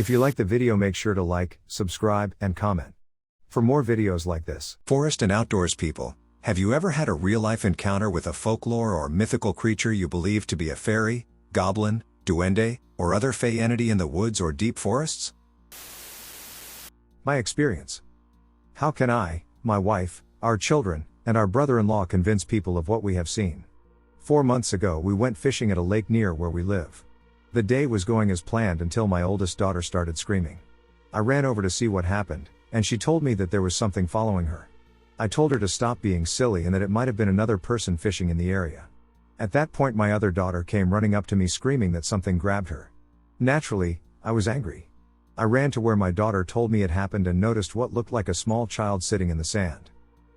If you like the video, make sure to like, subscribe, and comment for more videos like this. Forest and outdoors people, have you ever had a real-life encounter with a folklore or mythical creature you believe to be a fairy, goblin, duende, or other fey entity in the woods or deep forests? My experience. How can I, my wife, our children, and our brother-in-law convince people of what we have seen? 4 months ago we went fishing at a lake near where we live. The day was going as planned until my oldest daughter started screaming. I ran over to see what happened, and she told me that there was something following her. I told her to stop being silly and that it might have been another person fishing in the area. At that point my other daughter came running up to me screaming that something grabbed her. Naturally, I was angry. I ran to where my daughter told me it happened and noticed what looked like a small child sitting in the sand.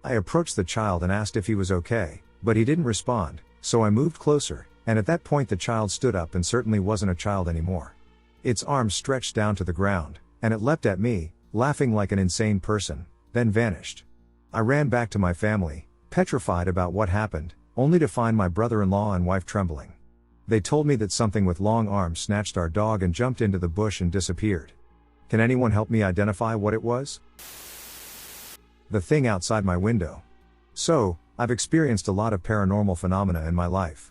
I approached the child and asked if he was okay, but he didn't respond, so I moved closer, and at that point the child stood up and certainly wasn't a child anymore. Its arms stretched down to the ground, and it leapt at me, laughing like an insane person, then vanished. I ran back to my family, petrified about what happened, only to find my brother-in-law and wife trembling. They told me that something with long arms snatched our dog and jumped into the bush and disappeared. Can anyone help me identify what it was? The thing outside my window. So, I've experienced a lot of paranormal phenomena in my life.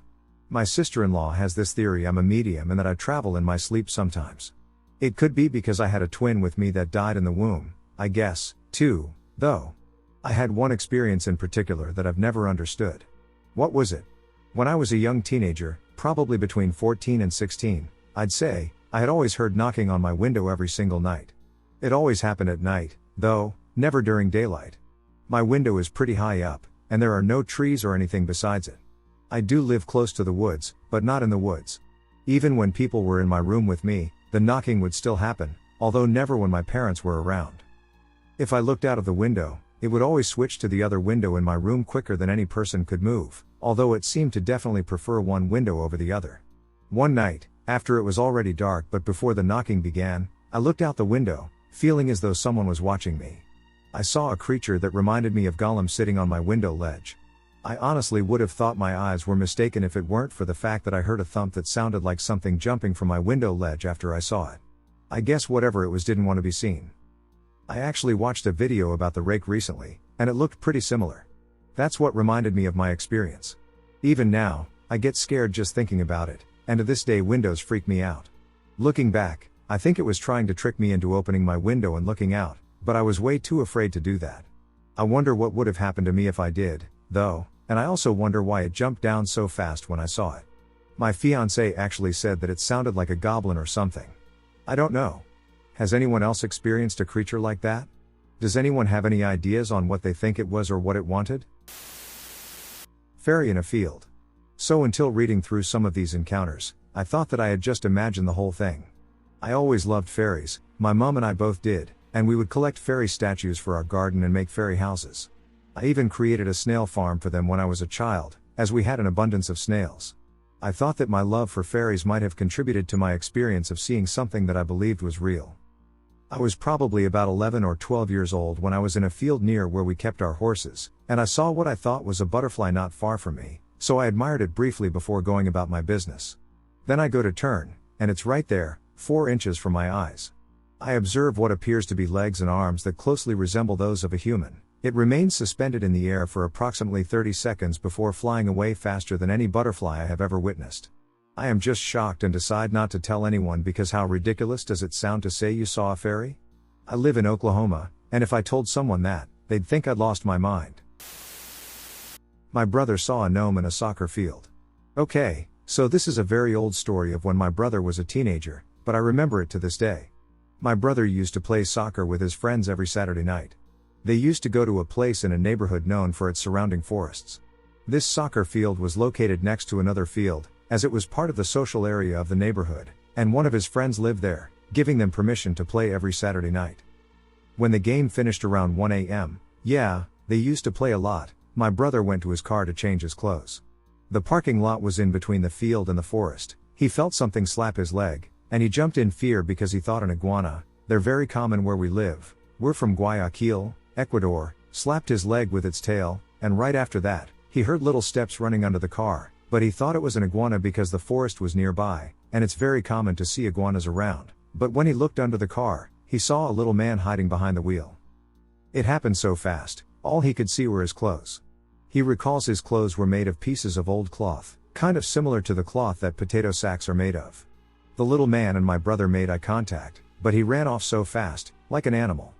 My sister-in-law has this theory I'm a medium and that I travel in my sleep sometimes. It could be because I had a twin with me that died in the womb, I guess, too, though. I had one experience in particular that I've never understood. What was it? When I was a young teenager, probably between 14 and 16, I'd say, I had always heard knocking on my window every single night. It always happened at night, though, never during daylight. My window is pretty high up, and there are no trees or anything besides it. I do live close to the woods, but not in the woods. Even when people were in my room with me, the knocking would still happen, although never when my parents were around. If I looked out of the window, it would always switch to the other window in my room quicker than any person could move, although it seemed to definitely prefer one window over the other. One night, after it was already dark but before the knocking began, I looked out the window, feeling as though someone was watching me. I saw a creature that reminded me of Gollum sitting on my window ledge. I honestly would have thought my eyes were mistaken if it weren't for the fact that I heard a thump that sounded like something jumping from my window ledge after I saw it. I guess whatever it was didn't want to be seen. I actually watched a video about the rake recently, and it looked pretty similar. That's what reminded me of my experience. Even now, I get scared just thinking about it, and to this day windows freak me out. Looking back, I think it was trying to trick me into opening my window and looking out, but I was way too afraid to do that. I wonder what would have happened to me if I did, though. And I also wonder why it jumped down so fast when I saw it. My fiancé actually said that it sounded like a goblin or something. I don't know. Has anyone else experienced a creature like that? Does anyone have any ideas on what they think it was or what it wanted? Fairy in a field. So until reading through some of these encounters, I thought that I had just imagined the whole thing. I always loved fairies, my mom and I both did, and we would collect fairy statues for our garden and make fairy houses. I even created a snail farm for them when I was a child, as we had an abundance of snails. I thought that my love for fairies might have contributed to my experience of seeing something that I believed was real. I was probably about 11 or 12 years old when I was in a field near where we kept our horses, and I saw what I thought was a butterfly not far from me, so I admired it briefly before going about my business. Then I go to turn, and it's right there, 4 inches from my eyes. I observe what appears to be legs and arms that closely resemble those of a human. It remains suspended in the air for approximately 30 seconds before flying away faster than any butterfly I have ever witnessed. I am just shocked and decide not to tell anyone because how ridiculous does it sound to say you saw a fairy? I live in Oklahoma, and if I told someone that, they'd think I'd lost my mind. My brother saw a gnome in a soccer field. Okay, so this is a very old story of when my brother was a teenager, but I remember it to this day. My brother used to play soccer with his friends every Saturday night. They used to go to a place in a neighborhood known for its surrounding forests. This soccer field was located next to another field, as it was part of the social area of the neighborhood, and one of his friends lived there, giving them permission to play every Saturday night. When the game finished around 1 a.m., yeah, they used to play a lot, my brother went to his car to change his clothes. The parking lot was in between the field and the forest. He felt something slap his leg, and he jumped in fear because he thought an iguana, they're very common where we live, we're from Guayaquil, Ecuador, slapped his leg with its tail, and right after that, he heard little steps running under the car, but he thought it was an iguana because the forest was nearby, and it's very common to see iguanas around, But when he looked under the car, he saw a little man hiding behind the wheel. It happened so fast, all he could see were his clothes. He recalls his clothes were made of pieces of old cloth, kind of similar to the cloth that potato sacks are made of. The little man and my brother made eye contact, but he ran off so fast, like an animal.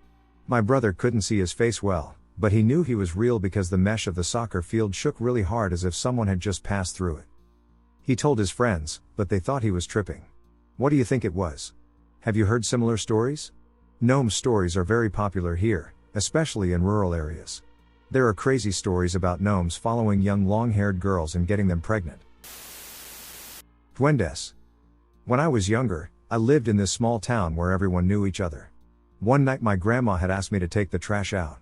My brother couldn't see his face well, but he knew he was real because the mesh of the soccer field shook really hard as if someone had just passed through it. He told his friends, but they thought he was tripping. What do you think it was? Have you heard similar stories? Gnome stories are very popular here, especially in rural areas. There are crazy stories about gnomes following young long-haired girls and getting them pregnant. Duendes. When I was younger, I lived in this small town where everyone knew each other. One night my grandma had asked me to take the trash out.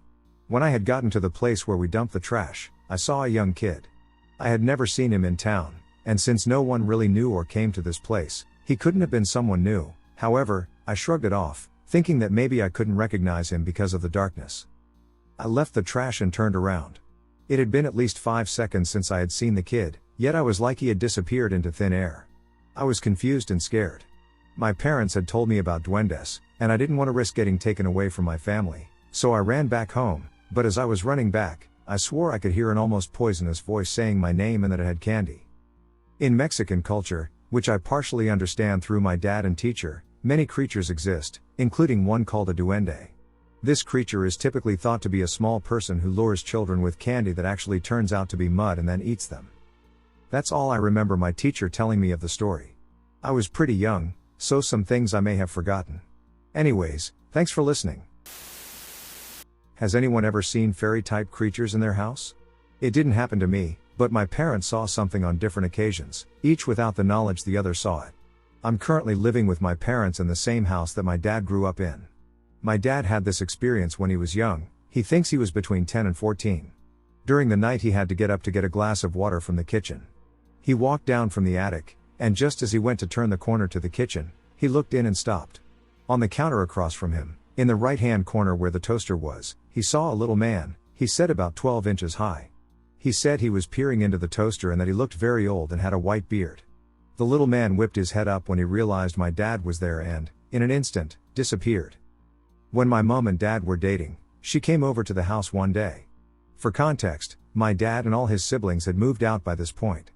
When I had gotten to the place where we dumped the trash, I saw a young kid. I had never seen him in town, and since no one really knew or came to this place, he couldn't have been someone new. However, I shrugged it off, thinking that maybe I couldn't recognize him because of the darkness. I left the trash and turned around. It had been at least 5 seconds since I had seen the kid, yet I was like he had disappeared into thin air. I was confused and scared. My parents had told me about duendes, and I didn't want to risk getting taken away from my family, so I ran back home, but as I was running back, I swore I could hear an almost poisonous voice saying my name and that it had candy. In Mexican culture, which I partially understand through my dad and teacher, many creatures exist, including one called a duende. This creature is typically thought to be a small person who lures children with candy that actually turns out to be mud and then eats them. That's all I remember my teacher telling me of the story. I was pretty young, so some things I may have forgotten. Anyways, thanks for listening. Has anyone ever seen fairy-type creatures in their house? It didn't happen to me, but my parents saw something on different occasions, each without the knowledge the other saw it. I'm currently living with my parents in the same house that my dad grew up in. My dad had this experience when he was young. He thinks he was between 10 and 14. During the night he had to get up to get a glass of water from the kitchen. He walked down from the attic, and just as he went to turn the corner to the kitchen, he looked in and stopped. On the counter across from him, in the right-hand corner where the toaster was, he saw a little man, he said about 12 inches high. He said he was peering into the toaster and that he looked very old and had a white beard. The little man whipped his head up when he realized my dad was there and, in an instant, disappeared. When my mom and dad were dating, she came over to the house one day. For context, my dad and all his siblings had moved out by this point.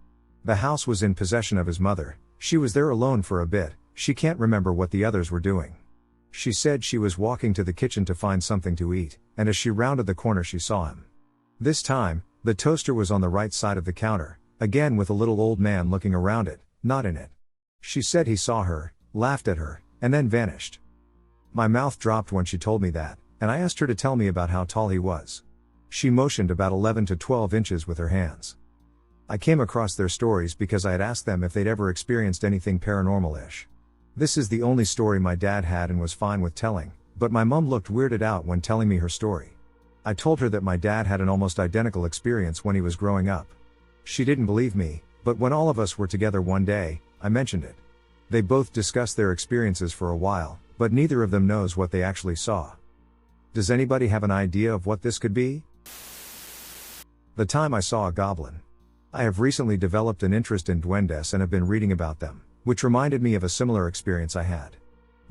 The house was in possession of his mother. She was there alone for a bit. She can't remember what the others were doing. She said she was walking to the kitchen to find something to eat, and as she rounded the corner she saw him. This time, the toaster was on the right side of the counter, again with a little old man looking around it, not in it. She said he saw her, laughed at her, and then vanished. My mouth dropped when she told me that, and I asked her to tell me about how tall he was. She motioned about 11 to 12 inches with her hands. I came across their stories because I had asked them if they'd ever experienced anything paranormal-ish. This is the only story my dad had and was fine with telling, but my mom looked weirded out when telling me her story. I told her that my dad had an almost identical experience when he was growing up. She didn't believe me, but when all of us were together one day, I mentioned it. They both discussed their experiences for a while, but neither of them knows what they actually saw. Does anybody have an idea of what this could be? The time I saw a goblin. I have recently developed an interest in duendes and have been reading about them, which reminded me of a similar experience I had.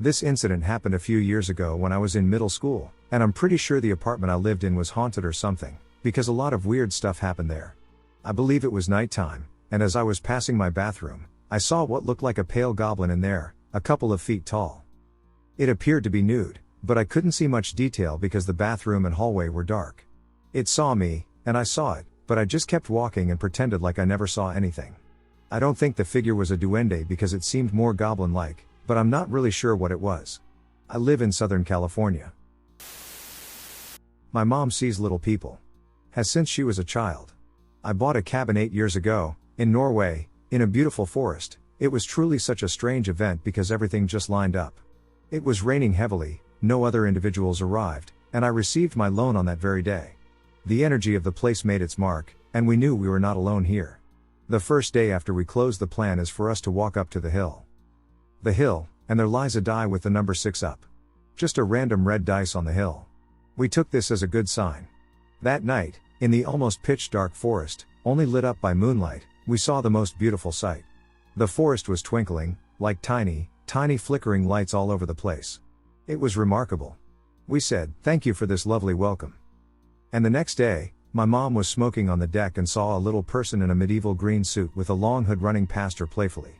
This incident happened a few years ago when I was in middle school, and I'm pretty sure the apartment I lived in was haunted or something, because a lot of weird stuff happened there. I believe it was nighttime, and as I was passing my bathroom, I saw what looked like a pale goblin in there, a couple of feet tall. It appeared to be nude, but I couldn't see much detail because the bathroom and hallway were dark. It saw me, and I saw it, but I just kept walking and pretended like I never saw anything. I don't think the figure was a duende because it seemed more goblin-like, but I'm not really sure what it was. I live in Southern California. My mom sees little people. Has since she was a child. I bought a cabin 8 years ago, in Norway, in a beautiful forest. It was truly such a strange event because everything just lined up. It was raining heavily, no other individuals arrived, and I received my loan on that very day. The energy of the place made its mark, and we knew we were not alone here. The first day after we closed the plan is for us to walk up to the hill. The hill, and there lies a die with the number 6 up. Just a random red dice on the hill. We took this as a good sign. That night, in the almost pitch dark forest, only lit up by moonlight, we saw the most beautiful sight. The forest was twinkling, like tiny, tiny flickering lights all over the place. It was remarkable. We said, "Thank you for this lovely welcome." And the next day, my mom was smoking on the deck and saw a little person in a medieval green suit with a long hood running past her playfully.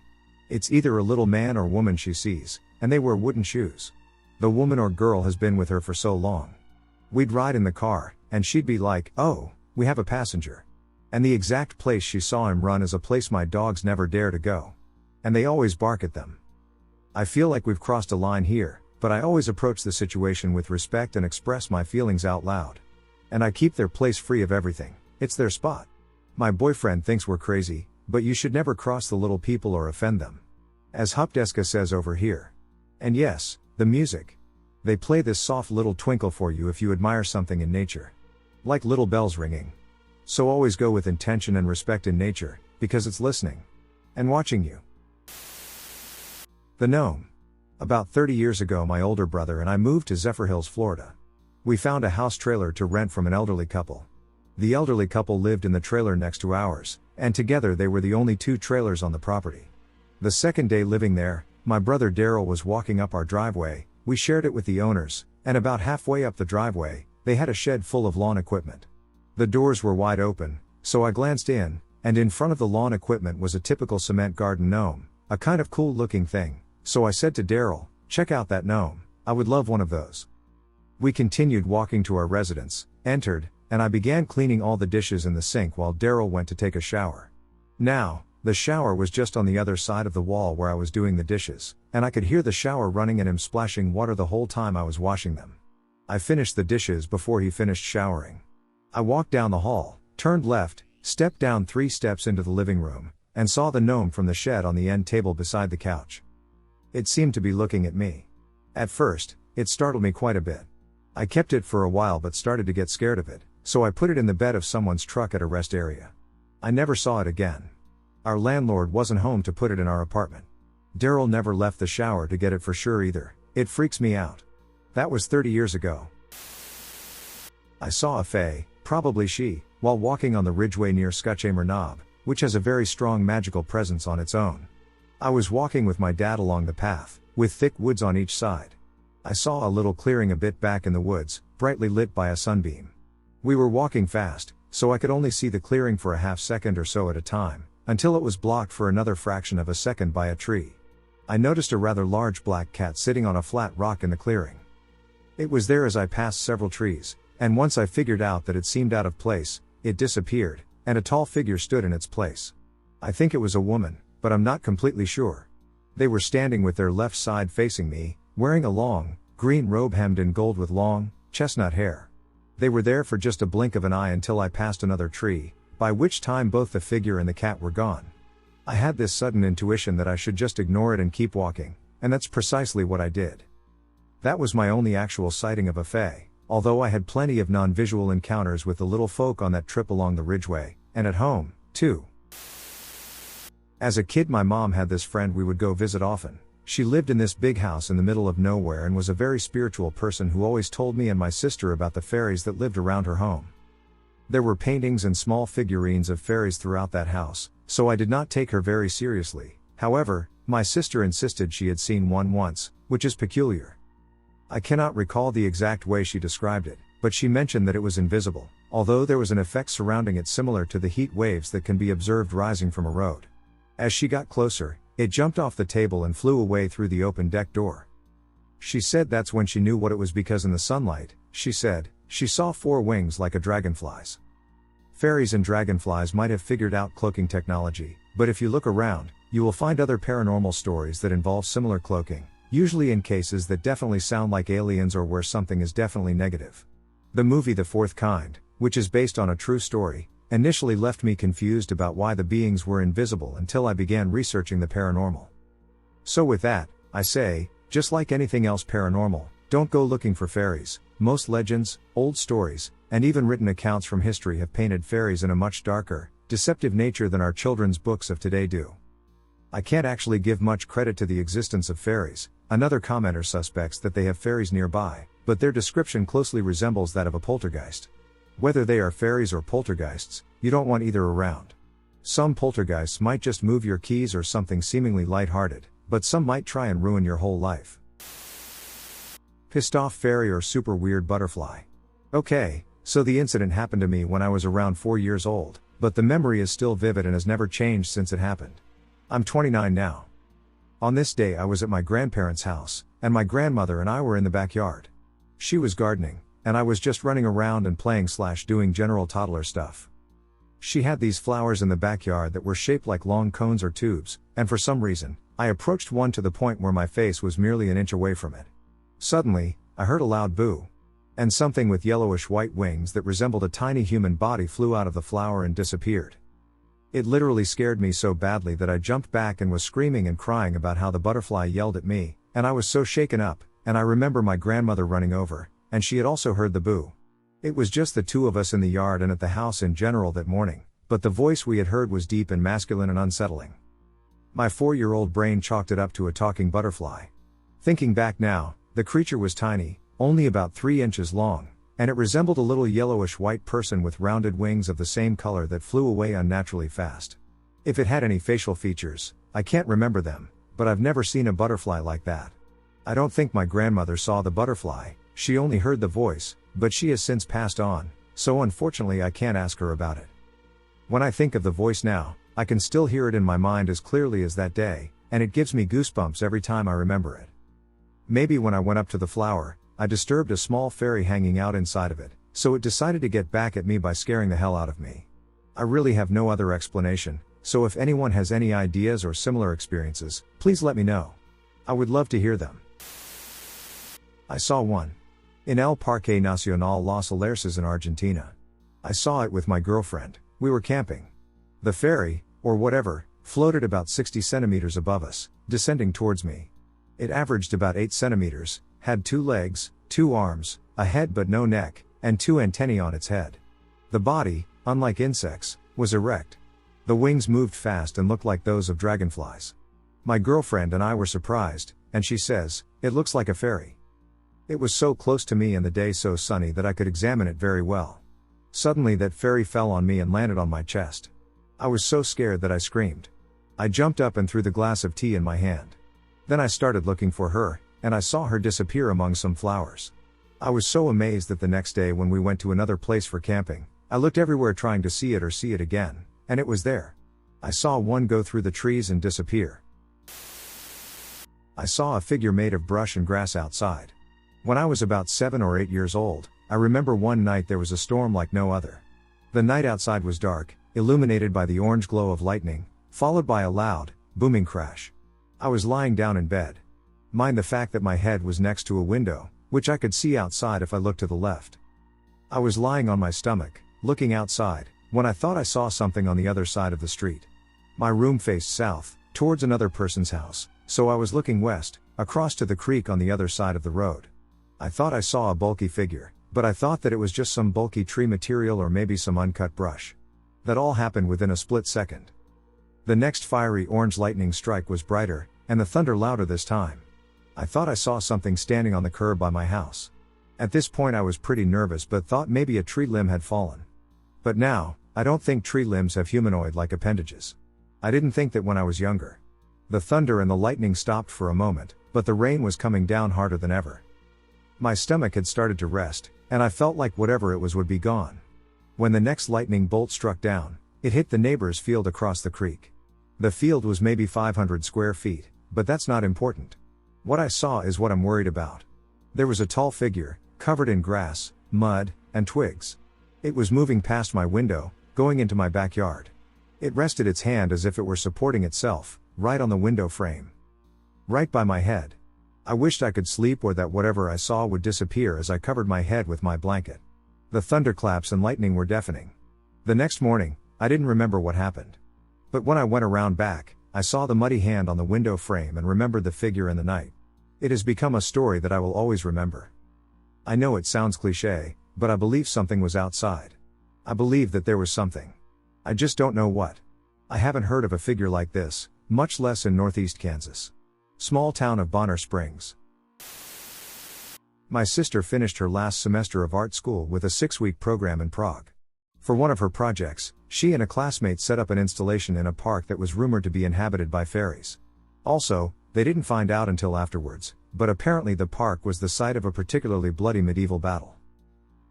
It's either a little man or woman she sees, and they wear wooden shoes. The woman or girl has been with her for so long. We'd ride in the car, and she'd be like, "Oh, we have a passenger." And the exact place she saw him run is a place my dogs never dare to go. And they always bark at them. I feel like we've crossed a line here, but I always approach the situation with respect and express my feelings out loud. And I keep their place free of everything. It's their spot. My boyfriend thinks we're crazy, but you should never cross the little people or offend them. As Hupdeska says over here. And yes, the music. They play this soft little twinkle for you if you admire something in nature. Like little bells ringing. So always go with intention and respect in nature, because it's listening. And watching you. The Gnome. About 30 years ago my older brother and I moved to Zephyrhills, Florida. We found a house trailer to rent from an elderly couple. The elderly couple lived in the trailer next to ours, and together they were the only two trailers on the property. The second day living there, my brother Daryl was walking up our driveway. We shared it with the owners, and about halfway up the driveway, they had a shed full of lawn equipment. The doors were wide open, so I glanced in, and in front of the lawn equipment was a typical cement garden gnome, a kind of cool looking thing. So I said to Daryl, "Check out that gnome, I would love one of those." We continued walking to our residence, entered, and I began cleaning all the dishes in the sink while Daryl went to take a shower. Now, the shower was just on the other side of the wall where I was doing the dishes, and I could hear the shower running and him splashing water the whole time I was washing them. I finished the dishes before he finished showering. I walked down the hall, turned left, stepped down 3 steps into the living room, and saw the gnome from the shed on the end table beside the couch. It seemed to be looking at me. At first, it startled me quite a bit. I kept it for a while but started to get scared of it, so I put it in the bed of someone's truck at a rest area. I never saw it again. Our landlord wasn't home to put it in our apartment. Daryl never left the shower to get it for sure either. It freaks me out. That was 30 years ago. I saw a fae, probably she, while walking on the ridgeway near Scutchamer Knob, which has a very strong magical presence on its own. I was walking with my dad along the path, with thick woods on each side. I saw a little clearing a bit back in the woods, brightly lit by a sunbeam. We were walking fast, so I could only see the clearing for a half second or so at a time, until it was blocked for another fraction of a second by a tree. I noticed a rather large black cat sitting on a flat rock in the clearing. It was there as I passed several trees, and once I figured out that it seemed out of place, it disappeared, and a tall figure stood in its place. I think it was a woman, but I'm not completely sure. They were standing with their left side facing me, wearing a long, green robe hemmed in gold with long, chestnut hair. They were there for just a blink of an eye until I passed another tree, by which time both the figure and the cat were gone. I had this sudden intuition that I should just ignore it and keep walking, and that's precisely what I did. That was my only actual sighting of a fae, although I had plenty of non-visual encounters with the little folk on that trip along the ridgeway, and at home, too. As a kid my mom had this friend we would go visit often. She lived in this big house in the middle of nowhere and was a very spiritual person who always told me and my sister about the fairies that lived around her home. There were paintings and small figurines of fairies throughout that house, so I did not take her very seriously. However, my sister insisted she had seen one once, which is peculiar. I cannot recall the exact way she described it, but she mentioned that it was invisible, although there was an effect surrounding it similar to the heat waves that can be observed rising from a road. As she got closer, it jumped off the table and flew away through the open deck door. She said that's when she knew what it was because in the sunlight, she said, she saw 4 wings like a dragonfly's. Fairies and dragonflies might have figured out cloaking technology, but if you look around, you will find other paranormal stories that involve similar cloaking, usually in cases that definitely sound like aliens or where something is definitely negative. The movie The Fourth Kind, which is based on a true story, initially left me confused about why the beings were invisible until I began researching the paranormal. So with that, I say, just like anything else paranormal, don't go looking for fairies. Most legends, old stories, and even written accounts from history have painted fairies in a much darker, deceptive nature than our children's books of today do. I can't actually give much credit to the existence of fairies. Another commenter suspects that they have fairies nearby, but their description closely resembles that of a poltergeist. Whether they are fairies or poltergeists, you don't want either around. Some poltergeists might just move your keys or something seemingly lighthearted, but some might try and ruin your whole life. Pissed off fairy or super weird butterfly. Okay, so the incident happened to me when I was around 4 years old, but the memory is still vivid and has never changed since it happened. I'm 29 now. On this day I was at my grandparents' house, and my grandmother and I were in the backyard. She was gardening, and I was just running around and playing/doing general toddler stuff. She had these flowers in the backyard that were shaped like long cones or tubes, and for some reason, I approached one to the point where my face was merely an inch away from it. Suddenly, I heard a loud boo. And something with yellowish white wings that resembled a tiny human body flew out of the flower and disappeared. It literally scared me so badly that I jumped back and was screaming and crying about how the butterfly yelled at me, and I was so shaken up, and I remember my grandmother running over, and she had also heard the boo. It was just the two of us in the yard and at the house in general that morning, but the voice we had heard was deep and masculine and unsettling. My 4-year-old brain chalked it up to a talking butterfly. Thinking back now, the creature was tiny, only about 3 inches long, and it resembled a little yellowish white person with rounded wings of the same color that flew away unnaturally fast. If it had any facial features, I can't remember them, but I've never seen a butterfly like that. I don't think my grandmother saw the butterfly, she only heard the voice, but she has since passed on, so unfortunately I can't ask her about it. When I think of the voice now, I can still hear it in my mind as clearly as that day, and it gives me goosebumps every time I remember it. Maybe when I went up to the flower, I disturbed a small fairy hanging out inside of it, so it decided to get back at me by scaring the hell out of me. I really have no other explanation, so if anyone has any ideas or similar experiences, please let me know. I would love to hear them. I saw one. In El Parque Nacional Los Alerces in Argentina. I saw it with my girlfriend, we were camping. The fairy, or whatever, floated about 60 centimeters above us, descending towards me. It averaged about 8 centimeters, had 2 legs, 2 arms, a head but no neck, and 2 antennae on its head. The body, unlike insects, was erect. The wings moved fast and looked like those of dragonflies. My girlfriend and I were surprised, and she says, "It looks like a fairy." It was so close to me and the day so sunny that I could examine it very well. Suddenly that fairy fell on me and landed on my chest. I was so scared that I screamed. I jumped up and threw the glass of tea in my hand. Then I started looking for her, and I saw her disappear among some flowers. I was so amazed that the next day when we went to another place for camping, I looked everywhere trying to see it again, and it was there. I saw one go through the trees and disappear. I saw a figure made of brush and grass outside. When I was about 7 or 8 years old, I remember one night there was a storm like no other. The night outside was dark, illuminated by the orange glow of lightning, followed by a loud, booming crash. I was lying down in bed. Mind the fact that my head was next to a window, which I could see outside if I looked to the left. I was lying on my stomach, looking outside, when I thought I saw something on the other side of the street. My room faced south, towards another person's house, so I was looking west, across to the creek on the other side of the road. I thought I saw a bulky figure, but I thought that it was just some bulky tree material or maybe some uncut brush. That all happened within a split second. The next fiery orange lightning strike was brighter, and the thunder louder this time. I thought I saw something standing on the curb by my house. At this point I was pretty nervous but thought maybe a tree limb had fallen. But now, I don't think tree limbs have humanoid-like appendages. I didn't think that when I was younger. The thunder and the lightning stopped for a moment, but the rain was coming down harder than ever. My stomach had started to rest, and I felt like whatever it was would be gone. When the next lightning bolt struck down, it hit the neighbor's field across the creek. The field was maybe 500 square feet, but that's not important. What I saw is what I'm worried about. There was a tall figure, covered in grass, mud, and twigs. It was moving past my window, going into my backyard. It rested its hand as if it were supporting itself, right on the window frame. Right by my head. I wished I could sleep or that whatever I saw would disappear as I covered my head with my blanket. The thunderclaps and lightning were deafening. The next morning, I didn't remember what happened. But when I went around back, I saw the muddy hand on the window frame and remembered the figure in the night. It has become a story that I will always remember. I know it sounds cliché, but I believe something was outside. I believe that there was something. I just don't know what. I haven't heard of a figure like this, much less in northeast Kansas. Small town of Bonner Springs. My sister finished her last semester of art school with a 6-week program in Prague. For one of her projects, she and a classmate set up an installation in a park that was rumored to be inhabited by fairies. Also, They didn't find out until afterwards, but apparently the park was the site of a particularly bloody medieval battle.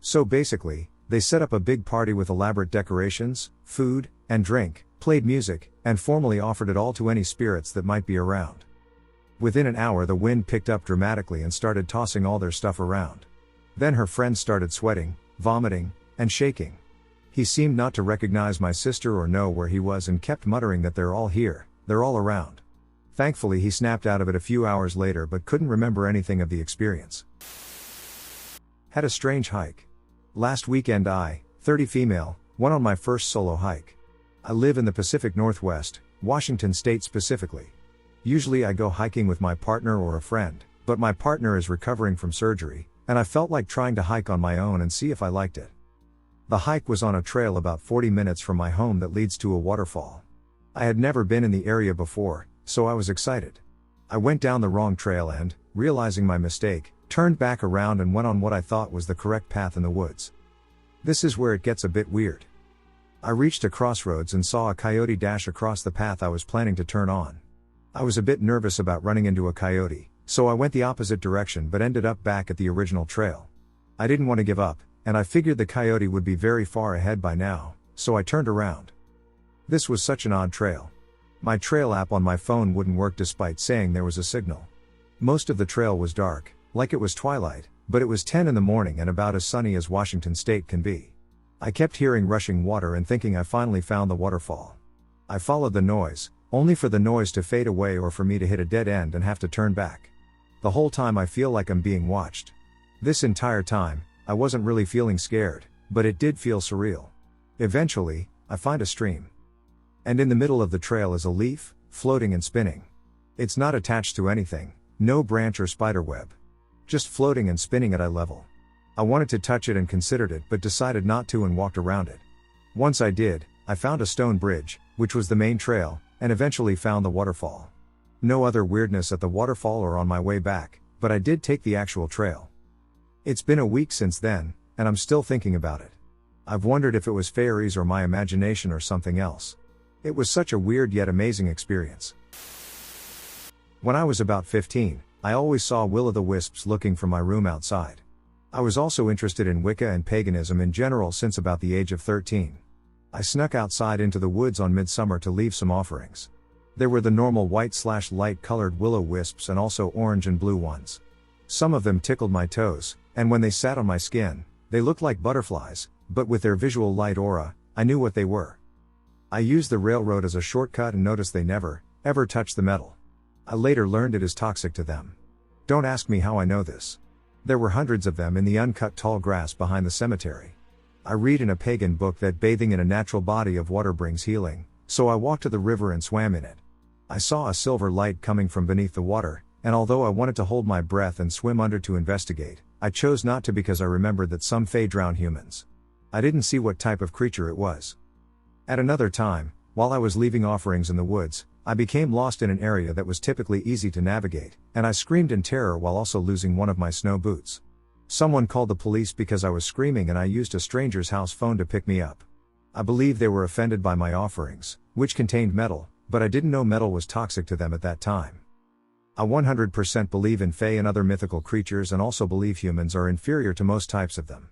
So basically, they set up a big party with elaborate decorations, food, and drink, played music, and formally offered it all to any spirits that might be around. Within an hour the wind picked up dramatically and started tossing all their stuff around. Then her friends started sweating, vomiting, and shaking. He seemed not to recognize my sister or know where he was and kept muttering that they're all here, they're all around. Thankfully he snapped out of it a few hours later but couldn't remember anything of the experience. Had a strange hike. Last weekend I, 30 female, went on my first solo hike. I live in the Pacific Northwest, Washington State specifically. Usually I go hiking with my partner or a friend, but my partner is recovering from surgery, and I felt like trying to hike on my own and see if I liked it. The hike was on a trail about 40 minutes from my home that leads to a waterfall. I had never been in the area before, so I was excited. I went down the wrong trail and, realizing my mistake, turned back around and went on what I thought was the correct path in the woods. This is where it gets a bit weird. I reached a crossroads and saw a coyote dash across the path I was planning to turn on. I was a bit nervous about running into a coyote, so I went the opposite direction but ended up back at the original trail. I didn't want to give up, and I figured the coyote would be very far ahead by now, so I turned around. This was such an odd trail. My trail app on my phone wouldn't work despite saying there was a signal. Most of the trail was dark, like it was twilight, but it was 10 in the morning and about as sunny as Washington State can be. I kept hearing rushing water and thinking I finally found the waterfall. I followed the noise, only for the noise to fade away or for me to hit a dead end and have to turn back. The whole time I feel like I'm being watched. This entire time, I wasn't really feeling scared, but it did feel surreal. Eventually, I find a stream. And in the middle of the trail is a leaf, floating and spinning. It's not attached to anything, no branch or spider web. Just floating and spinning at eye level. I wanted to touch it and considered it but decided not to and walked around it. Once I did, I found a stone bridge, which was the main trail, and eventually found the waterfall. No other weirdness at the waterfall or on my way back, but I did take the actual trail. It's been a week since then, and I'm still thinking about it. I've wondered if it was fairies or my imagination or something else. It was such a weird yet amazing experience. When I was about 15, I always saw will-o'-the-wisps looking from my room outside. I was also interested in Wicca and paganism in general since about the age of 13. I snuck outside into the woods on midsummer to leave some offerings. There were the normal white/light-colored will-o'-wisps and also orange and blue ones. Some of them tickled my toes, and when they sat on my skin, they looked like butterflies, but with their visual light aura, I knew what they were. I used the railroad as a shortcut and noticed they never, ever touched the metal. I later learned it is toxic to them. Don't ask me how I know this. There were hundreds of them in the uncut tall grass behind the cemetery. I read in a pagan book that bathing in a natural body of water brings healing, so I walked to the river and swam in it. I saw a silver light coming from beneath the water, and although I wanted to hold my breath and swim under to investigate, I chose not to because I remembered that some fae drown humans. I didn't see what type of creature it was. At another time, while I was leaving offerings in the woods, I became lost in an area that was typically easy to navigate, and I screamed in terror while also losing one of my snow boots. Someone called the police because I was screaming and I used a stranger's house phone to pick me up. I believe they were offended by my offerings, which contained metal, but I didn't know metal was toxic to them at that time. I 100% believe in fae and other mythical creatures and also believe humans are inferior to most types of them.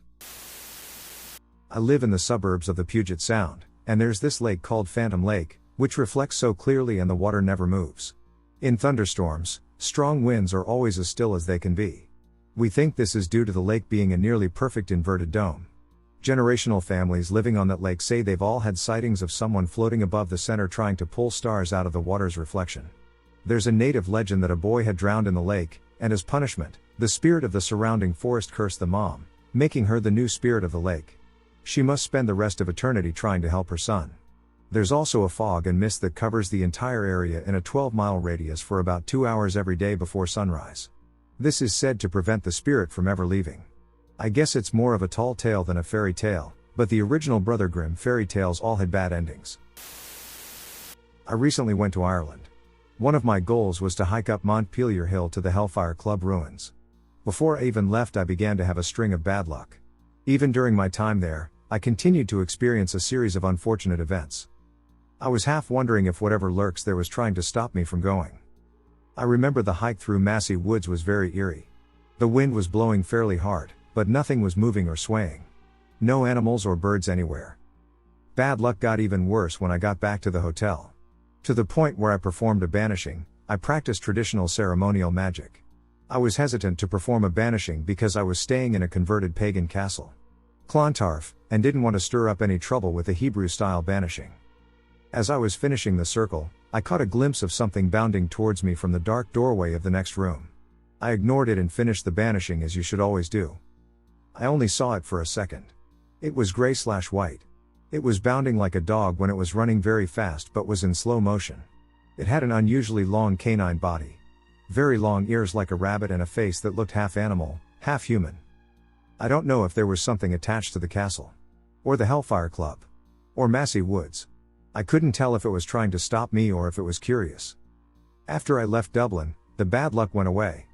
I live in the suburbs of the Puget Sound, and there's this lake called Phantom Lake, which reflects so clearly and the water never moves. In thunderstorms, strong winds are always as still as they can be. We think this is due to the lake being a nearly perfect inverted dome. Generational families living on that lake say they've all had sightings of someone floating above the center trying to pull stars out of the water's reflection. There's a native legend that a boy had drowned in the lake, and as punishment, the spirit of the surrounding forest cursed the mom, making her the new spirit of the lake. She must spend the rest of eternity trying to help her son. There's also a fog and mist that covers the entire area in a 12-mile radius for about 2 hours every day before sunrise. This is said to prevent the spirit from ever leaving. I guess it's more of a tall tale than a fairy tale, but the original Brother Grimm fairy tales all had bad endings. I recently went to Ireland. One of my goals was to hike up Montpelier Hill to the Hellfire Club ruins. Before I even left, I began to have a string of bad luck. Even during my time there, I continued to experience a series of unfortunate events. I was half wondering if whatever lurks there was trying to stop me from going. I remember the hike through massy woods was very eerie. The wind was blowing fairly hard, but nothing was moving or swaying. No animals or birds anywhere. Bad luck got even worse when I got back to the hotel. To the point where I performed a banishing. I practiced traditional ceremonial magic. I was hesitant to perform a banishing because I was staying in a converted pagan castle. Clontarf, and didn't want to stir up any trouble with a Hebrew-style banishing. As I was finishing the circle, I caught a glimpse of something bounding towards me from the dark doorway of the next room. I ignored it and finished the banishing as you should always do. I only saw it for a second. It was gray/white. It was bounding like a dog when it was running very fast but was in slow motion. It had an unusually long canine body. Very long ears like a rabbit and a face that looked half animal, half human. I don't know if there was something attached to the castle. Or the Hellfire Club. Or Massey Woods. I couldn't tell if it was trying to stop me or if it was curious. After I left Dublin, the bad luck went away.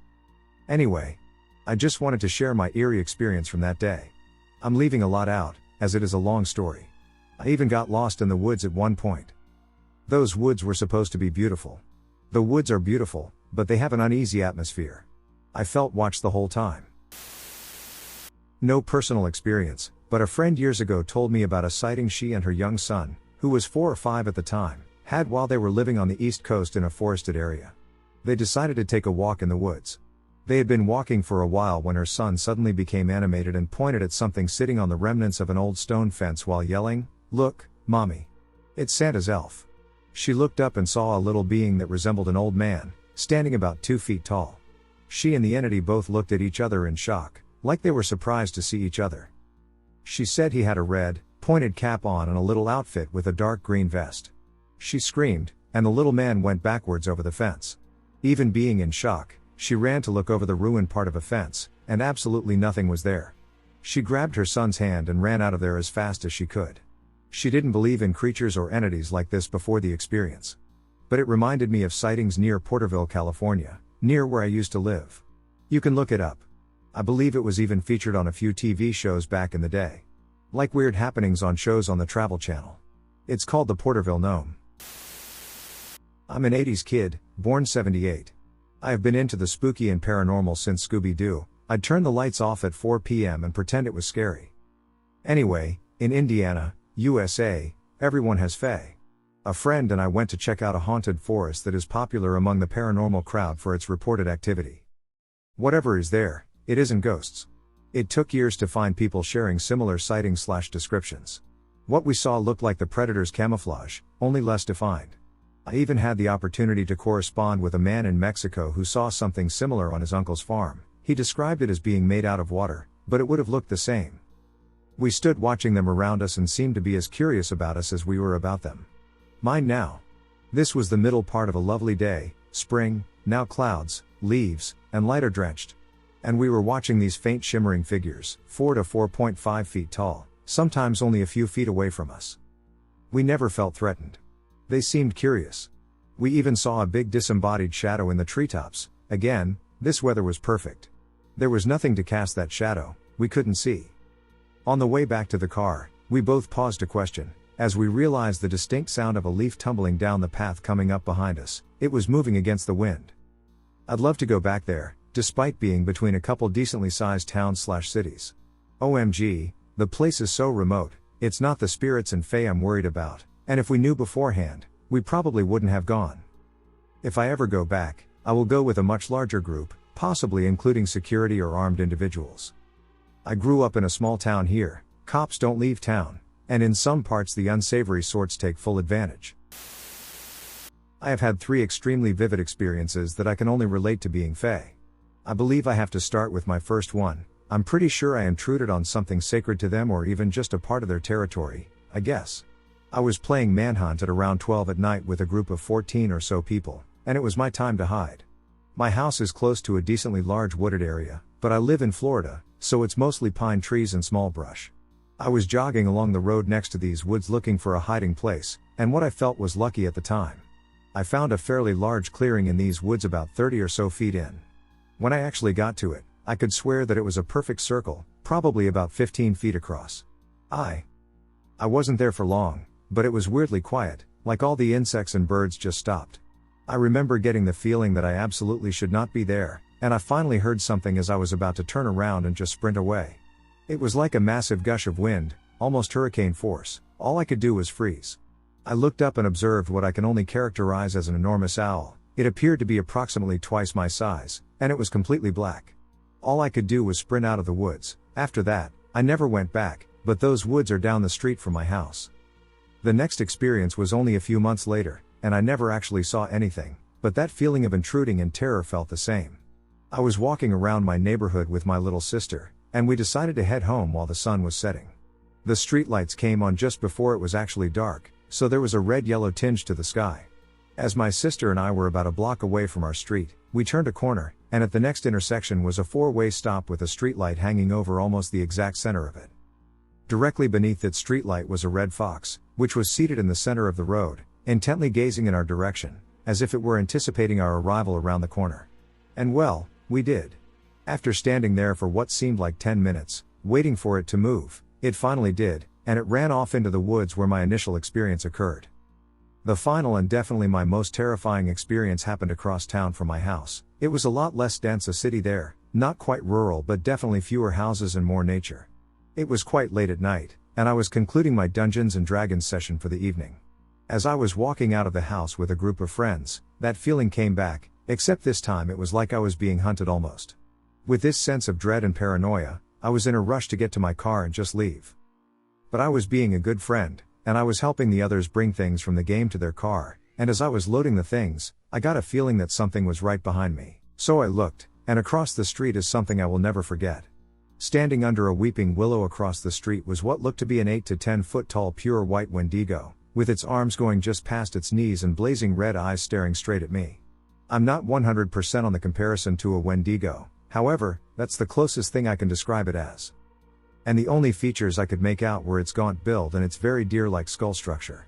Anyway, I just wanted to share my eerie experience from that day. I'm leaving a lot out, as it is a long story. I even got lost in the woods at one point. Those woods were supposed to be beautiful. The woods are beautiful, but they have an uneasy atmosphere. I felt watched the whole time. No personal experience, but a friend years ago told me about a sighting she and her young son, who was 4 or 5 at the time, had while they were living on the East Coast in a forested area. They decided to take a walk in the woods. They had been walking for a while when her son suddenly became animated and pointed at something sitting on the remnants of an old stone fence while yelling, "Look, Mommy. It's Santa's elf." She looked up and saw a little being that resembled an old man, standing about 2 feet tall. She and the entity both looked at each other in shock, like they were surprised to see each other. She said he had a red, pointed cap on and a little outfit with a dark green vest. She screamed, and the little man went backwards over the fence. Even being in shock, she ran to look over the ruined part of a fence, and absolutely nothing was there. She grabbed her son's hand and ran out of there as fast as she could. She didn't believe in creatures or entities like this before the experience. But it reminded me of sightings near Porterville, California, near where I used to live. You can look it up. I believe it was even featured on a few TV shows back in the day. Like Weird Happenings on shows on the Travel Channel. It's called the Porterville Gnome. I'm an 80s kid, born 78. I have been into the spooky and paranormal since Scooby-Doo. I'd turn the lights off at 4 p.m. and pretend it was scary. Anyway, in Indiana, USA, everyone has fae. A friend and I went to check out a haunted forest that is popular among the paranormal crowd for its reported activity. Whatever is there, it isn't ghosts. It took years to find people sharing similar sightings/descriptions. What we saw looked like the predator's camouflage, only less defined. I even had the opportunity to correspond with a man in Mexico who saw something similar on his uncle's farm. He described it as being made out of water, but it would have looked the same. We stood watching them around us and seemed to be as curious about us as we were about them. Mine now. This was the middle part of a lovely day, spring, now clouds, leaves, and light are drenched. And we were watching these faint shimmering figures, 4 to 4.5 feet tall, sometimes only a few feet away from us. We never felt threatened. They seemed curious. We even saw a big disembodied shadow in the treetops. Again, this weather was perfect. There was nothing to cast that shadow, we couldn't see. On the way back to the car, we both paused to question, as we realized the distinct sound of a leaf tumbling down the path coming up behind us. It was moving against the wind. I'd love to go back there, despite being between a couple decently sized towns/cities. OMG, the place is so remote. It's not the spirits and fae I'm worried about, and if we knew beforehand, we probably wouldn't have gone. If I ever go back, I will go with a much larger group, possibly including security or armed individuals. I grew up in a small town here. Cops don't leave town, and in some parts the unsavory sorts take full advantage. I have had 3 extremely vivid experiences that I can only relate to being fae. I believe I have to start with my first one. I'm pretty sure I intruded on something sacred to them or even just a part of their territory, I guess. I was playing Manhunt at around 12 at night with a group of 14 or so people, and it was my time to hide. My house is close to a decently large wooded area, but I live in Florida, so it's mostly pine trees and small brush. I was jogging along the road next to these woods looking for a hiding place, and what I felt was lucky at the time. I found a fairly large clearing in these woods about 30 or so feet in. When I actually got to it, I could swear that it was a perfect circle, probably about 15 feet across. I wasn't there for long, but it was weirdly quiet, like all the insects and birds just stopped. I remember getting the feeling that I absolutely should not be there, and I finally heard something as I was about to turn around and just sprint away. It was like a massive gush of wind, almost hurricane force. All I could do was freeze. I looked up and observed what I can only characterize as an enormous owl. It appeared to be approximately twice my size, and it was completely black. All I could do was sprint out of the woods. After that, I never went back, but those woods are down the street from my house. The next experience was only a few months later, and I never actually saw anything, but that feeling of intruding and terror felt the same. I was walking around my neighborhood with my little sister, and we decided to head home while the sun was setting. The streetlights came on just before it was actually dark, so there was a red-yellow tinge to the sky. As my sister and I were about a block away from our street, we turned a corner, and at the next intersection was a four-way stop with a streetlight hanging over almost the exact center of it. Directly beneath its streetlight was a red fox, which was seated in the center of the road, intently gazing in our direction, as if it were anticipating our arrival around the corner. And well, we did. After standing there for what seemed like 10 minutes, waiting for it to move, it finally did, and it ran off into the woods where my initial experience occurred. The final and definitely my most terrifying experience happened across town from my house. It was a lot less dense a city there, not quite rural but definitely fewer houses and more nature. It was quite late at night, and I was concluding my Dungeons and Dragons session for the evening. As I was walking out of the house with a group of friends, that feeling came back, except this time it was like I was being hunted almost. With this sense of dread and paranoia, I was in a rush to get to my car and just leave. But I was being a good friend, and I was helping the others bring things from the game to their car, and as I was loading the things, I got a feeling that something was right behind me. So I looked, and across the street is something I will never forget. Standing under a weeping willow across the street was what looked to be an 8 to 10 foot tall pure white Wendigo, with its arms going just past its knees and blazing red eyes staring straight at me. I'm not 100% on the comparison to a Wendigo, however, that's the closest thing I can describe it as. And the only features I could make out were its gaunt build and its very deer-like skull structure.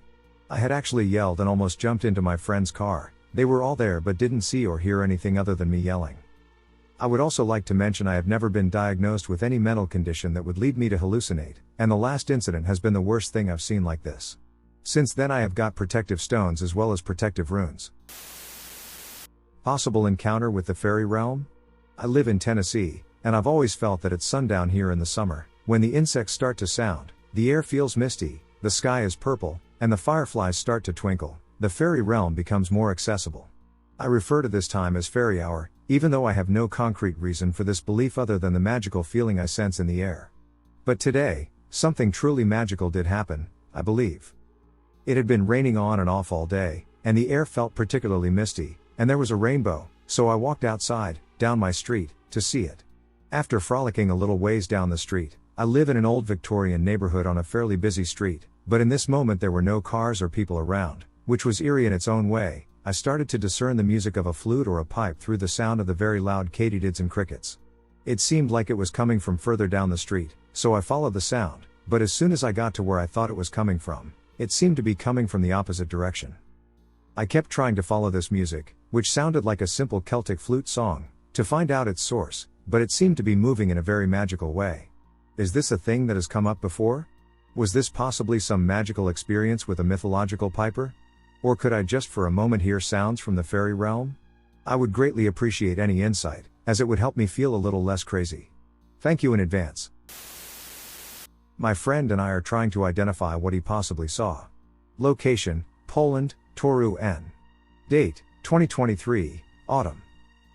I had actually yelled and almost jumped into my friend's car. They were all there but didn't see or hear anything other than me yelling. I would also like to mention I have never been diagnosed with any mental condition that would lead me to hallucinate, and the last incident has been the worst thing I've seen like this. Since then I have got protective stones as well as protective runes. Possible encounter with the fairy realm? I live in Tennessee, and I've always felt that at sundown here in the summer, when the insects start to sound, the air feels misty, the sky is purple, and the fireflies start to twinkle, the fairy realm becomes more accessible. I refer to this time as fairy hour, even though I have no concrete reason for this belief other than the magical feeling I sense in the air. But today, something truly magical did happen, I believe. It had been raining on and off all day, and the air felt particularly misty, and there was a rainbow, so I walked outside, down my street, to see it. After frolicking a little ways down the street, I live in an old Victorian neighborhood on a fairly busy street, but in this moment there were no cars or people around, which was eerie in its own way. I started to discern the music of a flute or a pipe through the sound of the very loud katydids and crickets. It seemed like it was coming from further down the street, so I followed the sound, but as soon as I got to where I thought it was coming from, it seemed to be coming from the opposite direction. I kept trying to follow this music, which sounded like a simple Celtic flute song, to find out its source, but it seemed to be moving in a very magical way. Is this a thing that has come up before? Was this possibly some magical experience with a mythological piper? Or could I just for a moment hear sounds from the fairy realm? I would greatly appreciate any insight, as it would help me feel a little less crazy. Thank you in advance. My friend and I are trying to identify what he possibly saw. Location, Poland, Toru N. Date, 2023, autumn.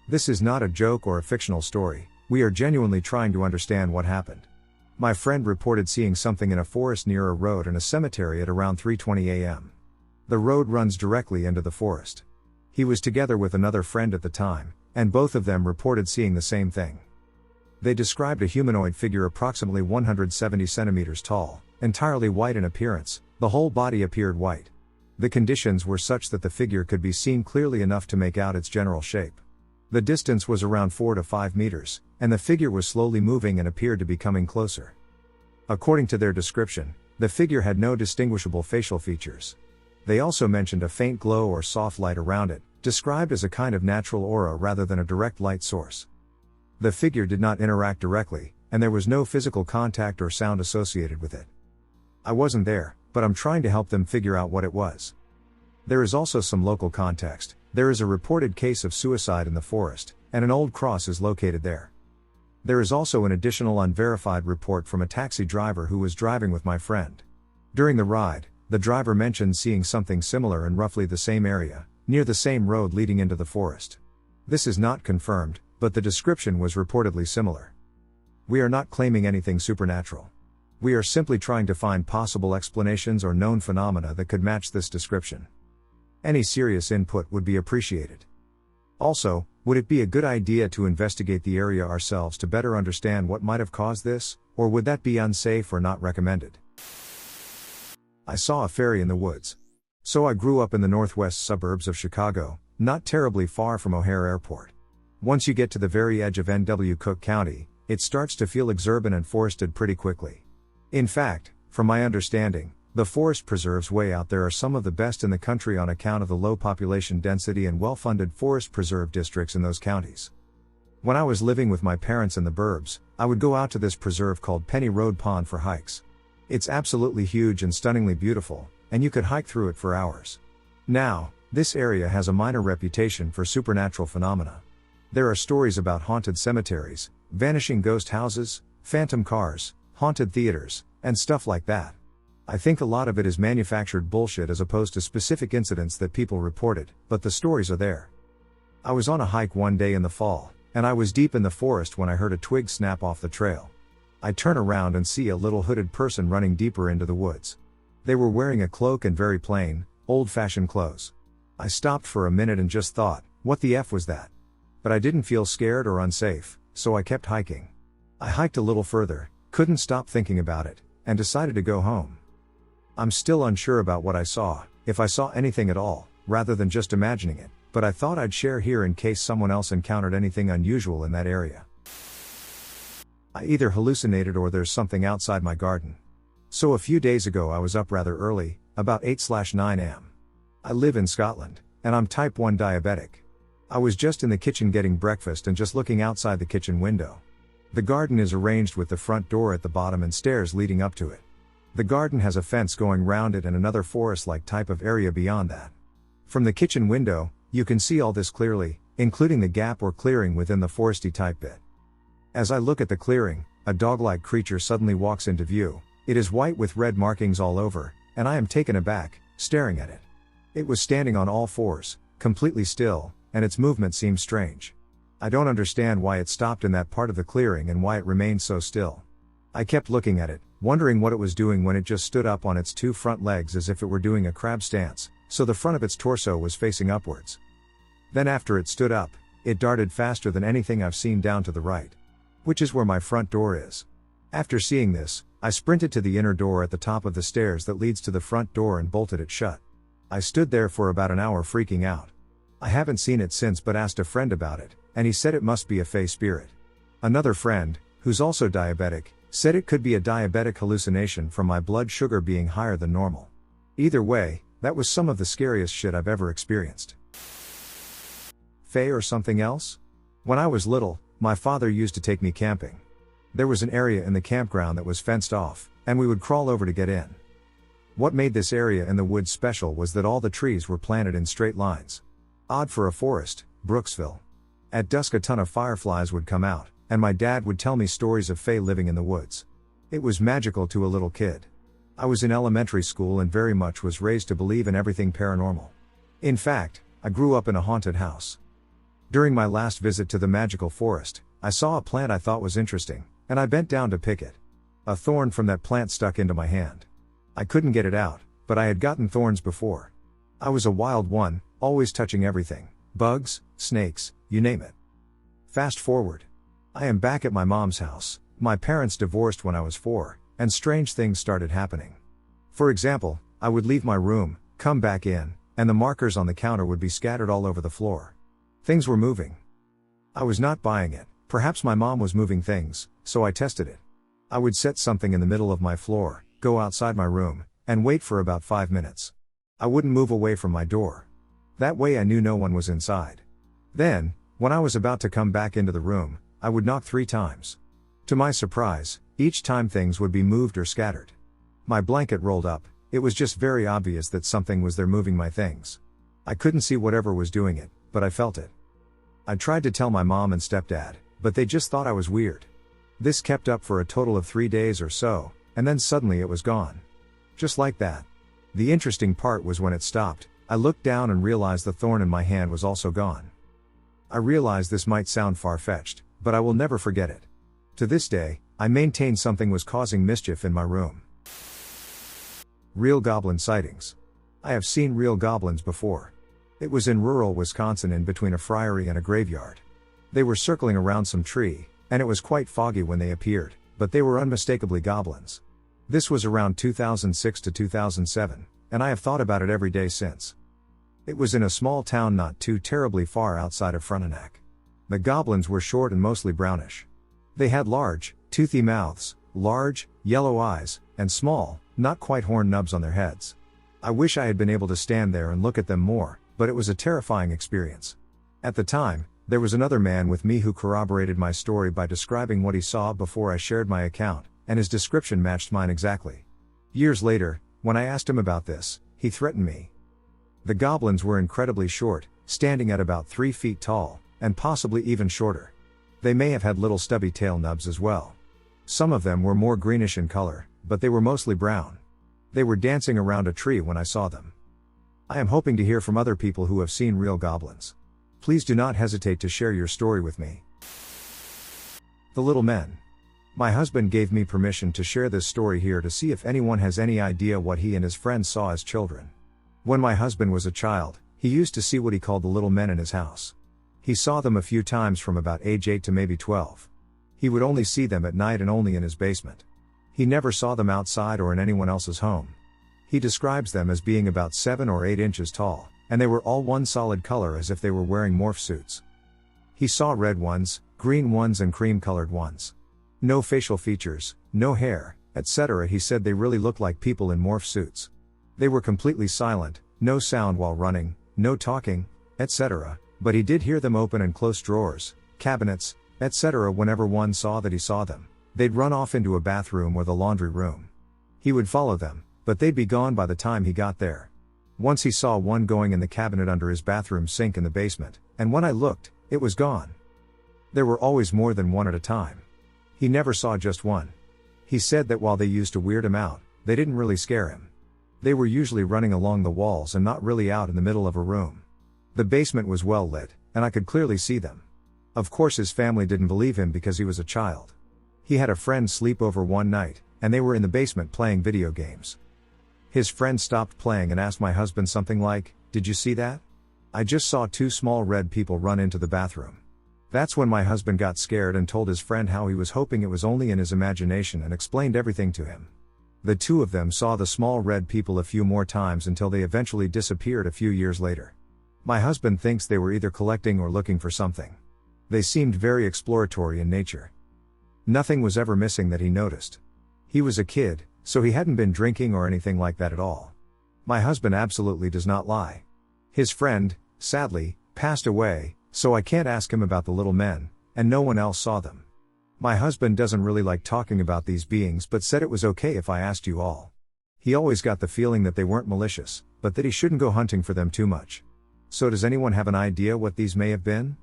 This is not a joke or a fictional story, we are genuinely trying to understand what happened. My friend reported seeing something in a forest near a road and a cemetery at around 3:20 a.m. The road runs directly into the forest. He was together with another friend at the time, and both of them reported seeing the same thing. They described a humanoid figure approximately 170 centimeters tall, entirely white in appearance, the whole body appeared white. The conditions were such that the figure could be seen clearly enough to make out its general shape. The distance was around 4 to 5 meters, and the figure was slowly moving and appeared to be coming closer. According to their description, the figure had no distinguishable facial features. They also mentioned a faint glow or soft light around it, described as a kind of natural aura rather than a direct light source. The figure did not interact directly, and there was no physical contact or sound associated with it. I wasn't there, but I'm trying to help them figure out what it was. There is also some local context. There is a reported case of suicide in the forest, and an old cross is located there. There is also an additional unverified report from a taxi driver who was driving with my friend. During the ride, the driver mentioned seeing something similar in roughly the same area, near the same road leading into the forest. This is not confirmed, but the description was reportedly similar. We are not claiming anything supernatural. We are simply trying to find possible explanations or known phenomena that could match this description. Any serious input would be appreciated. Also, would it be a good idea to investigate the area ourselves to better understand what might have caused this, or would that be unsafe or not recommended? I saw a fairy in the woods. So I grew up in the northwest suburbs of Chicago, not terribly far from O'Hare Airport. Once you get to the very edge of N.W. Cook County, it starts to feel exurban and forested pretty quickly. In fact, from my understanding, the forest preserves way out there are some of the best in the country on account of the low population density and well-funded forest preserve districts in those counties. When I was living with my parents in the burbs, I would go out to this preserve called Penny Road Pond for hikes. It's absolutely huge and stunningly beautiful, and you could hike through it for hours. Now, this area has a minor reputation for supernatural phenomena. There are stories about haunted cemeteries, vanishing ghost houses, phantom cars, haunted theaters, and stuff like that. I think a lot of it is manufactured bullshit as opposed to specific incidents that people reported, but the stories are there. I was on a hike one day in the fall, and I was deep in the forest when I heard a twig snap off the trail. I turn around and see a little hooded person running deeper into the woods. They were wearing a cloak and very plain, old-fashioned clothes. I stopped for a minute and just thought, what the F was that? But I didn't feel scared or unsafe, so I kept hiking. I hiked a little further, couldn't stop thinking about it, and decided to go home. I'm still unsure about what I saw, if I saw anything at all, rather than just imagining it, but I thought I'd share here in case someone else encountered anything unusual in that area. I either hallucinated or there's something outside my garden. So a few days ago I was up rather early, about 8/9 am. I live in Scotland, and I'm type 1 diabetic. I was just in the kitchen getting breakfast and just looking outside the kitchen window. The garden is arranged with the front door at the bottom and stairs leading up to it. The garden has a fence going round it and another forest-like type of area beyond that. From the kitchen window, you can see all this clearly, including the gap or clearing within the foresty type bit. As I look at the clearing, a dog-like creature suddenly walks into view. It is white with red markings all over, and I am taken aback, staring at it. It was standing on all fours, completely still, and its movement seemed strange. I don't understand why it stopped in that part of the clearing and why it remained so still. I kept looking at it, wondering what it was doing when it just stood up on its two front legs as if it were doing a crab stance, so the front of its torso was facing upwards. Then after it stood up, it darted faster than anything I've seen down to the right. Which is where my front door is. After seeing this, I sprinted to the inner door at the top of the stairs that leads to the front door and bolted it shut. I stood there for about an hour freaking out. I haven't seen it since but asked a friend about it, and he said it must be a fey spirit. Another friend, who's also diabetic, said it could be a diabetic hallucination from my blood sugar being higher than normal. Either way, that was some of the scariest shit I've ever experienced. Fey or something else? When I was little, my father used to take me camping. There was an area in the campground that was fenced off, and we would crawl over to get in. What made this area in the woods special was that all the trees were planted in straight lines. Odd for a forest, Brooksville. At dusk a ton of fireflies would come out, and my dad would tell me stories of fae living in the woods. It was magical to a little kid. I was in elementary school and very much was raised to believe in everything paranormal. In fact, I grew up in a haunted house. During my last visit to the magical forest, I saw a plant I thought was interesting, and I bent down to pick it. A thorn from that plant stuck into my hand. I couldn't get it out, but I had gotten thorns before. I was a wild one, always touching everything. Bugs, snakes, you name it. Fast forward. I am back at my mom's house. My parents divorced when I was 4, and strange things started happening. For example, I would leave my room, come back in, and the markers on the counter would be scattered all over the floor. Things were moving. I was not buying it. Perhaps my mom was moving things, so I tested it. I would set something in the middle of my floor, go outside my room, and wait for about 5 minutes. I wouldn't move away from my door. That way I knew no one was inside. Then, when I was about to come back into the room, I would knock 3 times. To my surprise, each time things would be moved or scattered. My blanket rolled up. It was just very obvious that something was there moving my things. I couldn't see whatever was doing it, but I felt it. I tried to tell my mom and stepdad, but they just thought I was weird. This kept up for a total of 3 days or so, and then suddenly it was gone. Just like that. The interesting part was when it stopped, I looked down and realized the thorn in my hand was also gone. I realize this might sound far-fetched, but I will never forget it. To this day, I maintain something was causing mischief in my room. Real goblin sightings. I have seen real goblins before. It was in rural Wisconsin in between a friary and a graveyard. They were circling around some tree, and it was quite foggy when they appeared, but they were unmistakably goblins. This was around 2006 to 2007, and I have thought about it every day since. It was in a small town not too terribly far outside of Frontenac. The goblins were short and mostly brownish. They had large, toothy mouths, large, yellow eyes, and small, not quite horn nubs on their heads. I wish I had been able to stand there and look at them more, but it was a terrifying experience. At the time, there was another man with me who corroborated my story by describing what he saw before I shared my account, and his description matched mine exactly. Years later, when I asked him about this, he threatened me. The goblins were incredibly short, standing at about 3 feet tall, and possibly even shorter. They may have had little stubby tail nubs as well. Some of them were more greenish in color, but they were mostly brown. They were dancing around a tree when I saw them. I am hoping to hear from other people who have seen real goblins. Please do not hesitate to share your story with me. The Little Men. My husband gave me permission to share this story here to see if anyone has any idea what he and his friends saw as children. When my husband was a child, he used to see what he called the little men in his house. He saw them a few times from about age 8 to maybe 12. He would only see them at night and only in his basement. He never saw them outside or in anyone else's home. He describes them as being about 7 or 8 inches tall, and they were all one solid color as if they were wearing morph suits. He saw red ones, green ones and cream-colored ones. No facial features, no hair, etc. He said they really looked like people in morph suits. They were completely silent, no sound while running, no talking, etc., but he did hear them open and close drawers, cabinets, etc. Whenever one saw that he saw them, they'd run off into a bathroom or the laundry room. He would follow them, but they'd be gone by the time he got there. Once he saw one going in the cabinet under his bathroom sink in the basement, and when I looked, it was gone. There were always more than one at a time. He never saw just one. He said that while they used to weird him out, they didn't really scare him. They were usually running along the walls and not really out in the middle of a room. The basement was well lit, and I could clearly see them. Of course his family didn't believe him because he was a child. He had a friend sleep over one night, and they were in the basement playing video games. His friend stopped playing and asked my husband something like, "Did you see that? I just saw 2 small red people run into the bathroom." That's when my husband got scared and told his friend how he was hoping it was only in his imagination and explained everything to him. The 2 of them saw the small red people a few more times until they eventually disappeared a few years later. My husband thinks they were either collecting or looking for something. They seemed very exploratory in nature. Nothing was ever missing that he noticed. He was a kid, so he hadn't been drinking or anything like that at all. My husband absolutely does not lie. His friend, sadly, passed away, so I can't ask him about the little men, and no one else saw them. My husband doesn't really like talking about these beings but said it was okay if I asked you all. He always got the feeling that they weren't malicious, but that he shouldn't go hunting for them too much. So does anyone have an idea what these may have been?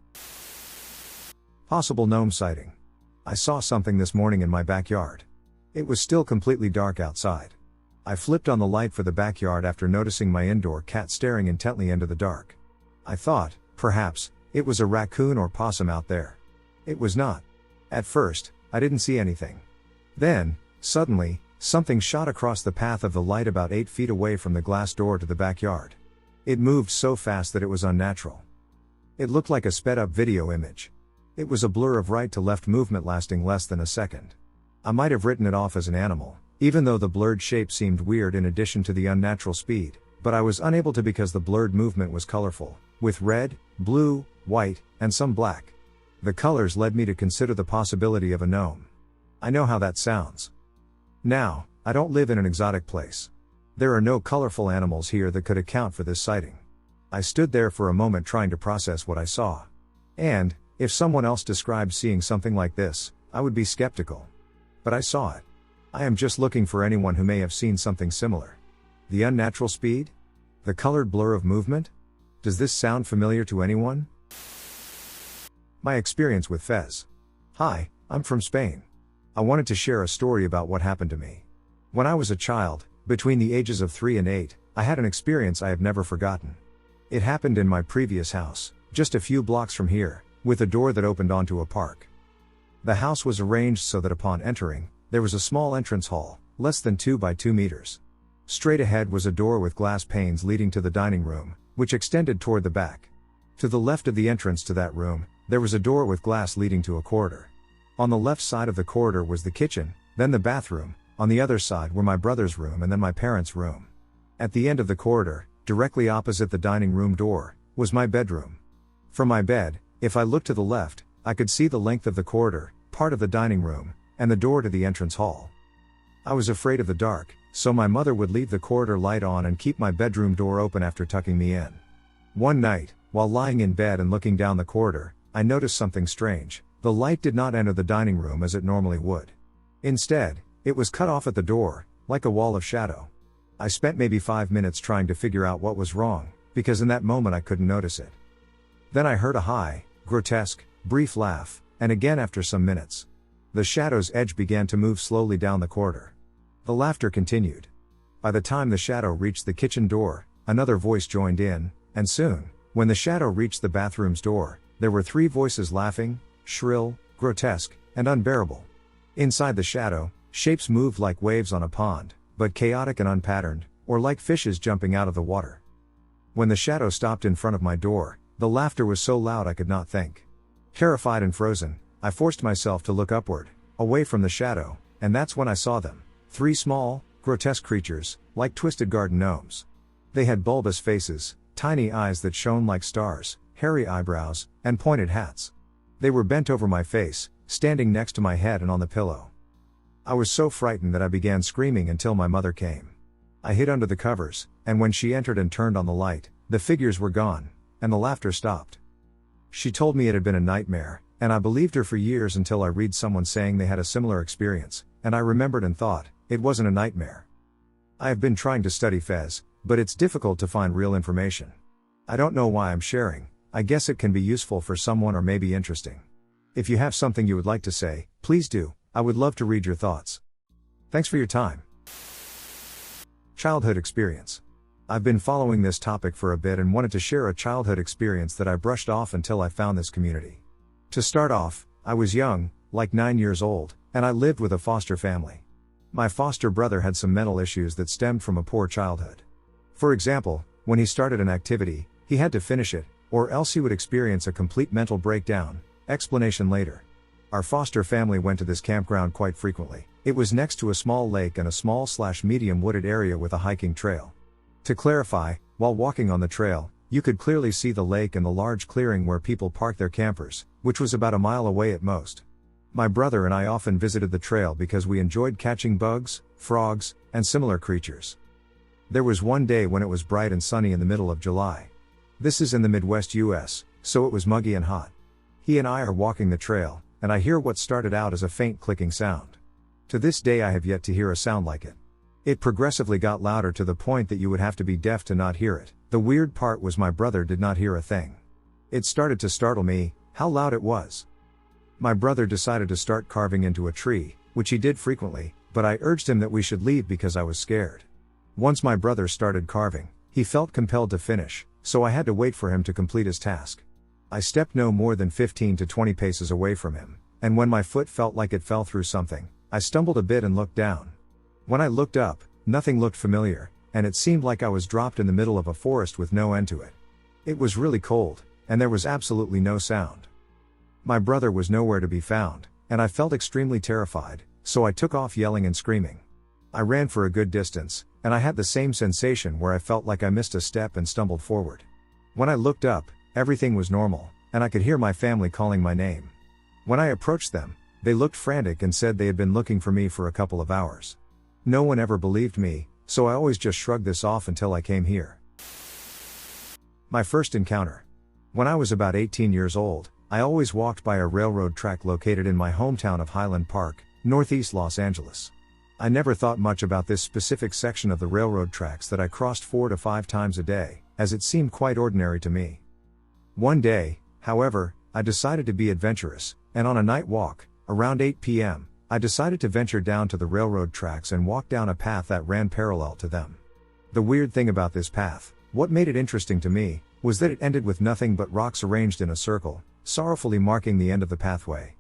Possible gnome sighting. I saw something this morning in my backyard. It was still completely dark outside. I flipped on the light for the backyard after noticing my indoor cat staring intently into the dark. I thought, perhaps, it was a raccoon or possum out there. It was not. At first, I didn't see anything. Then, suddenly, something shot across the path of the light about 8 feet away from the glass door to the backyard. It moved so fast that it was unnatural. It looked like a sped-up video image. It was a blur of right to left movement lasting less than a second. I might have written it off as an animal, even though the blurred shape seemed weird in addition to the unnatural speed, but I was unable to because the blurred movement was colorful, with red, blue, white, and some black. The colors led me to consider the possibility of a gnome. I know how that sounds. Now, I don't live in an exotic place. There are no colorful animals here that could account for this sighting. I stood there for a moment trying to process what I saw. And, if someone else described seeing something like this, I would be skeptical. But I saw it. I am just looking for anyone who may have seen something similar. The unnatural speed? The colored blur of movement? Does this sound familiar to anyone? My experience with Fez. Hi, I'm from Spain. I wanted to share a story about what happened to me. When I was a child, between the ages of 3 and 8, I had an experience I have never forgotten. It happened in my previous house, just a few blocks from here, with a door that opened onto a park. The house was arranged so that upon entering, there was a small entrance hall, less than 2 by 2 meters. Straight ahead was a door with glass panes leading to the dining room, which extended toward the back. To the left of the entrance to that room, there was a door with glass leading to a corridor. On the left side of the corridor was the kitchen, then the bathroom, on the other side were my brother's room and then my parents' room. At the end of the corridor, directly opposite the dining room door, was my bedroom. From my bed, if I looked to the left, I could see the length of the corridor, part of the dining room, and the door to the entrance hall. I was afraid of the dark, so my mother would leave the corridor light on and keep my bedroom door open after tucking me in. One night, while lying in bed and looking down the corridor, I noticed something strange. The light did not enter the dining room as it normally would. Instead, it was cut off at the door, like a wall of shadow. I spent maybe 5 minutes trying to figure out what was wrong, because in that moment I couldn't notice it. Then I heard a high, grotesque, brief laugh, and again after some minutes. The shadow's edge began to move slowly down the corridor. The laughter continued. By the time the shadow reached the kitchen door, another voice joined in, and soon, when the shadow reached the bathroom's door, there were 3 voices laughing, shrill, grotesque, and unbearable. Inside the shadow, shapes moved like waves on a pond, but chaotic and unpatterned, or like fishes jumping out of the water. When the shadow stopped in front of my door, the laughter was so loud I could not think. Terrified and frozen, I forced myself to look upward, away from the shadow, and that's when I saw them. 3 small, grotesque creatures, like twisted garden gnomes. They had bulbous faces, tiny eyes that shone like stars, hairy eyebrows, and pointed hats. They were bent over my face, standing next to my head and on the pillow. I was so frightened that I began screaming until my mother came. I hid under the covers, and when she entered and turned on the light, the figures were gone, and the laughter stopped. She told me it had been a nightmare, and I believed her for years until I read someone saying they had a similar experience, and I remembered and thought, it wasn't a nightmare. I have been trying to study Fez, but it's difficult to find real information. I don't know why I'm sharing. I guess it can be useful for someone or maybe interesting. If you have something you would like to say, please do. I would love to read your thoughts. Thanks for your time. Childhood experience. I've been following this topic for a bit and wanted to share a childhood experience that I brushed off until I found this community. To start off, I was young, like 9 years old, and I lived with a foster family. My foster brother had some mental issues that stemmed from a poor childhood. For example, when he started an activity, he had to finish it, or else he would experience a complete mental breakdown. Explanation later. Our foster family went to this campground quite frequently. It was next to a small lake and a small/medium wooded area with a hiking trail. To clarify, while walking on the trail, you could clearly see the lake and the large clearing where people park their campers, which was about a mile away at most. My brother and I often visited the trail because we enjoyed catching bugs, frogs, and similar creatures. There was one day when it was bright and sunny in the middle of July. This is in the Midwest US, so it was muggy and hot. He and I are walking the trail, and I hear what started out as a faint clicking sound. To this day I have yet to hear a sound like it. It progressively got louder to the point that you would have to be deaf to not hear it. The weird part was my brother did not hear a thing. It started to startle me, how loud it was. My brother decided to start carving into a tree, which he did frequently, but I urged him that we should leave because I was scared. Once my brother started carving, he felt compelled to finish, so I had to wait for him to complete his task. I stepped no more than 15 to 20 paces away from him, and when my foot felt like it fell through something, I stumbled a bit and looked down. When I looked up, nothing looked familiar, and it seemed like I was dropped in the middle of a forest with no end to it. It was really cold, and there was absolutely no sound. My brother was nowhere to be found, and I felt extremely terrified, so I took off yelling and screaming. I ran for a good distance, and I had the same sensation where I felt like I missed a step and stumbled forward. When I looked up, everything was normal, and I could hear my family calling my name. When I approached them, they looked frantic and said they had been looking for me for a couple of hours. No one ever believed me, so I always just shrugged this off until I came here. My first encounter. When I was about 18 years old, I always walked by a railroad track located in my hometown of Highland Park, northeast Los Angeles. I never thought much about this specific section of the railroad tracks that I crossed 4 to 5 times a day, as it seemed quite ordinary to me. One day, however, I decided to be adventurous, and on a night walk, around 8 p.m., I decided to venture down to the railroad tracks and walk down a path that ran parallel to them. The weird thing about this path, what made it interesting to me, was that it ended with nothing but rocks arranged in a circle, sorrowfully marking the end of the pathway.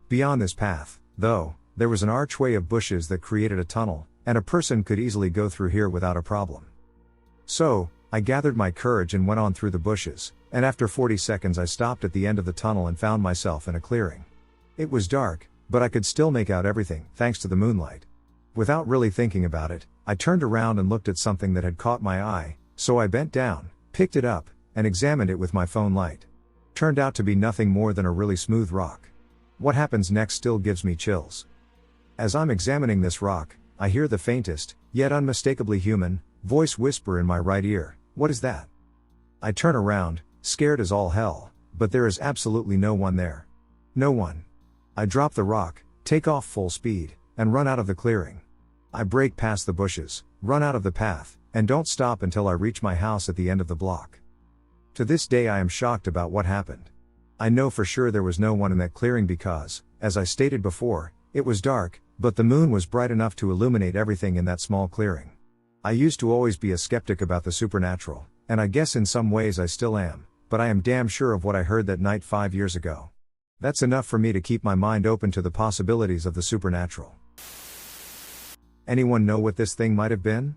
Beyond this path, though, there was an archway of bushes that created a tunnel, and a person could easily go through here without a problem. So, I gathered my courage and went on through the bushes, and after 40 seconds I stopped at the end of the tunnel and found myself in a clearing. It was dark, but I could still make out everything, thanks to the moonlight. Without really thinking about it, I turned around and looked at something that had caught my eye, so I bent down, picked it up, and examined it with my phone light. Turned out to be nothing more than a really smooth rock. What happens next still gives me chills. As I'm examining this rock, I hear the faintest, yet unmistakably human, voice whisper in my right ear, "What is that?" I turn around, scared as all hell, but there is absolutely no one there. No one. I drop the rock, take off full speed, and run out of the clearing. I break past the bushes, run out of the path, and don't stop until I reach my house at the end of the block. To this day I am shocked about what happened. I know for sure there was no one in that clearing because, as I stated before, it was dark, but the moon was bright enough to illuminate everything in that small clearing. I used to always be a skeptic about the supernatural, and I guess in some ways I still am, but I am damn sure of what I heard that night 5 years ago. That's enough for me to keep my mind open to the possibilities of the supernatural. Anyone know what this thing might have been?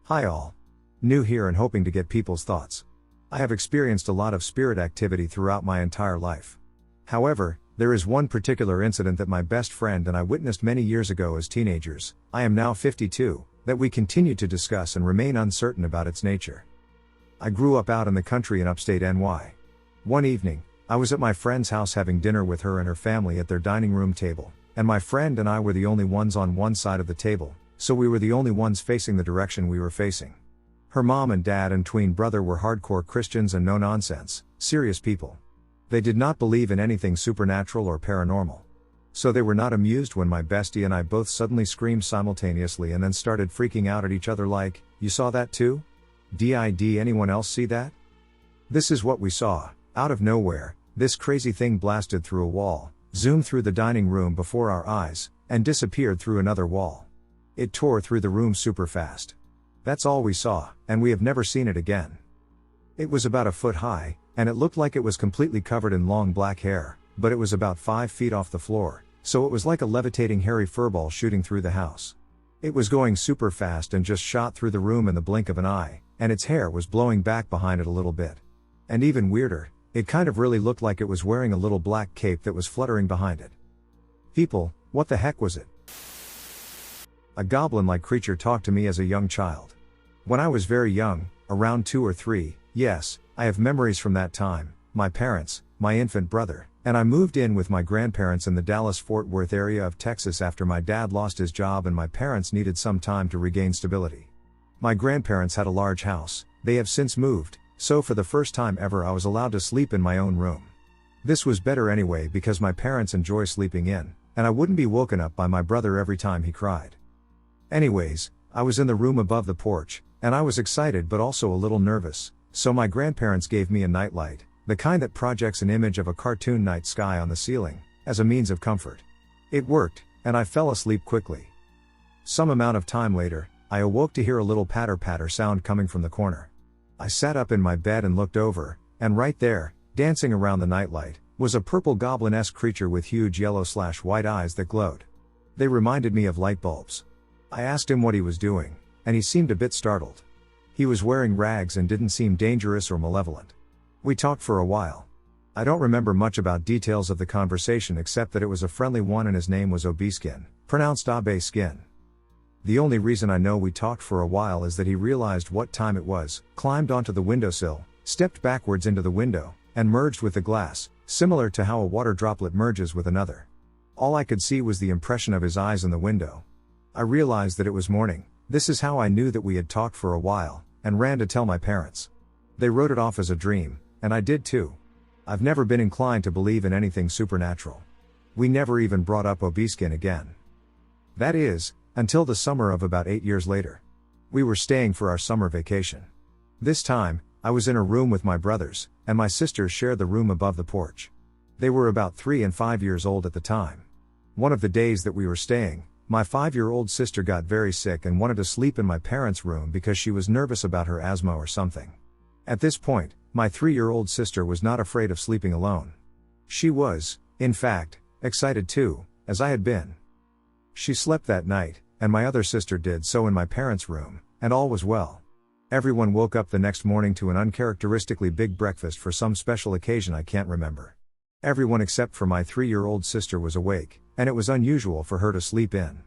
Hi all. New here and hoping to get people's thoughts. I have experienced a lot of spirit activity throughout my entire life. However, there is one particular incident that my best friend and I witnessed many years ago as teenagers, I am now 52, that we continue to discuss and remain uncertain about its nature. I grew up out in the country in upstate NY. One evening, I was at my friend's house having dinner with her and her family at their dining room table, and my friend and I were the only ones on one side of the table, so we were the only ones facing the direction we were facing. Her mom and dad and tween brother were hardcore Christians and no-nonsense, serious people. They did not believe in anything supernatural or paranormal. So they were not amused when my bestie and I both suddenly screamed simultaneously and then started freaking out at each other like, "You saw that too? Did anyone else see that?" This is what we saw. Out of nowhere, this crazy thing blasted through a wall, zoomed through the dining room before our eyes, and disappeared through another wall. It tore through the room super fast. That's all we saw, and we have never seen it again. It was about a foot high, and it looked like it was completely covered in long black hair, but it was about 5 feet off the floor, so it was like a levitating hairy furball shooting through the house. It was going super fast and just shot through the room in the blink of an eye, and its hair was blowing back behind it a little bit. And even weirder, it kind of really looked like it was wearing a little black cape that was fluttering behind it. People, what the heck was it? A goblin-like creature talked to me as a young child. When I was very young, around 2 or 3, yes, I have memories from that time, my parents, my infant brother, and I moved in with my grandparents in the Dallas-Fort Worth area of Texas after my dad lost his job and my parents needed some time to regain stability. My grandparents had a large house, they have since moved, so for the first time ever I was allowed to sleep in my own room. This was better anyway because my parents enjoy sleeping in, and I wouldn't be woken up by my brother every time he cried. Anyways, I was in the room above the porch, and I was excited but also a little nervous, so my grandparents gave me a nightlight, the kind that projects an image of a cartoon night sky on the ceiling, as a means of comfort. It worked, and I fell asleep quickly. Some amount of time later, I awoke to hear a little patter-patter sound coming from the corner. I sat up in my bed and looked over, and right there, dancing around the nightlight, was a purple goblin-esque creature with huge yellow/white eyes that glowed. They reminded me of light bulbs. I asked him what he was doing, and he seemed a bit startled. He was wearing rags and didn't seem dangerous or malevolent. We talked for a while. I don't remember much about details of the conversation except that it was a friendly one and his name was Obeskin, pronounced Abe Skin. The only reason I know we talked for a while is that he realized what time it was, climbed onto the windowsill, stepped backwards into the window, and merged with the glass, similar to how a water droplet merges with another. All I could see was the impression of his eyes in the window. I realized that it was morning. This is how I knew that we had talked for a while, and ran to tell my parents. They wrote it off as a dream, and I did too. I've never been inclined to believe in anything supernatural. We never even brought up Obeskin again. That is, until the summer of about 8 years later. We were staying for our summer vacation. This time, I was in a room with my brothers, and my sisters shared the room above the porch. They were about 3 and 5 years old at the time. One of the days that we were staying, my 5-year-old sister got very sick and wanted to sleep in my parents' room because she was nervous about her asthma or something. At this point, my 3-year-old sister was not afraid of sleeping alone. She was, in fact, excited too, as I had been. She slept that night, and my other sister did so in my parents' room, and all was well. Everyone woke up the next morning to an uncharacteristically big breakfast for some special occasion I can't remember. Everyone except for my 3-year-old sister was awake, and it was unusual for her to sleep in.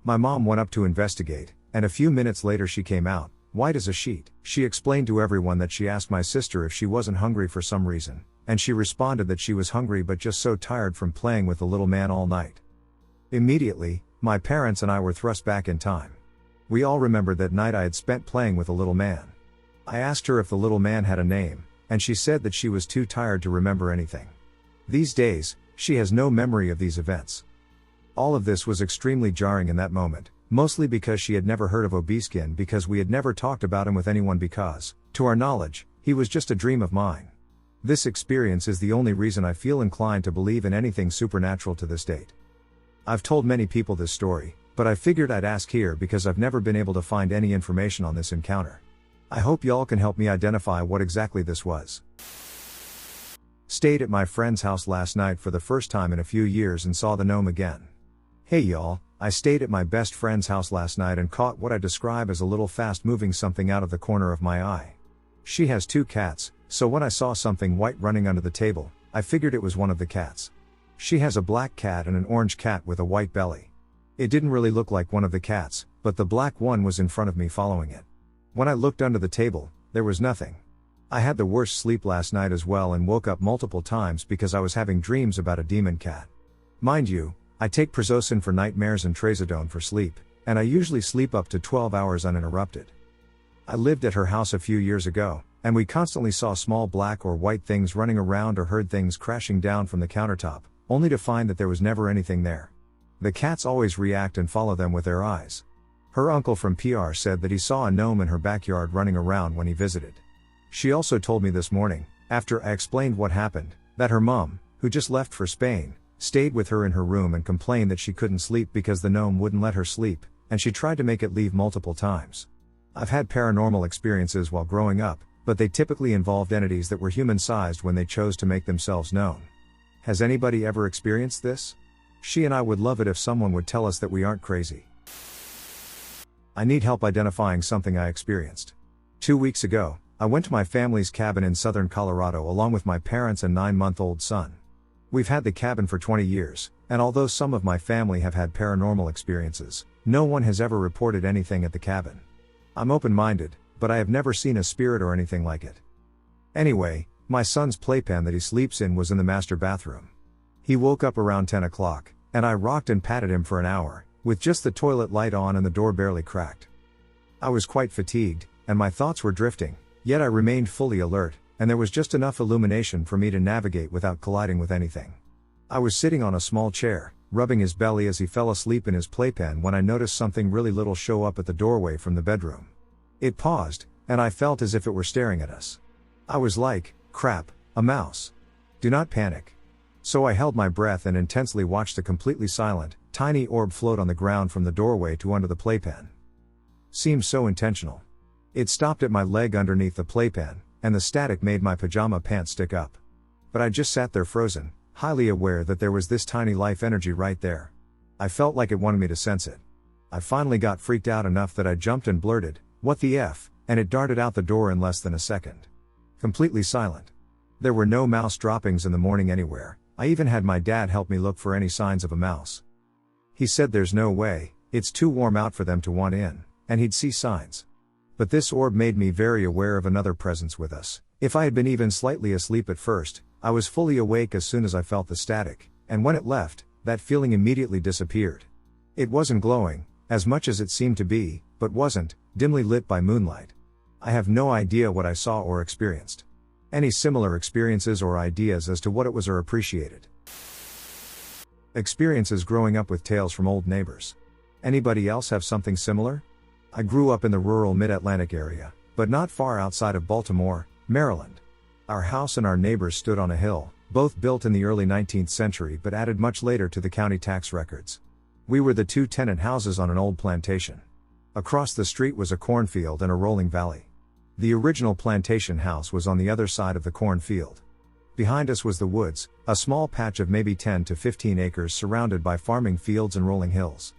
My mom went up to investigate, and a few minutes later she came out, white as a sheet. She explained to everyone that she asked my sister if she wasn't hungry for some reason, and she responded that she was hungry but just so tired from playing with the little man all night. Immediately, my parents and I were thrust back in time. We all remembered that night I had spent playing with a little man. I asked her if the little man had a name, and she said that she was too tired to remember anything. These days, she has no memory of these events. All of this was extremely jarring in that moment, mostly because she had never heard of Obeskin because we had never talked about him with anyone because, to our knowledge, he was just a dream of mine. This experience is the only reason I feel inclined to believe in anything supernatural to this date. I've told many people this story, but I figured I'd ask here because I've never been able to find any information on this encounter. I hope y'all can help me identify what exactly this was. Stayed at my friend's house last night for the first time in a few years and saw the gnome again. Hey y'all, I stayed at my best friend's house last night and caught what I describe as a little fast moving something out of the corner of my eye. She has 2 cats, so when I saw something white running under the table, I figured it was one of the cats. She has a black cat and an orange cat with a white belly. It didn't really look like one of the cats, but the black one was in front of me following it. When I looked under the table, there was nothing. I had the worst sleep last night as well and woke up multiple times because I was having dreams about a demon cat. Mind you, I take prazosin for nightmares and trazodone for sleep, and I usually sleep up to 12 hours uninterrupted. I lived at her house a few years ago, and we constantly saw small black or white things running around or heard things crashing down from the countertop, only to find that there was never anything there. The cats always react and follow them with their eyes. Her uncle from PR said that he saw a gnome in her backyard running around when he visited. She also told me this morning, after I explained what happened, that her mom, who just left for Spain, stayed with her in her room and complained that she couldn't sleep because the gnome wouldn't let her sleep, and she tried to make it leave multiple times. I've had paranormal experiences while growing up, but they typically involved entities that were human-sized when they chose to make themselves known. Has anybody ever experienced this? She and I would love it if someone would tell us that we aren't crazy. I need help identifying something I experienced. 2 weeks ago, I went to my family's cabin in southern Colorado along with my parents and 9-month-old son. We've had the cabin for 20 years, and although some of my family have had paranormal experiences, no one has ever reported anything at the cabin. I'm open-minded, but I have never seen a spirit or anything like it. Anyway, my son's playpen that he sleeps in was in the master bathroom. He woke up around 10 o'clock, and I rocked and patted him for an hour, with just the toilet light on and the door barely cracked. I was quite fatigued, and my thoughts were drifting, yet I remained fully alert, and there was just enough illumination for me to navigate without colliding with anything. I was sitting on a small chair, rubbing his belly as he fell asleep in his playpen when I noticed something really little show up at the doorway from the bedroom. It paused, and I felt as if it were staring at us. I was like, crap, a mouse. Do not panic. So I held my breath and intensely watched the completely silent, tiny orb float on the ground from the doorway to under the playpen. Seemed so intentional. It stopped at my leg underneath the playpen, and the static made my pajama pants stick up. But I just sat there frozen, highly aware that there was this tiny life energy right there. I felt like it wanted me to sense it. I finally got freaked out enough that I jumped and blurted, "What the F?" and it darted out the door in less than a second. Completely silent. There were no mouse droppings in the morning anywhere. I even had my dad help me look for any signs of a mouse. He said there's no way, it's too warm out for them to want in, and he'd see signs. But this orb made me very aware of another presence with us. If I had been even slightly asleep at first, I was fully awake as soon as I felt the static, and when it left, that feeling immediately disappeared. It wasn't glowing, as much as it seemed to be, but wasn't, dimly lit by moonlight. I have no idea what I saw or experienced. Any similar experiences or ideas as to what it was are appreciated. Experiences growing up with tales from old neighbors. Anybody else have something similar? I grew up in the rural mid-Atlantic area, but not far outside of Baltimore, Maryland. Our house and our neighbors stood on a hill, both built in the early 19th century but added much later to the county tax records. We were the two-tenant houses on an old plantation. Across the street was a cornfield and a rolling valley. The original plantation house was on the other side of the cornfield. Behind us was the woods, a small patch of maybe 10 to 15 acres surrounded by farming fields and rolling hills.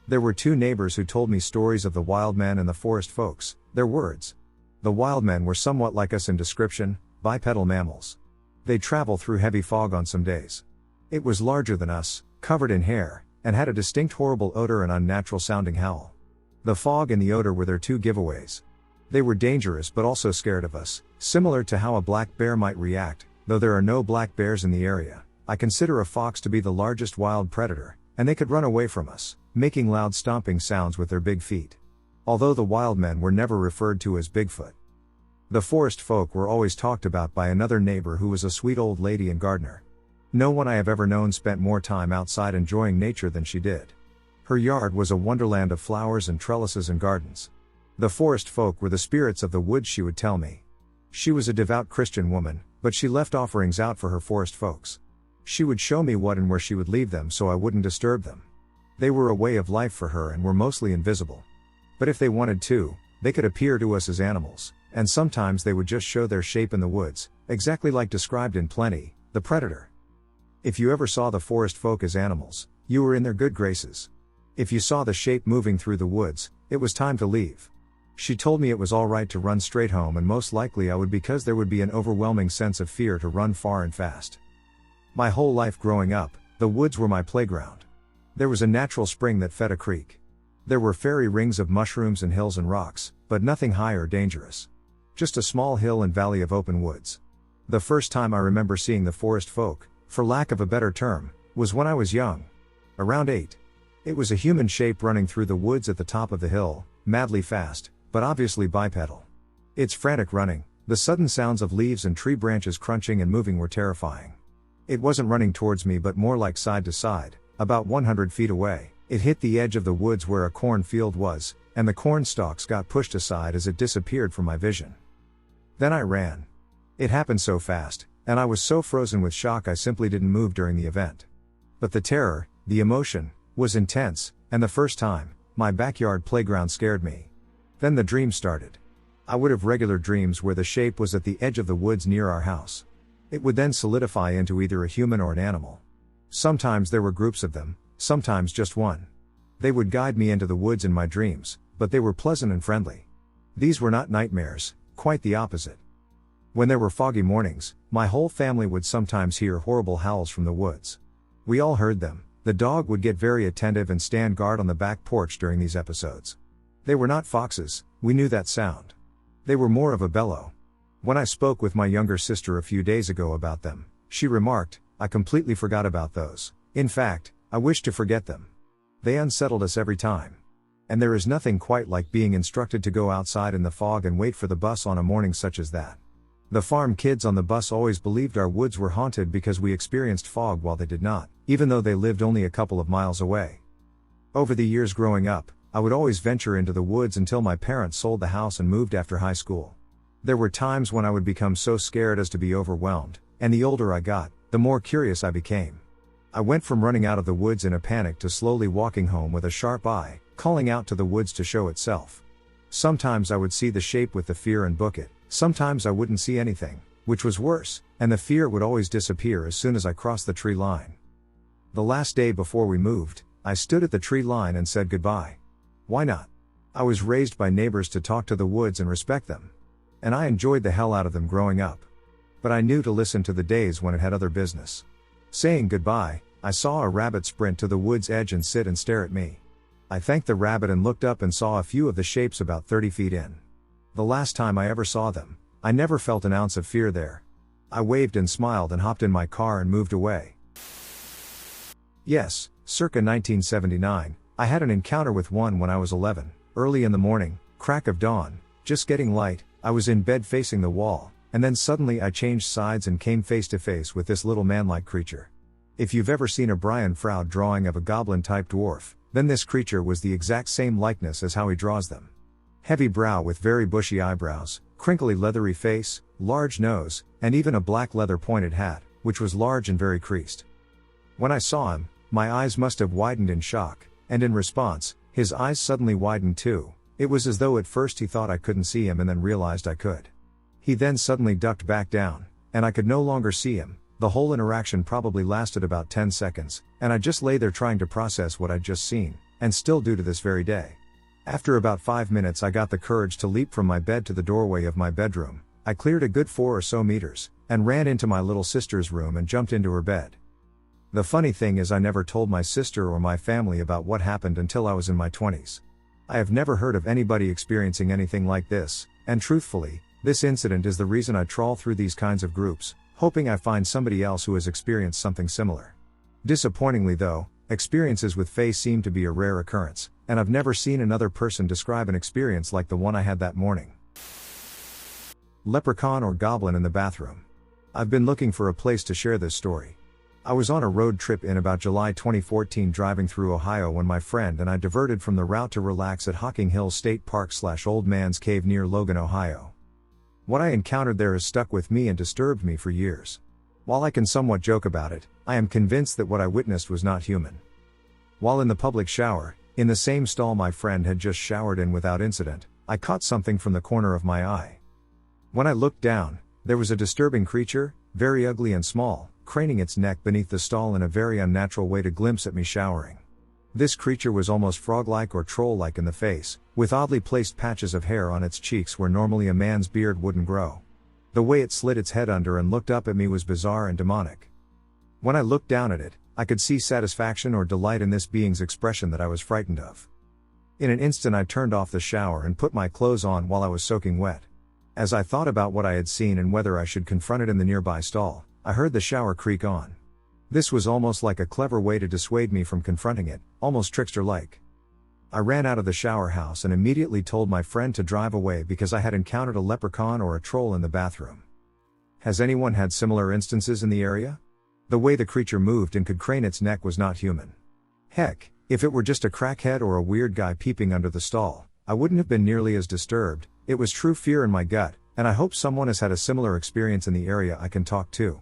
There were two neighbors who told me stories of the wild men and the forest folks, their words. The wild men were somewhat like us in description, bipedal mammals. They'd travel through heavy fog on some days. It was larger than us, covered in hair, and had a distinct horrible odor and unnatural sounding howl. The fog and the odor were their two giveaways. They were dangerous but also scared of us, similar to how a black bear might react. Though there are no black bears in the area, I consider a fox to be the largest wild predator, and they could run away from us, making loud stomping sounds with their big feet. Although the wild men were never referred to as Bigfoot. The forest folk were always talked about by another neighbor who was a sweet old lady and gardener. No one I have ever known spent more time outside enjoying nature than she did. Her yard was a wonderland of flowers and trellises and gardens. The forest folk were the spirits of the woods, she would tell me. She was a devout Christian woman, but she left offerings out for her forest folks. She would show me what and where she would leave them so I wouldn't disturb them. They were a way of life for her and were mostly invisible. But if they wanted to, they could appear to us as animals, and sometimes they would just show their shape in the woods, exactly like described in Plenty, the Predator. If you ever saw the forest folk as animals, you were in their good graces. If you saw the shape moving through the woods, it was time to leave. She told me it was all right to run straight home and most likely I would because there would be an overwhelming sense of fear to run far and fast. My whole life growing up, the woods were my playground. There was a natural spring that fed a creek. There were fairy rings of mushrooms and hills and rocks, but nothing high or dangerous. Just a small hill and valley of open woods. The first time I remember seeing the forest folk, for lack of a better term, was when I was young. Around 8. It was a human shape running through the woods at the top of the hill, madly fast, but obviously bipedal. Its frantic running, the sudden sounds of leaves and tree branches crunching and moving were terrifying. It wasn't running towards me but more like side to side, about 100 feet away. It hit the edge of the woods where a cornfield was, and the corn stalks got pushed aside as it disappeared from my vision. Then I ran. It happened so fast, and I was so frozen with shock I simply didn't move during the event. But the terror, the emotion, was intense, and the first time, my backyard playground scared me. Then the dream started. I would have regular dreams where the shape was at the edge of the woods near our house. It would then solidify into either a human or an animal. Sometimes there were groups of them, sometimes just one. They would guide me into the woods in my dreams, but they were pleasant and friendly. These were not nightmares, quite the opposite. When there were foggy mornings, my whole family would sometimes hear horrible howls from the woods. We all heard them. The dog would get very attentive and stand guard on the back porch during these episodes. They were not foxes, we knew that sound. They were more of a bellow. When I spoke with my younger sister a few days ago about them, she remarked, "I completely forgot about those. In fact, I wish to forget them. They unsettled us every time." And there is nothing quite like being instructed to go outside in the fog and wait for the bus on a morning such as that. The farm kids on the bus always believed our woods were haunted because we experienced fog while they did not, even though they lived only a couple of miles away. Over the years growing up, I would always venture into the woods until my parents sold the house and moved after high school. There were times when I would become so scared as to be overwhelmed, and the older I got, the more curious I became. I went from running out of the woods in a panic to slowly walking home with a sharp eye, calling out to the woods to show itself. Sometimes I would see the shape with the fear and book it, sometimes I wouldn't see anything, which was worse, and the fear would always disappear as soon as I crossed the tree line. The last day before we moved, I stood at the tree line and said goodbye. Why not? I was raised by neighbors to talk to the woods and respect them. And I enjoyed the hell out of them growing up. But I knew to listen to the days when it had other business. Saying goodbye, I saw a rabbit sprint to the wood's edge and sit and stare at me. I thanked the rabbit and looked up and saw a few of the shapes about 30 feet in. The last time I ever saw them, I never felt an ounce of fear there. I waved and smiled and hopped in my car and moved away. Yes, circa 1979, I had an encounter with one when I was 11, early in the morning, crack of dawn, just getting light. I was in bed facing the wall, and then suddenly I changed sides and came face to face with this little man-like creature. If you've ever seen a Brian Froud drawing of a goblin-type dwarf, Then this creature was the exact same likeness as how he draws them. Heavy brow with very bushy eyebrows, crinkly leathery face, large nose, and even a black leather pointed hat, which was large and very creased. When I saw him, my eyes must have widened in shock, and in response, his eyes suddenly widened too. It was as though at first he thought I couldn't see him and then realized I could. He then suddenly ducked back down, and I could no longer see him. The whole interaction probably lasted about 10 seconds, and I just lay there trying to process what I'd just seen, and still do to this very day. After about 5 minutes I got the courage to leap from my bed to the doorway of my bedroom. I cleared a good 4 or so meters, and ran into my little sister's room and jumped into her bed. The funny thing is I never told my sister or my family about what happened until I was in my 20s. I have never heard of anybody experiencing anything like this, and truthfully, this incident is the reason I trawl through these kinds of groups, hoping I find somebody else who has experienced something similar. Disappointingly though, experiences with fae seem to be a rare occurrence, and I've never seen another person describe an experience like the one I had that morning. Leprechaun or goblin in the bathroom. I've been looking for a place to share this story. I was on a road trip in about July 2014 driving through Ohio when my friend and I diverted from the route to relax at Hocking Hills State Park/Old Man's Cave near Logan, Ohio. What I encountered there has stuck with me and disturbed me for years. While I can somewhat joke about it, I am convinced that what I witnessed was not human. While in the public shower, in the same stall my friend had just showered in without incident, I caught something from the corner of my eye. When I looked down, there was a disturbing creature, very ugly and small, craning its neck beneath the stall in a very unnatural way to glimpse at me showering. This creature was almost frog-like or troll-like in the face, with oddly placed patches of hair on its cheeks where normally a man's beard wouldn't grow. The way it slid its head under and looked up at me was bizarre and demonic. When I looked down at it, I could see satisfaction or delight in this being's expression that I was frightened of. In an instant I turned off the shower and put my clothes on while I was soaking wet. As I thought about what I had seen and whether I should confront it in the nearby stall, I heard the shower creak on. This was almost like a clever way to dissuade me from confronting it, almost trickster-like. I ran out of the shower house and immediately told my friend to drive away because I had encountered a leprechaun or a troll in the bathroom. Has anyone had similar instances in the area? The way the creature moved and could crane its neck was not human. Heck, if it were just a crackhead or a weird guy peeping under the stall, I wouldn't have been nearly as disturbed. It was true fear in my gut, and I hope someone has had a similar experience in the area I can talk to.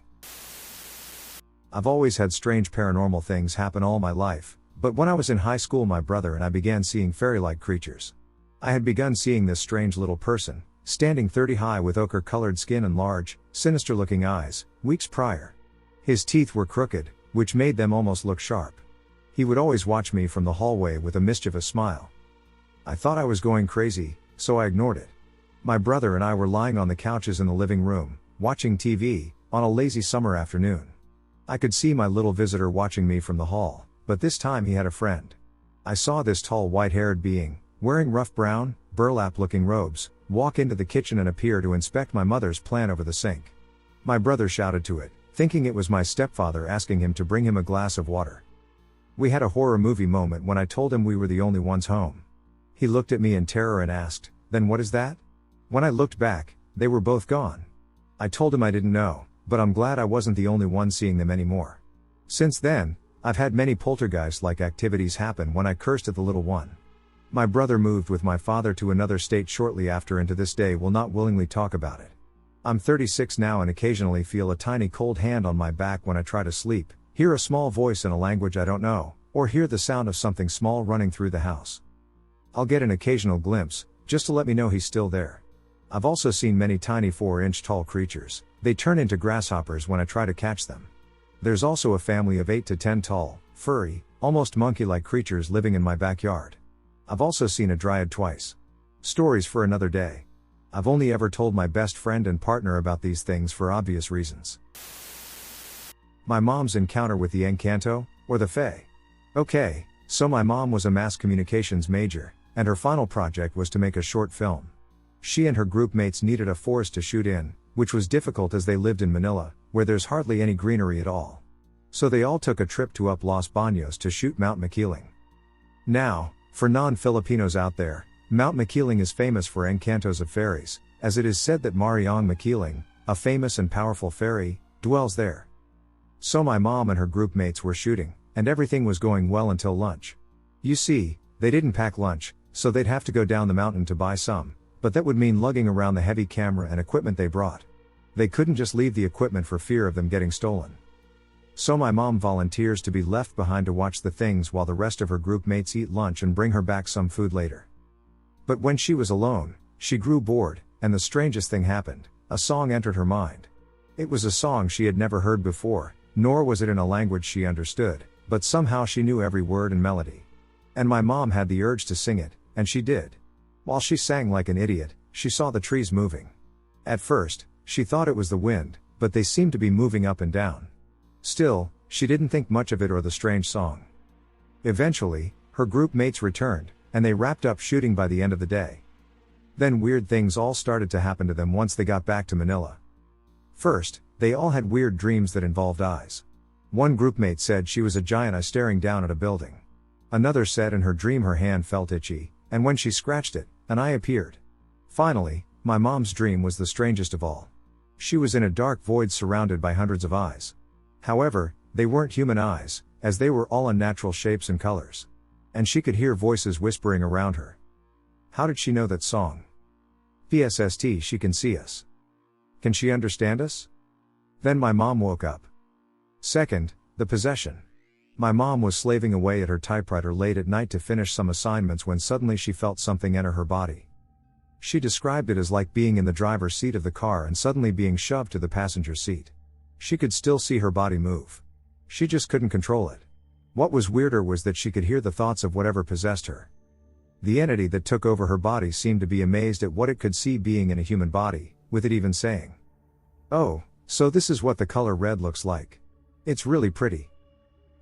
I've always had strange paranormal things happen all my life, but when I was in high school my brother and I began seeing fairy-like creatures. I had begun seeing this strange little person, standing 30 high with ochre-colored skin and large, sinister-looking eyes, weeks prior. His teeth were crooked, which made them almost look sharp. He would always watch me from the hallway with a mischievous smile. I thought I was going crazy, so I ignored it. My brother and I were lying on the couches in the living room, watching TV, on a lazy summer afternoon. I could see my little visitor watching me from the hall, but this time he had a friend. I saw this tall white-haired being, wearing rough brown, burlap-looking robes, walk into the kitchen and appear to inspect my mother's plant over the sink. My brother shouted to it, thinking it was my stepfather asking him to bring him a glass of water. We had a horror movie moment when I told him we were the only ones home. He looked at me in terror and asked, "Then what is that?" When I looked back, they were both gone. I told him I didn't know, but I'm glad I wasn't the only one seeing them anymore. Since then, I've had many poltergeist-like activities happen when I cursed at the little one. My brother moved with my father to another state shortly after and to this day will not willingly talk about it. I'm 36 now and occasionally feel a tiny cold hand on my back when I try to sleep, hear a small voice in a language I don't know, or hear the sound of something small running through the house. I'll get an occasional glimpse, just to let me know he's still there. I've also seen many tiny 4-inch tall creatures. They turn into grasshoppers when I try to catch them. There's also a family of 8 to 10 tall, furry, almost monkey-like creatures living in my backyard. I've also seen a dryad twice. Stories for another day. I've only ever told my best friend and partner about these things for obvious reasons. My mom's encounter with the Encanto, or the Fae. Okay, so my mom was a mass communications major, and her final project was to make a short film. She and her group mates needed a forest to shoot in, which was difficult as they lived in Manila, where there's hardly any greenery at all. So they all took a trip to up Los Baños to shoot Mount Makiling. Now, for non-Filipinos out there, Mount Makiling is famous for encantos of fairies, as it is said that Mariang Makiling, a famous and powerful fairy, dwells there. So my mom and her group mates were shooting, and everything was going well until lunch. You see, they didn't pack lunch, so they'd have to go down the mountain to buy some, but that would mean lugging around the heavy camera and equipment they brought. They couldn't just leave the equipment for fear of them getting stolen. So my mom volunteers to be left behind to watch the things while the rest of her group mates eat lunch and bring her back some food later. But when she was alone, she grew bored, and the strangest thing happened. A song entered her mind. It was a song she had never heard before, nor was it in a language she understood, but somehow she knew every word and melody. And my mom had the urge to sing it, and she did. While she sang like an idiot, she saw the trees moving. At first, she thought it was the wind, but they seemed to be moving up and down. Still, she didn't think much of it or the strange song. Eventually, her group mates returned, and they wrapped up shooting by the end of the day. Then weird things all started to happen to them once they got back to Manila. First, they all had weird dreams that involved eyes. One groupmate said she was a giant eye staring down at a building. Another said in her dream her hand felt itchy, and when she scratched it, an eye appeared. Finally, my mom's dream was the strangest of all. She was in a dark void surrounded by hundreds of eyes. However, they weren't human eyes, as they were all unnatural shapes and colors. And she could hear voices whispering around her. How did she know that song? PSST, she can see us. Can she understand us? Then my mom woke up. Second, the possession. My mom was slaving away at her typewriter late at night to finish some assignments when suddenly she felt something enter her body. She described it as like being in the driver's seat of the car and suddenly being shoved to the passenger seat. She could still see her body move. She just couldn't control it. What was weirder was that she could hear the thoughts of whatever possessed her. The entity that took over her body seemed to be amazed at what it could see being in a human body, with it even saying, "Oh, so this is what the color red looks like. It's really pretty."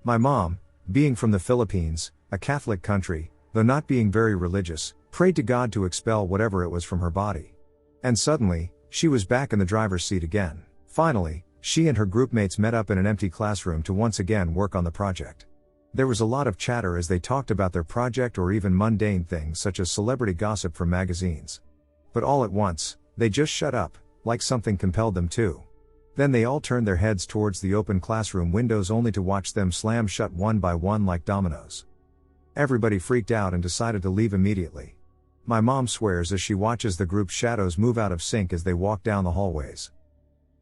My mom, being from the Philippines, a Catholic country, though not being very religious, prayed to God to expel whatever it was from her body. And suddenly, she was back in the driver's seat again. Finally, she and her groupmates met up in an empty classroom to once again work on the project. There was a lot of chatter as they talked about their project or even mundane things such as celebrity gossip from magazines. But all at once, they just shut up, like something compelled them to. Then they all turned their heads towards the open classroom windows only to watch them slam shut one by one like dominoes. Everybody freaked out and decided to leave immediately. My mom swears as she watches the group's shadows move out of sync as they walk down the hallways.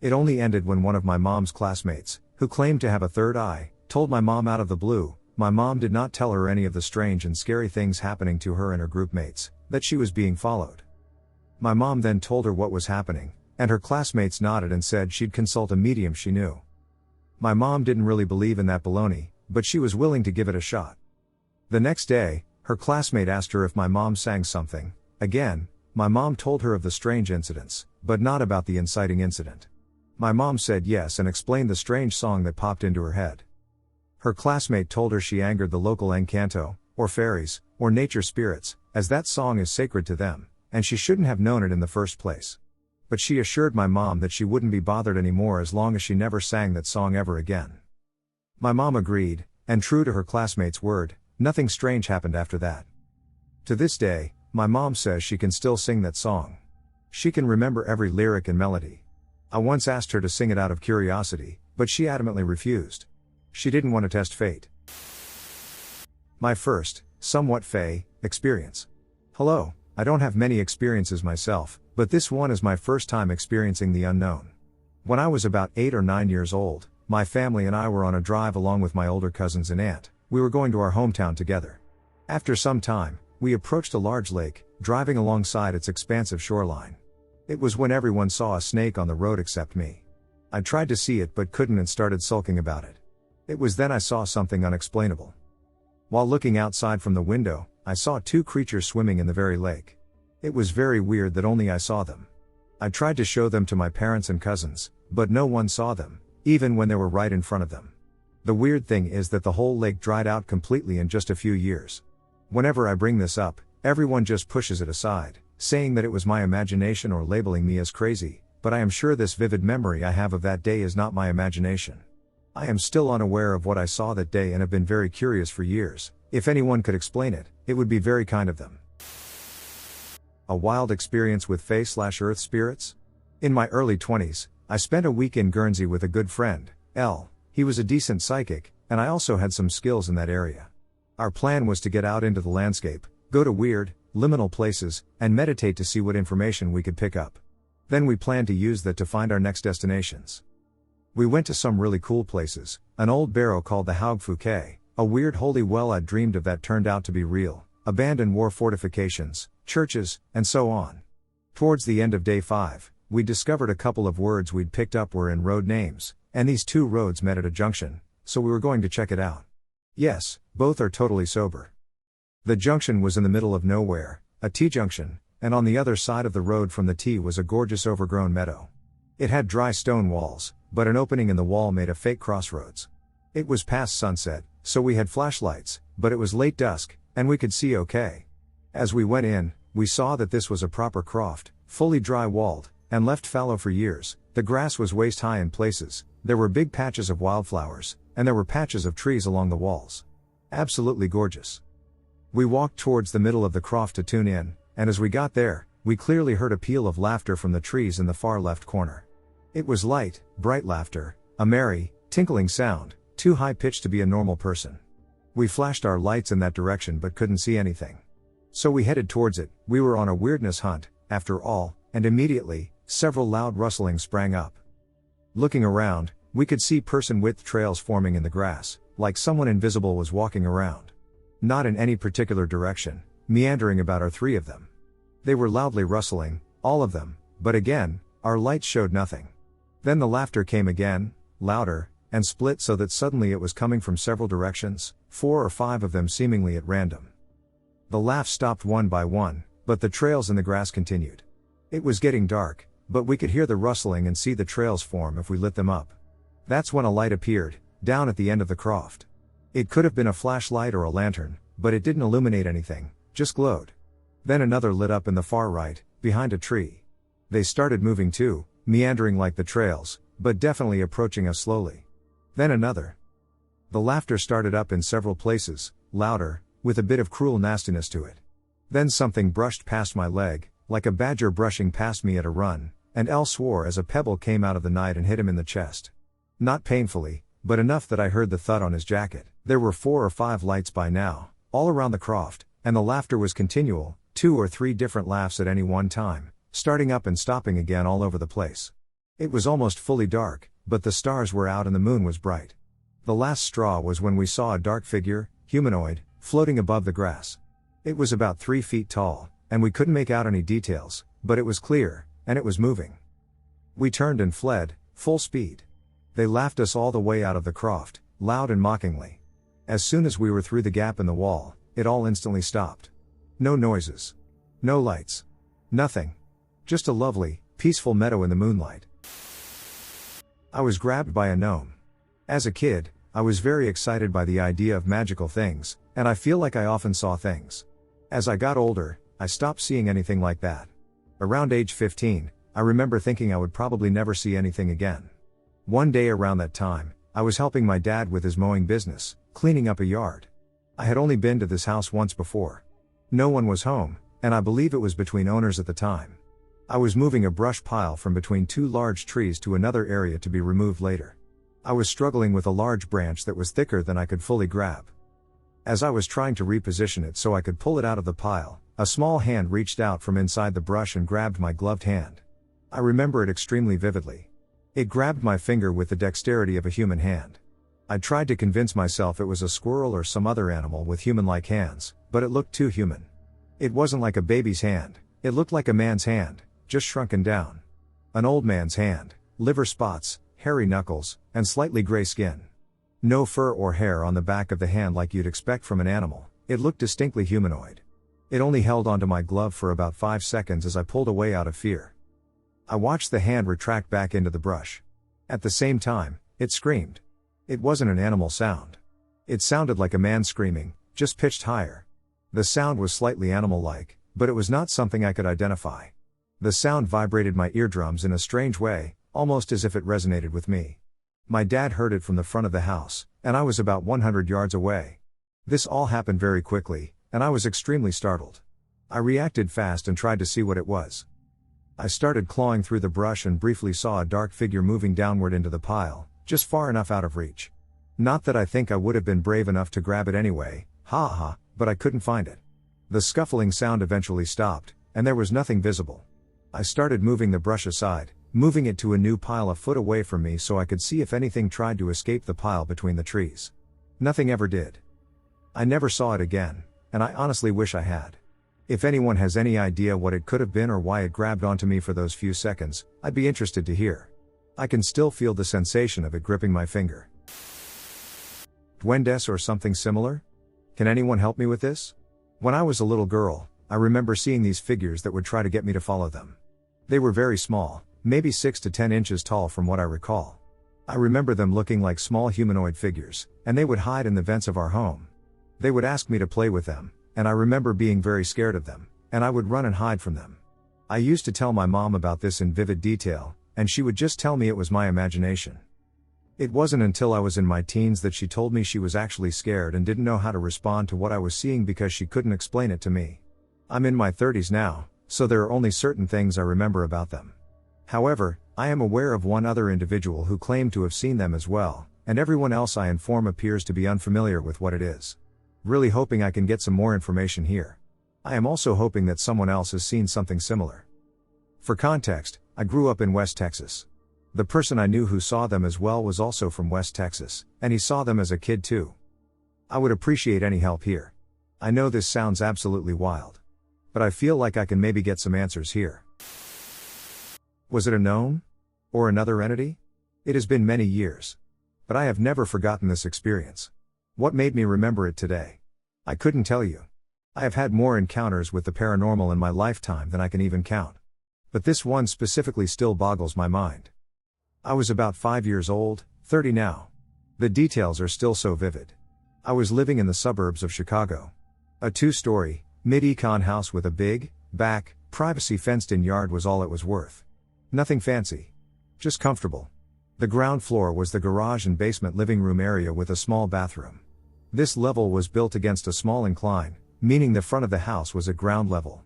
It only ended when one of my mom's classmates, who claimed to have a third eye, told my mom out of the blue. My mom did not tell her any of the strange and scary things happening to her and her groupmates, that she was being followed. My mom then told her what was happening, and her classmates nodded and said she'd consult a medium she knew. My mom didn't really believe in that baloney, but she was willing to give it a shot. The next day, her classmate asked her if my mom sang something. Again, my mom told her of the strange incidents, but not about the inciting incident. My mom said yes and explained the strange song that popped into her head. Her classmate told her she angered the local encanto, or fairies, or nature spirits, as that song is sacred to them, and she shouldn't have known it in the first place. But she assured my mom that she wouldn't be bothered anymore as long as she never sang that song ever again. My mom agreed, and true to her classmate's word, nothing strange happened after that. To this day, my mom says she can still sing that song. She can remember every lyric and melody. I once asked her to sing it out of curiosity, but she adamantly refused. She didn't want to test fate. My first, somewhat fey, experience. Hello, I don't have many experiences myself, but this one is my first time experiencing the unknown. When I was about 8 or 9 years old, my family and I were on a drive along with my older cousins and aunt. We were going to our hometown together. After some time, we approached a large lake, driving alongside its expansive shoreline. It was when everyone saw a snake on the road except me. I tried to see it but couldn't and started sulking about it. It was then I saw something unexplainable. While looking outside from the window, I saw 2 creatures swimming in the very lake. It was very weird that only I saw them. I tried to show them to my parents and cousins, but no one saw them, even when they were right in front of them. The weird thing is that the whole lake dried out completely in just a few years. Whenever I bring this up, everyone just pushes it aside, saying that it was my imagination or labeling me as crazy, but I am sure this vivid memory I have of that day is not my imagination. I am still unaware of what I saw that day and have been very curious for years. If anyone could explain it, it would be very kind of them. A wild experience with Fae/Earth spirits? In my early 20s, I spent a week in Guernsey with a good friend, L. He was a decent psychic, and I also had some skills in that area. Our plan was to get out into the landscape, go to weird, liminal places, and meditate to see what information we could pick up. Then we planned to use that to find our next destinations. We went to some really cool places, an old barrow called the Haug Fouquet, a weird holy well I'd dreamed of that turned out to be real, abandoned war fortifications, churches, and so on. Towards the end of day 5, we discovered a couple of words we'd picked up were in road names, and these two roads met at a junction, so we were going to check it out. Yes, both are totally sober. The junction was in the middle of nowhere, a T-junction, and on the other side of the road from the T was a gorgeous overgrown meadow. It had dry stone walls, but an opening in the wall made a fake crossroads. It was past sunset, so we had flashlights, but it was late dusk, and we could see okay. As we went in, we saw that this was a proper croft, fully dry-walled, and left fallow for years. The grass was waist-high in places, there were big patches of wildflowers, and there were patches of trees along the walls. Absolutely gorgeous. We walked towards the middle of the croft to tune in, and as we got there, we clearly heard a peal of laughter from the trees in the far left corner. It was light, bright laughter, a merry, tinkling sound, too high-pitched to be a normal person. We flashed our lights in that direction but couldn't see anything. So we headed towards it. We were on a weirdness hunt, after all, and immediately, several loud rustlings sprang up. Looking around, we could see person-width trails forming in the grass, like someone invisible was walking around. Not in any particular direction, meandering about are 3 of them. They were loudly rustling, all of them, but again, our lights showed nothing. Then the laughter came again, louder, and split so that suddenly it was coming from several directions, 4 or 5 of them seemingly at random. The laughs stopped one by one, but the trails in the grass continued. It was getting dark, but we could hear the rustling and see the trails form if we lit them up. That's when a light appeared, down at the end of the croft. It could have been a flashlight or a lantern, but it didn't illuminate anything, just glowed. Then another lit up in the far right, behind a tree. They started moving too, meandering like the trails, but definitely approaching us slowly. Then another. The laughter started up in several places, louder, with a bit of cruel nastiness to it. Then something brushed past my leg, like a badger brushing past me at a run, and El swore as a pebble came out of the night and hit him in the chest. Not painfully, but enough that I heard the thud on his jacket. There were 4 or 5 lights by now, all around the croft, and the laughter was continual, 2 or 3 different laughs at any one time, starting up and stopping again all over the place. It was almost fully dark, but the stars were out and the moon was bright. The last straw was when we saw a dark figure, humanoid, floating above the grass. It was about 3 feet tall, and we couldn't make out any details, but it was clear, and it was moving. We turned and fled, full speed. They laughed us all the way out of the croft, loud and mockingly. As soon as we were through the gap in the wall, it all instantly stopped. No noises. No lights. Nothing. Just a lovely, peaceful meadow in the moonlight. I was grabbed by a gnome. As a kid, I was very excited by the idea of magical things, and I feel like I often saw things. As I got older, I stopped seeing anything like that. Around age 15, I remember thinking I would probably never see anything again. One day around that time, I was helping my dad with his mowing business, cleaning up a yard. I had only been to this house once before. No one was home, and I believe it was between owners at the time. I was moving a brush pile from between 2 large trees to another area to be removed later. I was struggling with a large branch that was thicker than I could fully grab. As I was trying to reposition it so I could pull it out of the pile, a small hand reached out from inside the brush and grabbed my gloved hand. I remember it extremely vividly. It grabbed my finger with the dexterity of a human hand. I tried to convince myself it was a squirrel or some other animal with human-like hands, but it looked too human. It wasn't like a baby's hand, it looked like a man's hand, just shrunken down. An old man's hand, liver spots, hairy knuckles, and slightly gray skin. No fur or hair on the back of the hand like you'd expect from an animal, it looked distinctly humanoid. It only held onto my glove for about 5 seconds as I pulled away out of fear. I watched the hand retract back into the brush. At the same time, it screamed. It wasn't an animal sound. It sounded like a man screaming, just pitched higher. The sound was slightly animal-like, but it was not something I could identify. The sound vibrated my eardrums in a strange way, almost as if it resonated with me. My dad heard it from the front of the house, and I was about 100 yards away. This all happened very quickly, and I was extremely startled. I reacted fast and tried to see what it was. I started clawing through the brush and briefly saw a dark figure moving downward into the pile, just far enough out of reach. Not that I think I would have been brave enough to grab it anyway, Ha ha, but I couldn't find it. The scuffling sound eventually stopped, and there was nothing visible. I started moving the brush aside, moving it to a new pile a foot away from me so I could see if anything tried to escape the pile between the trees. Nothing ever did. I never saw it again, and I honestly wish I had. If anyone has any idea what it could have been or why it grabbed onto me for those few seconds, I'd be interested to hear. I can still feel the sensation of it gripping my finger. Duendes or something similar? Can anyone help me with this? When I was a little girl, I remember seeing these figures that would try to get me to follow them. They were very small, maybe 6 to 10 inches tall from what I recall. I remember them looking like small humanoid figures, and they would hide in the vents of our home. They would ask me to play with them, and I remember being very scared of them, and I would run and hide from them. I used to tell my mom about this in vivid detail, and she would just tell me it was my imagination. It wasn't until I was in my teens that she told me she was actually scared and didn't know how to respond to what I was seeing because she couldn't explain it to me. I'm in my 30s now, so there are only certain things I remember about them. However, I am aware of one other individual who claimed to have seen them as well, and everyone else I inform appears to be unfamiliar with what it is. Really hoping I can get some more information here. I am also hoping that someone else has seen something similar. For context, I grew up in West Texas. The person I knew who saw them as well was also from West Texas, and he saw them as a kid too. I would appreciate any help here. I know this sounds absolutely wild, but I feel like I can maybe get some answers here. Was it a gnome? Or another entity? It has been many years. But I have never forgotten this experience. What made me remember it today? I couldn't tell you. I have had more encounters with the paranormal in my lifetime than I can even count. But this one specifically still boggles my mind. I was about 5 years old, 30 now. The details are still so vivid. I was living in the suburbs of Chicago. A 2-story, mid-econ house with a big, back, privacy fenced-in yard was all it was worth. Nothing fancy. Just comfortable. The ground floor was the garage and basement living room area with a small bathroom. This level was built against a small incline, meaning the front of the house was at ground level.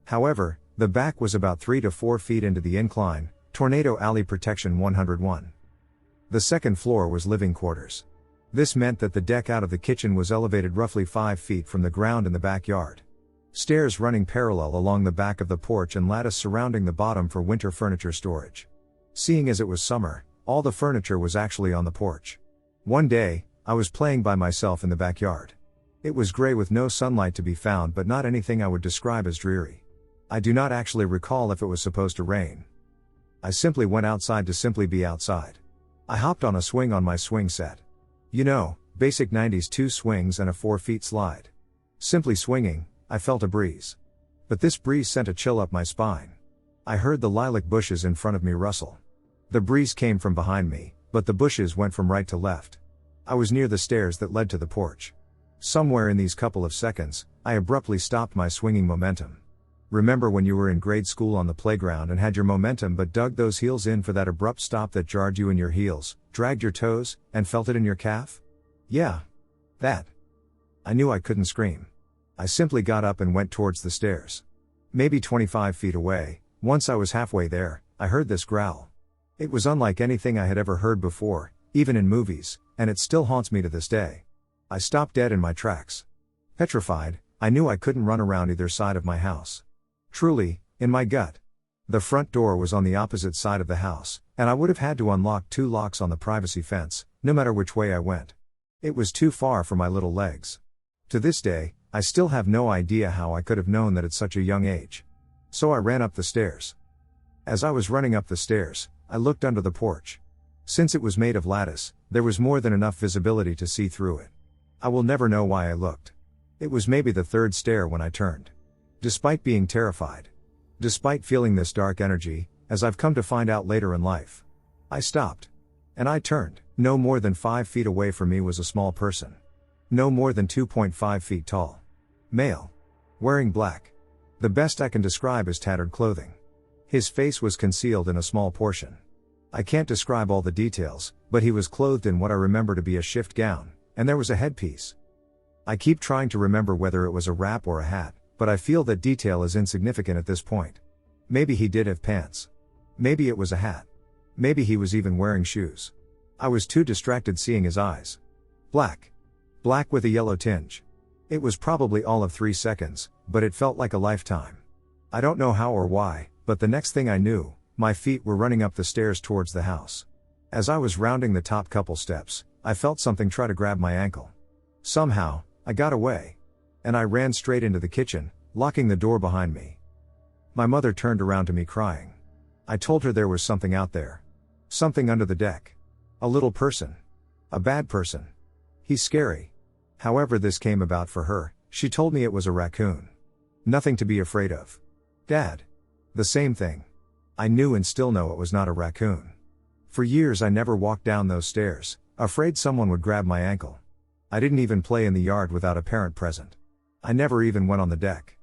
However, the back was about 3 to 4 feet into the incline, Tornado Alley Protection 101. The second floor was living quarters. This meant that the deck out of the kitchen was elevated roughly 5 feet from the ground in the backyard. Stairs running parallel along the back of the porch and lattice surrounding the bottom for winter furniture storage. Seeing as it was summer, all the furniture was actually on the porch. One day, I was playing by myself in the backyard. It was gray with no sunlight to be found, but not anything I would describe as dreary. I do not actually recall if it was supposed to rain. I simply went outside to simply be outside. I hopped on a swing on my swing set. You know, basic 90s 2 swings and a 4 feet slide. Simply swinging, I felt a breeze. But this breeze sent a chill up my spine. I heard the lilac bushes in front of me rustle. The breeze came from behind me, but the bushes went from right to left. I was near the stairs that led to the porch. Somewhere in these couple of seconds, I abruptly stopped my swinging momentum. Remember when you were in grade school on the playground and had your momentum but dug those heels in for that abrupt stop that jarred you in your heels, dragged your toes, and felt it in your calf? Yeah. That. I knew I couldn't scream. I simply got up and went towards the stairs. Maybe 25 feet away, once I was halfway there, I heard this growl. It was unlike anything I had ever heard before, even in movies, and it still haunts me to this day. I stopped dead in my tracks. Petrified, I knew I couldn't run around either side of my house. Truly, in my gut. The front door was on the opposite side of the house, and I would have had to unlock 2 locks on the privacy fence, no matter which way I went. It was too far for my little legs. To this day, I still have no idea how I could have known that at such a young age. So I ran up the stairs. As I was running up the stairs, I looked under the porch. Since it was made of lattice, there was more than enough visibility to see through it. I will never know why I looked. It was maybe the 3rd stair when I turned. Despite being terrified. Despite feeling this dark energy, as I've come to find out later in life. I stopped. And I turned. No more than 5 feet away from me was a small person. No more than 2.5 feet tall. Male. Wearing black. The best I can describe is tattered clothing. His face was concealed in a small portion. I can't describe all the details, but he was clothed in what I remember to be a shift gown, and there was a headpiece. I keep trying to remember whether it was a wrap or a hat, but I feel that detail is insignificant at this point. Maybe he did have pants. Maybe it was a hat. Maybe he was even wearing shoes. I was too distracted seeing his eyes. Black. Black with a yellow tinge. It was probably all of 3 seconds, but it felt like a lifetime. I don't know how or why, but the next thing I knew, my feet were running up the stairs towards the house. As I was rounding the top couple steps, I felt something try to grab my ankle. Somehow, I got away. And I ran straight into the kitchen, locking the door behind me. My mother turned around to me crying. I told her there was something out there. Something under the deck. A little person. A bad person. He's scary. However this came about for her, she told me it was a raccoon. Nothing to be afraid of. Dad. The same thing. I knew and still know it was not a raccoon. For years I never walked down those stairs, afraid someone would grab my ankle. I didn't even play in the yard without a parent present. I never even went on the deck.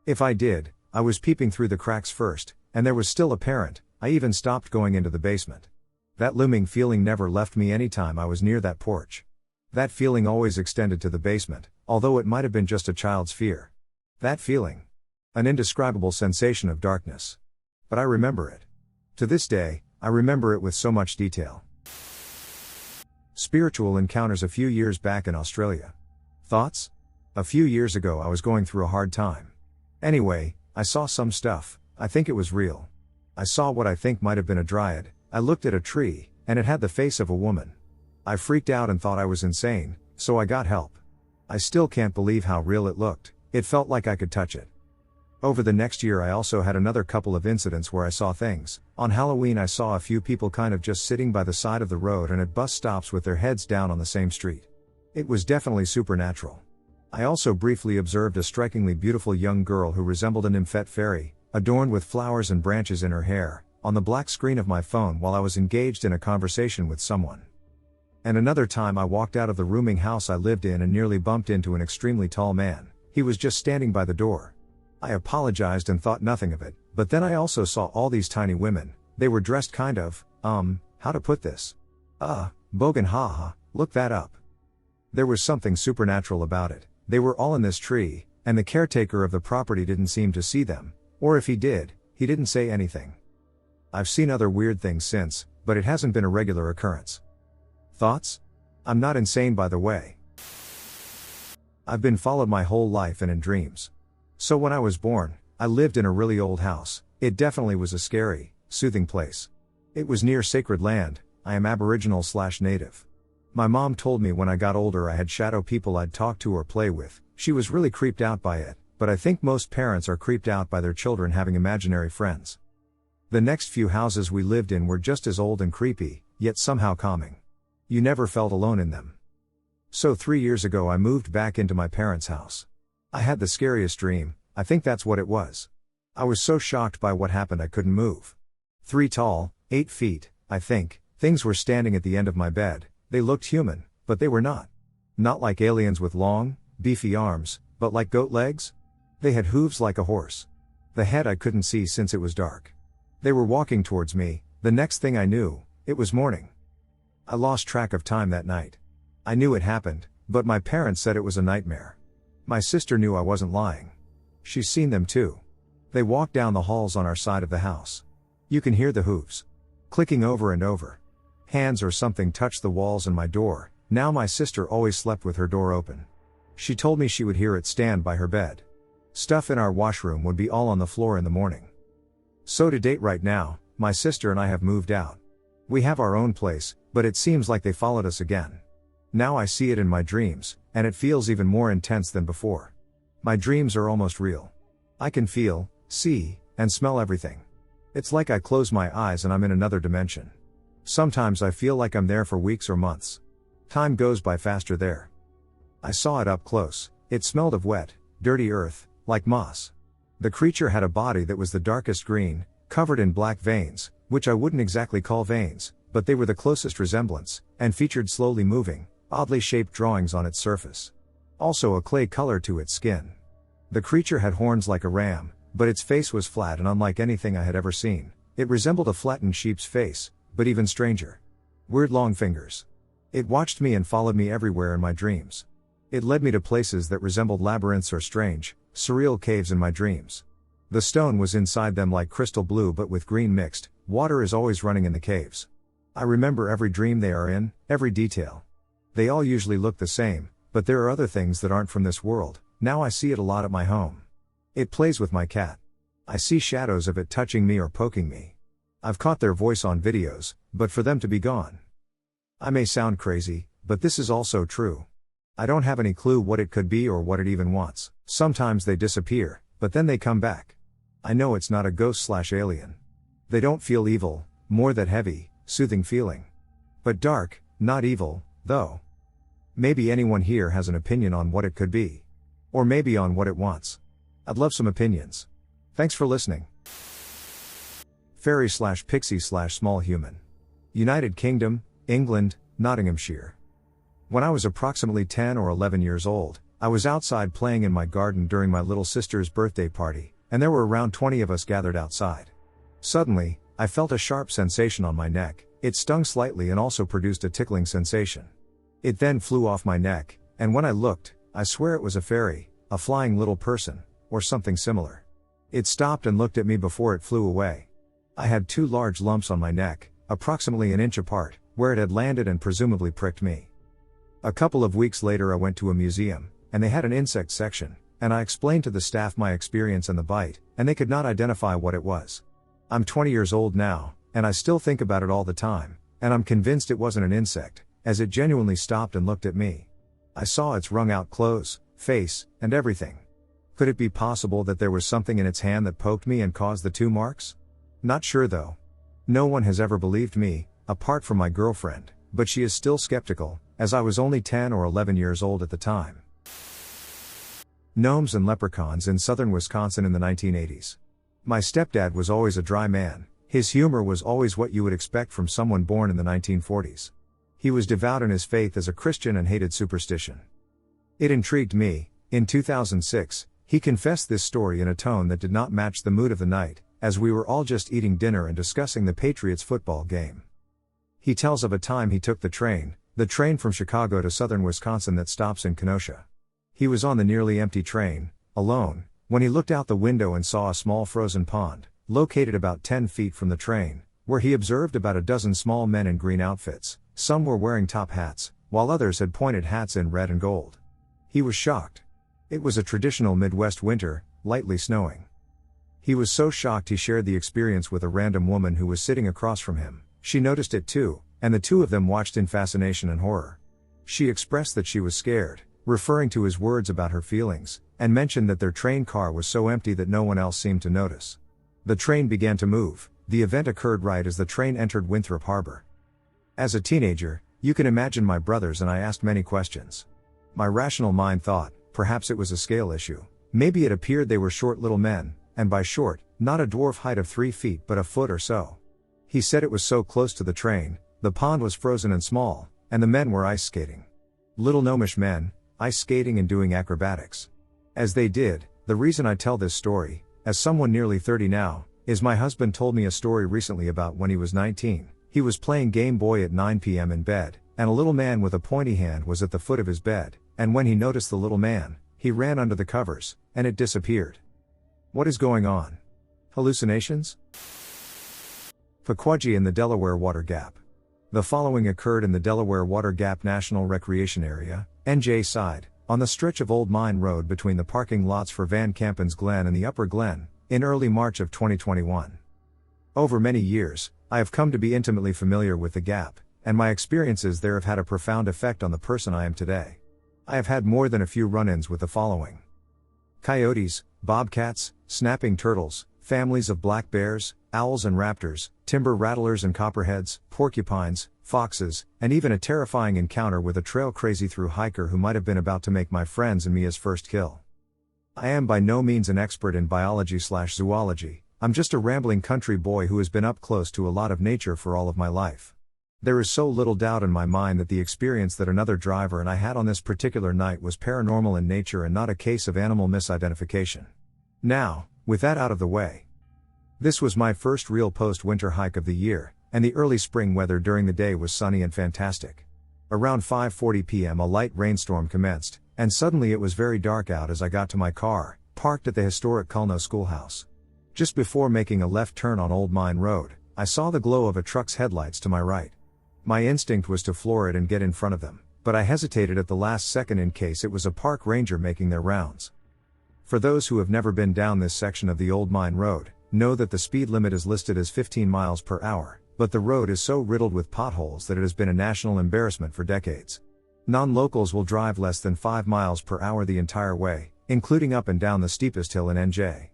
If I did, I was peeping through the cracks first, and there was still a parent. I even stopped going into the basement. That looming feeling never left me any time I was near that porch. That feeling always extended to the basement, although it might have been just a child's fear. That feeling. An indescribable sensation of darkness. But I remember it. To this day, I remember it with so much detail. Spiritual encounters a few years back in Australia. Thoughts? A few years ago I was going through a hard time. Anyway, I saw some stuff. I think it was real. I saw what I think might have been a dryad. I looked at a tree, and it had the face of a woman. I freaked out and thought I was insane, so I got help. I still can't believe how real it looked. It felt like I could touch it. Over the next year I also had another couple of incidents where I saw things. On Halloween I saw a few people kind of just sitting by the side of the road and at bus stops with their heads down on the same street. It was definitely supernatural. I also briefly observed a strikingly beautiful young girl who resembled a nymphette fairy, adorned with flowers and branches in her hair, on the black screen of my phone while I was engaged in a conversation with someone. And another time I walked out of the rooming house I lived in and nearly bumped into an extremely tall man. He was just standing by the door. I apologized and thought nothing of it, but then I also saw all these tiny women. They were dressed kind of, how to put this? Bogan haha, look that up. There was something supernatural about it. They were all in this tree, and the caretaker of the property didn't seem to see them, or if he did, he didn't say anything. I've seen other weird things since, but it hasn't been a regular occurrence. Thoughts? I'm not insane by the way. I've been followed my whole life and in dreams. So when I was born, I lived in a really old house. It definitely was a scary, soothing place. It was near sacred land. I am Aboriginal/native. My mom told me when I got older I had shadow people I'd talk to or play with. She was really creeped out by it, but I think most parents are creeped out by their children having imaginary friends. The next few houses we lived in were just as old and creepy, yet somehow calming. You never felt alone in them. So 3 years ago I moved back into my parents' house. I had the scariest dream. I think that's what it was. I was so shocked by what happened I couldn't move. 3 tall, 8 feet, I think, things were standing at the end of my bed. They looked human, but they were not. Not like aliens with long, beefy arms, but like goat legs. They had hooves like a horse. The head I couldn't see since it was dark. They were walking towards me. The next thing I knew, it was morning. I lost track of time that night. I knew it happened, but my parents said it was a nightmare. My sister knew I wasn't lying. She's seen them too. They walked down the halls on our side of the house. You can hear the hooves clicking over and over. Hands or something touched the walls and my door. Now my sister always slept with her door open. She told me she would hear it stand by her bed. Stuff in our washroom would be all on the floor in the morning. So to date right now, my sister and I have moved out. We have our own place, but it seems like they followed us again. Now I see it in my dreams, and it feels even more intense than before. My dreams are almost real. I can feel, see, and smell everything. It's like I close my eyes and I'm in another dimension. Sometimes I feel like I'm there for weeks or months. Time goes by faster there. I saw it up close. It smelled of wet, dirty earth, like moss. The creature had a body that was the darkest green, covered in black veins, which I wouldn't exactly call veins, but they were the closest resemblance, and featured slowly moving, oddly shaped drawings on its surface. Also a clay color to its skin. The creature had horns like a ram, but its face was flat and unlike anything I had ever seen. It resembled a flattened sheep's face, but even stranger. Weird long fingers. It watched me and followed me everywhere in my dreams. It led me to places that resembled labyrinths or strange, surreal caves in my dreams. The stone was inside them like crystal blue but with green mixed. Water is always running in the caves. I remember every dream they are in, every detail. They all usually look the same, but there are other things that aren't from this world. Now I see it a lot at my home. It plays with my cat. I see shadows of it touching me or poking me. I've caught their voice on videos, but for them to be gone. I may sound crazy, but this is also true. I don't have any clue what it could be or what it even wants. Sometimes they disappear, but then they come back. I know it's not a ghost/alien. They don't feel evil, more that heavy, soothing feeling. But dark, not evil, though. Maybe anyone here has an opinion on what it could be. Or maybe on what it wants. I'd love some opinions. Thanks for listening. Fairy/pixie/small human. United Kingdom, England, Nottinghamshire. When I was approximately 10 or 11 years old, I was outside playing in my garden during my little sister's birthday party, and there were around 20 of us gathered outside. Suddenly, I felt a sharp sensation on my neck. It stung slightly and also produced a tickling sensation. It then flew off my neck, and when I looked, I swear it was a fairy, a flying little person, or something similar. It stopped and looked at me before it flew away. I had 2 large lumps on my neck, approximately an inch apart, where it had landed and presumably pricked me. A couple of weeks later I went to a museum, and they had an insect section, and I explained to the staff my experience and the bite, and they could not identify what it was. I'm 20 years old now, and I still think about it all the time, and I'm convinced it wasn't an insect, as it genuinely stopped and looked at me. I saw its wrung out clothes, face, and everything. Could it be possible that there was something in its hand that poked me and caused the 2 marks? Not sure though. No one has ever believed me, apart from my girlfriend, but she is still skeptical, as I was only 10 or 11 years old at the time. Gnomes and leprechauns in southern Wisconsin in the 1980s. My stepdad was always a dry man. His humor was always what you would expect from someone born in the 1940s. He was devout in his faith as a Christian and hated superstition. It intrigued me. In 2006, he confessed this story in a tone that did not match the mood of the night, as we were all just eating dinner and discussing the Patriots football game. He tells of a time he took the train from Chicago to southern Wisconsin that stops in Kenosha. He was on the nearly empty train, alone, when he looked out the window and saw a small frozen pond, located about 10 feet from the train, where he observed about a dozen small men in green outfits. Some were wearing top hats, while others had pointed hats in red and gold. He was shocked. It was a traditional Midwest winter, lightly snowing. He was so shocked he shared the experience with a random woman who was sitting across from him. She noticed it too, and the 2 of them watched in fascination and horror. She expressed that she was scared, referring to his words about her feelings, and mentioned that their train car was so empty that no one else seemed to notice. The train began to move. The event occurred right as the train entered Winthrop Harbor. As a teenager, you can imagine my brothers and I asked many questions. My rational mind thought, perhaps it was a scale issue. Maybe it appeared they were short little men, and by short, not a dwarf height of 3 feet but a foot or so. He said it was so close to the train, the pond was frozen and small, and the men were ice skating. Little gnomish men, ice skating and doing acrobatics. As they did, the reason I tell this story, as someone nearly 30 now, is my husband told me a story recently about when he was 19. He was playing Game Boy at 9 p.m. in bed, and a little man with a pointy hand was at the foot of his bed, and when he noticed the little man, he ran under the covers, and it disappeared. What is going on? Hallucinations? Paquagee in the Delaware Water Gap. The following occurred in the Delaware Water Gap National Recreation Area, NJ side, on the stretch of Old Mine Road between the parking lots for Van Campen's Glen and the Upper Glen, in early March of 2021. Over many years, I have come to be intimately familiar with the gap, and my experiences there have had a profound effect on the person I am today. I have had more than a few run-ins with the following: coyotes, bobcats, snapping turtles, families of black bears, owls and raptors, timber rattlers and copperheads, porcupines, foxes, and even a terrifying encounter with a trail crazy through hiker who might have been about to make my friends and me his first kill. I am by no means an expert in biology/zoology, I'm just a rambling country boy who has been up close to a lot of nature for all of my life. There is so little doubt in my mind that the experience that another driver and I had on this particular night was paranormal in nature and not a case of animal misidentification. Now, with that out of the way, this was my first real post-winter hike of the year, and the early spring weather during the day was sunny and fantastic. Around 5:40 p.m. a light rainstorm commenced, and suddenly it was very dark out as I got to my car, parked at the historic Culno Schoolhouse. Just before making a left turn on Old Mine Road, I saw the glow of a truck's headlights to my right. My instinct was to floor it and get in front of them, but I hesitated at the last second in case it was a park ranger making their rounds. For those who have never been down this section of the old mine road, know that the speed limit is listed as 15 miles per hour, but the road is so riddled with potholes that it has been a national embarrassment for decades. Non-locals will drive less than 5 miles per hour the entire way, including up and down the steepest hill in NJ.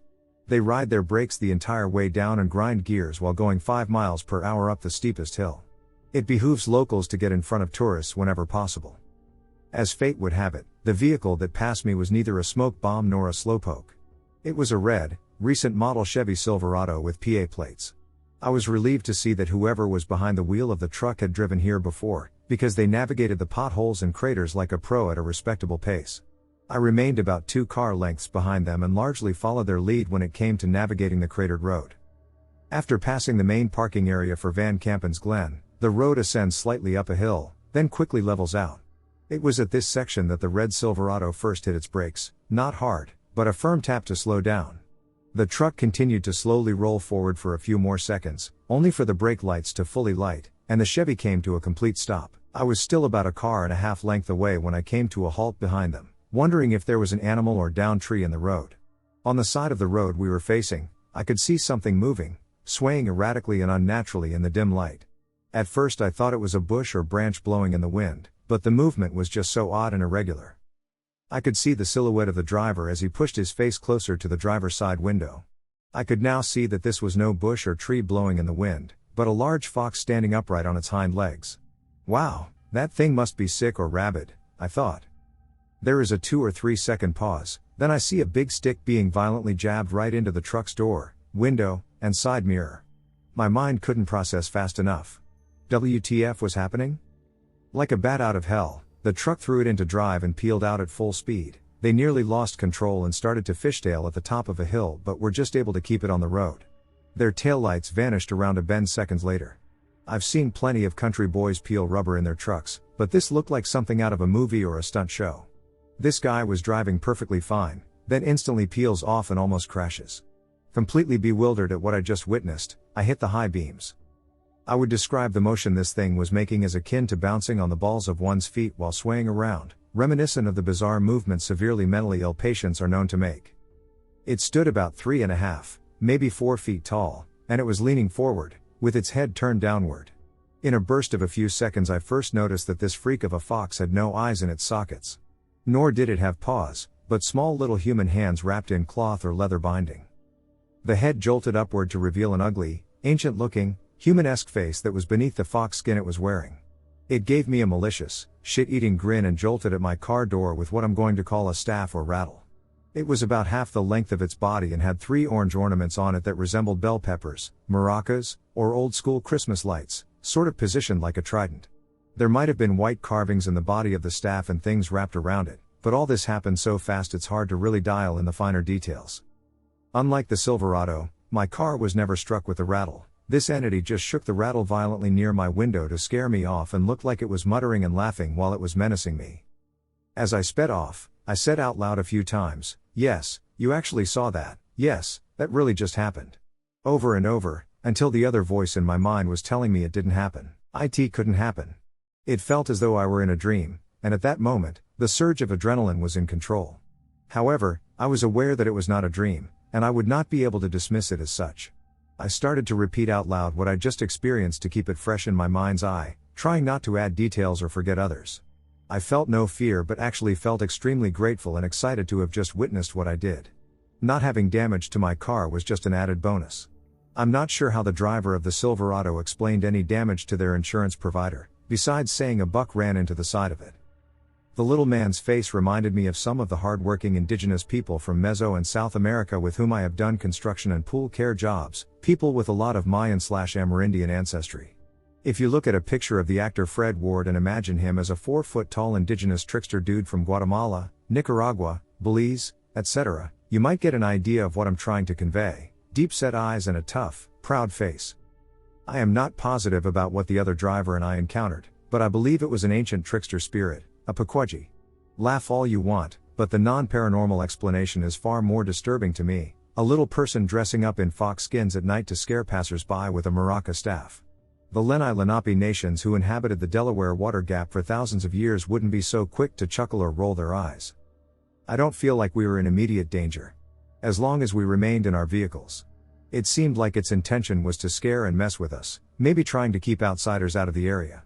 They ride their brakes the entire way down and grind gears while going 5 miles per hour up the steepest hill. It behooves locals to get in front of tourists whenever possible. As fate would have it, the vehicle that passed me was neither a smoke bomb nor a slowpoke. It was a red, recent model Chevy Silverado with PA plates. I was relieved to see that whoever was behind the wheel of the truck had driven here before, because they navigated the potholes and craters like a pro at a respectable pace. I remained about 2 car lengths behind them and largely followed their lead when it came to navigating the cratered road. After passing the main parking area for Van Campen's Glen, the road ascends slightly up a hill, then quickly levels out. It was at this section that the red Silverado first hit its brakes, not hard, but a firm tap to slow down. The truck continued to slowly roll forward for a few more seconds, only for the brake lights to fully light, and the Chevy came to a complete stop. I was still about a car and a half length away when I came to a halt behind them, wondering if there was an animal or downed tree in the road. On the side of the road we were facing, I could see something moving, swaying erratically and unnaturally in the dim light. At first I thought it was a bush or branch blowing in the wind, but the movement was just so odd and irregular. I could see the silhouette of the driver as he pushed his face closer to the driver's side window. I could now see that this was no bush or tree blowing in the wind, but a large fox standing upright on its hind legs. Wow, that thing must be sick or rabid, I thought. There is a 2 or 3 second pause, then I see a big stick being violently jabbed right into the truck's door, window, and side mirror. My mind couldn't process fast enough. WTF was happening? Like a bat out of hell, the truck threw it into drive and peeled out at full speed. They nearly lost control and started to fishtail at the top of a hill but were just able to keep it on the road. Their taillights vanished around a bend seconds later. I've seen plenty of country boys peel rubber in their trucks, but this looked like something out of a movie or a stunt show. This guy was driving perfectly fine, then instantly peels off and almost crashes. Completely bewildered at what I just witnessed, I hit the high beams. I would describe the motion this thing was making as akin to bouncing on the balls of one's feet while swaying around, reminiscent of the bizarre movement severely mentally ill patients are known to make. It stood about 3.5, maybe 4 feet tall, and it was leaning forward, with its head turned downward. In a burst of a few seconds I first noticed that this freak of a fox had no eyes in its sockets. Nor did it have paws, but small little human hands wrapped in cloth or leather binding. The head jolted upward to reveal an ugly, ancient-looking, human-esque face that was beneath the fox skin it was wearing. It gave me a malicious, shit-eating grin and jolted at my car door with what I'm going to call a staff or rattle. It was about half the length of its body and had 3 orange ornaments on it that resembled bell peppers, maracas, or old-school Christmas lights, sort of positioned like a trident. There might have been white carvings in the body of the staff and things wrapped around it, but all this happened so fast it's hard to really dial in the finer details. Unlike the Silverado, my car was never struck with a rattle. This entity just shook the rattle violently near my window to scare me off and looked like it was muttering and laughing while it was menacing me. As I sped off, I said out loud a few times, "Yes, you actually saw that, yes, that really just happened." Over and over, until the other voice in my mind was telling me it didn't happen. It couldn't happen. It felt as though I were in a dream, and at that moment, the surge of adrenaline was in control. However, I was aware that it was not a dream, and I would not be able to dismiss it as such. I started to repeat out loud what I just experienced to keep it fresh in my mind's eye, trying not to add details or forget others. I felt no fear but actually felt extremely grateful and excited to have just witnessed what I did. Not having damage to my car was just an added bonus. I'm not sure how the driver of the Silverado explained any damage to their insurance provider, besides saying a buck ran into the side of it. The little man's face reminded me of some of the hard-working indigenous people from Meso and South America with whom I have done construction and pool care jobs, people with a lot of Mayan/Amerindian ancestry. If you look at a picture of the actor Fred Ward and imagine him as a 4-foot-tall indigenous trickster dude from Guatemala, Nicaragua, Belize, etc., you might get an idea of what I'm trying to convey: deep-set eyes and a tough, proud face. I am not positive about what the other driver and I encountered, but I believe it was an ancient trickster spirit, a Pequodji. Laugh all you want, but the non-paranormal explanation is far more disturbing to me: a little person dressing up in fox skins at night to scare passers-by with a maraca staff. The Lenni-Lenape nations who inhabited the Delaware Water Gap for thousands of years wouldn't be so quick to chuckle or roll their eyes. I don't feel like we were in immediate danger. As long as we remained in our vehicles. It seemed like its intention was to scare and mess with us, maybe trying to keep outsiders out of the area.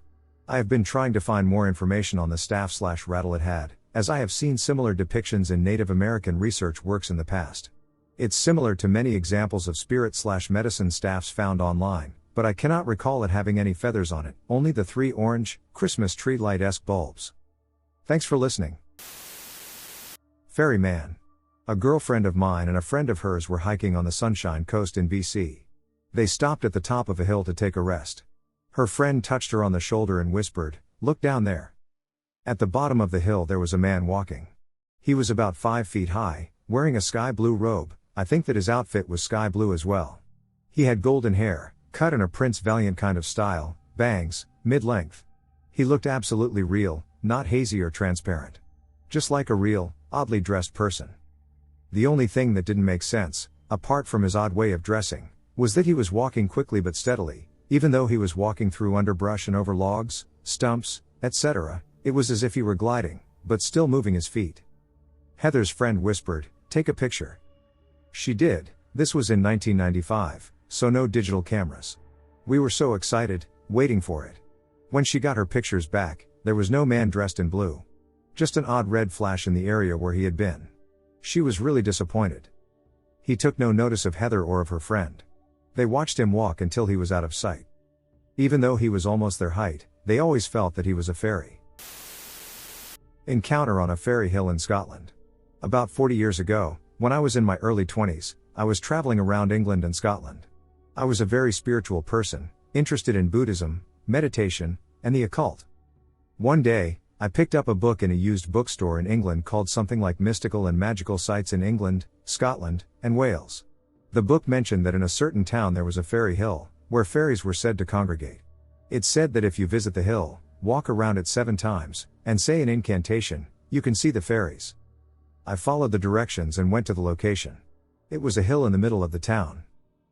I have been trying to find more information on the staff/rattle it had, as I have seen similar depictions in Native American research works in the past. It's similar to many examples of spirit/medicine staffs found online, but I cannot recall it having any feathers on it, only the 3 orange, Christmas tree light-esque bulbs. Thanks for listening. Fairy Man. A girlfriend of mine and a friend of hers were hiking on the Sunshine Coast in BC. They stopped at the top of a hill to take a rest. Her friend touched her on the shoulder and whispered, "Look down there." At the bottom of the hill there was a man walking. He was about 5 feet high, wearing a sky blue robe. I think that his outfit was sky blue as well. He had golden hair, cut in a Prince Valiant kind of style, bangs, mid-length. He looked absolutely real, not hazy or transparent. Just like a real, oddly dressed person. The only thing that didn't make sense, apart from his odd way of dressing, was that he was walking quickly but steadily, even though he was walking through underbrush and over logs, stumps, etc. It was as if he were gliding, but still moving his feet. Heather's friend whispered, "Take a picture." She did. This was in 1995, so no digital cameras. We were so excited, waiting for it. When she got her pictures back, there was no man dressed in blue. Just an odd red flash in the area where he had been. She was really disappointed. He took no notice of Heather or of her friend. They watched him walk until he was out of sight. Even though he was almost their height, they always felt that he was a fairy. Encounter on a fairy hill in Scotland. About 40 years ago, when I was in my early 20s, I was traveling around England and Scotland. I was a very spiritual person, interested in Buddhism, meditation, and the occult. One day, I picked up a book in a used bookstore in England called something like Mystical and Magical Sites in England, Scotland, and Wales. The book mentioned that in a certain town there was a fairy hill, where fairies were said to congregate. It said that if you visit the hill, walk around it 7 times, and say an incantation, you can see the fairies. I followed the directions and went to the location. It was a hill in the middle of the town.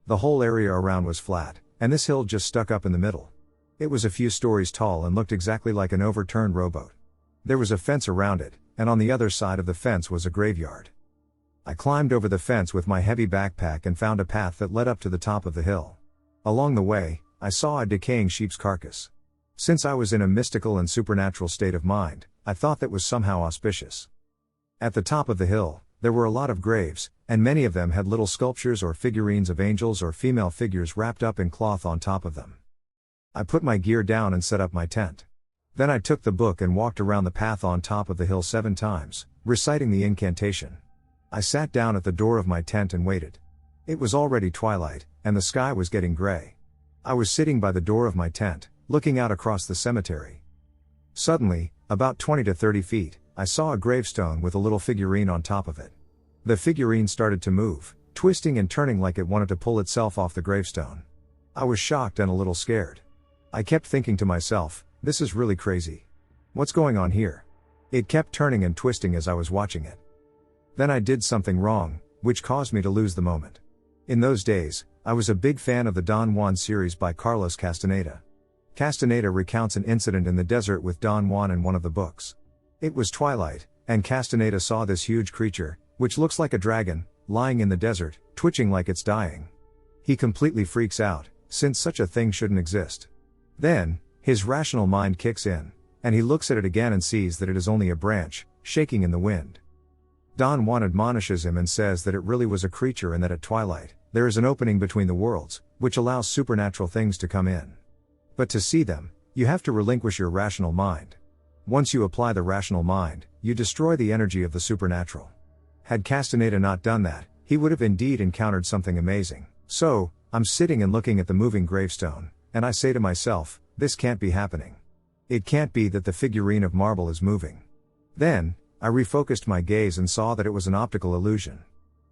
The whole area around was flat, and this hill just stuck up in the middle. It was a few stories tall and looked exactly like an overturned rowboat. There was a fence around it, and on the other side of the fence was a graveyard. I climbed over the fence with my heavy backpack and found a path that led up to the top of the hill. Along the way, I saw a decaying sheep's carcass. Since I was in a mystical and supernatural state of mind, I thought that was somehow auspicious. At the top of the hill, there were a lot of graves, and many of them had little sculptures or figurines of angels or female figures wrapped up in cloth on top of them. I put my gear down and set up my tent. Then I took the book and walked around the path on top of the hill 7 times, reciting the incantation. I sat down at the door of my tent and waited. It was already twilight, and the sky was getting gray. I was sitting by the door of my tent, looking out across the cemetery. Suddenly, about 20 to 30 feet, I saw a gravestone with a little figurine on top of it. The figurine started to move, twisting and turning like it wanted to pull itself off the gravestone. I was shocked and a little scared. I kept thinking to myself, this is really crazy. What's going on here? It kept turning and twisting as I was watching it. Then I did something wrong, which caused me to lose the moment. In those days, I was a big fan of the Don Juan series by Carlos Castaneda. Castaneda recounts an incident in the desert with Don Juan in one of the books. It was twilight, and Castaneda saw this huge creature, which looks like a dragon, lying in the desert, twitching like it's dying. He completely freaks out, since such a thing shouldn't exist. Then, his rational mind kicks in, and he looks at it again and sees that it is only a branch, shaking in the wind. Don Juan admonishes him and says that it really was a creature and that at twilight, there is an opening between the worlds, which allows supernatural things to come in. But to see them, you have to relinquish your rational mind. Once you apply the rational mind, you destroy the energy of the supernatural. Had Castaneda not done that, he would have indeed encountered something amazing. So, I'm sitting and looking at the moving gravestone, and I say to myself, this can't be happening. It can't be that the figurine of marble is moving. Then, I refocused my gaze and saw that it was an optical illusion.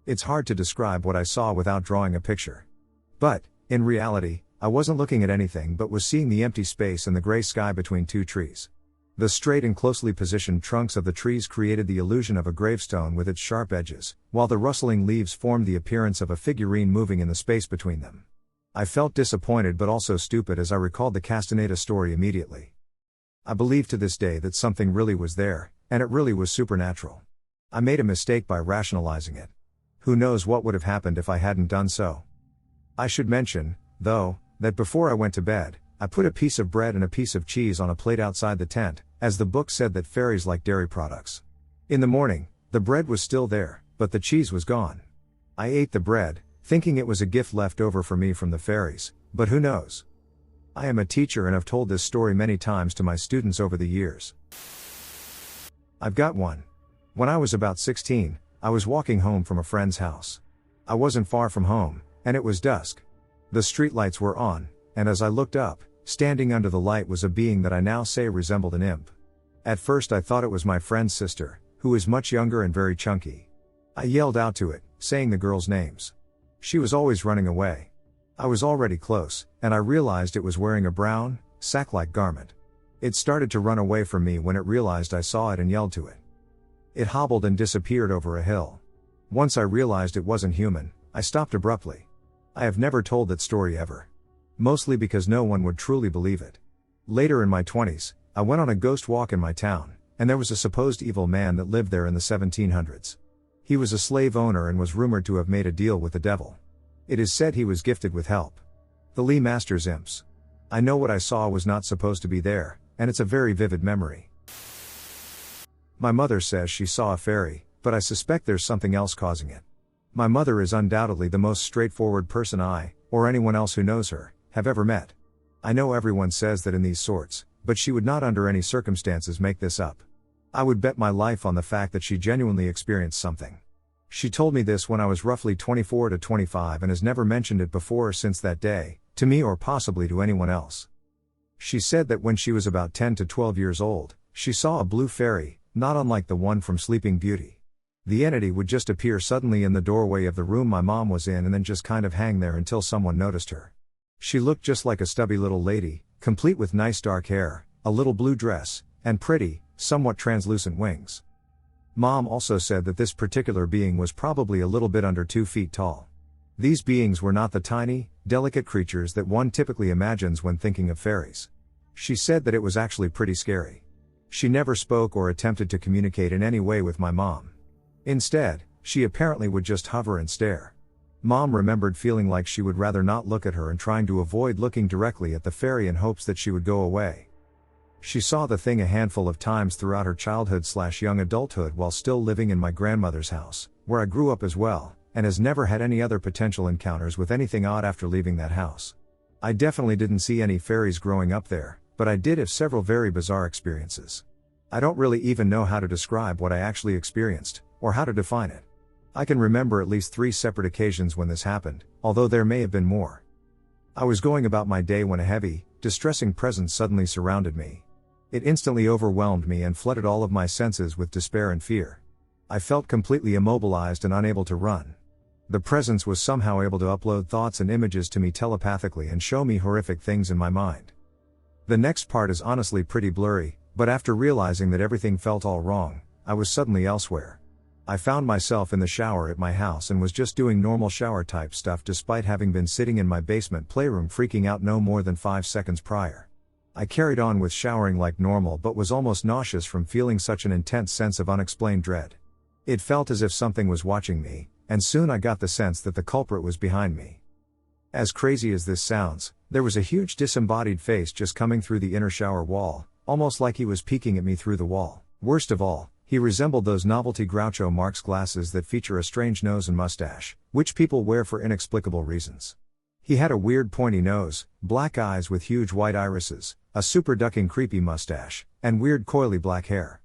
It's hard to describe what I saw without drawing a picture. But, in reality, I wasn't looking at anything but was seeing the empty space and the gray sky between 2 trees. The straight and closely positioned trunks of the trees created the illusion of a gravestone with its sharp edges, while the rustling leaves formed the appearance of a figurine moving in the space between them. I felt disappointed but also stupid as I recalled the Castaneda story immediately. I believe to this day that something really was there, and it really was supernatural. I made a mistake by rationalizing it. Who knows what would have happened if I hadn't done so? I should mention, though, that before I went to bed, I put a piece of bread and a piece of cheese on a plate outside the tent, as the book said that fairies like dairy products. In the morning, the bread was still there, but the cheese was gone. I ate the bread, thinking it was a gift left over for me from the fairies, but who knows? I am a teacher and have told this story many times to my students over the years. I've got one. When I was about 16, I was walking home from a friend's house. I wasn't far from home, and it was dusk. The streetlights were on, and as I looked up, standing under the light was a being that I now say resembled an imp. At first I thought it was my friend's sister, who is much younger and very chunky. I yelled out to it, saying the girls' names. She was always running away. I was already close, and I realized it was wearing a brown, sack-like garment. It started to run away from me when it realized I saw it and yelled to it. It hobbled and disappeared over a hill. Once I realized it wasn't human, I stopped abruptly. I have never told that story ever. Mostly because no one would truly believe it. Later in my 20s, I went on a ghost walk in my town, and there was a supposed evil man that lived there in the 1700s. He was a slave owner and was rumored to have made a deal with the devil. It is said he was gifted with help. The Lee Masters imps. I know what I saw was not supposed to be there, and it's a very vivid memory. My mother says she saw a fairy, but I suspect there's something else causing it. My mother is undoubtedly the most straightforward person I, or anyone else who knows her, have ever met. I know everyone says that in these sorts, but she would not under any circumstances make this up. I would bet my life on the fact that she genuinely experienced something. She told me this when I was roughly 24 to 25 and has never mentioned it before or since that day, to me or possibly to anyone else. She said that when she was about 10 to 12 years old, she saw a blue fairy, not unlike the one from Sleeping Beauty. The entity would just appear suddenly in the doorway of the room my mom was in and then just kind of hang there until someone noticed her. She looked just like a stubby little lady, complete with nice dark hair, a little blue dress, and pretty, somewhat translucent wings. Mom also said that this particular being was probably a little bit under 2 feet tall. These beings were not the tiny, delicate creatures that one typically imagines when thinking of fairies. She said that it was actually pretty scary. She never spoke or attempted to communicate in any way with my mom. Instead, she apparently would just hover and stare. Mom remembered feeling like she would rather not look at her and trying to avoid looking directly at the fairy in hopes that she would go away. She saw the thing a handful of times throughout her childhood/young adulthood while still living in my grandmother's house, where I grew up as well, and has never had any other potential encounters with anything odd after leaving that house. I definitely didn't see any fairies growing up there, but I did have several very bizarre experiences. I don't really even know how to describe what I actually experienced, or how to define it. I can remember at least 3 separate occasions when this happened, although there may have been more. I was going about my day when a heavy, distressing presence suddenly surrounded me. It instantly overwhelmed me and flooded all of my senses with despair and fear. I felt completely immobilized and unable to run. The presence was somehow able to upload thoughts and images to me telepathically and show me horrific things in my mind. The next part is honestly pretty blurry, but after realizing that everything felt all wrong, I was suddenly elsewhere. I found myself in the shower at my house and was just doing normal shower type stuff despite having been sitting in my basement playroom freaking out no more than 5 seconds prior. I carried on with showering like normal but was almost nauseous from feeling such an intense sense of unexplained dread. It felt as if something was watching me, and soon I got the sense that the culprit was behind me. As crazy as this sounds, there was a huge disembodied face just coming through the inner shower wall, almost like he was peeking at me through the wall. Worst of all, he resembled those novelty Groucho Marx glasses that feature a strange nose and mustache, which people wear for inexplicable reasons. He had a weird pointy nose, black eyes with huge white irises, a super ducking creepy mustache, and weird coily black hair.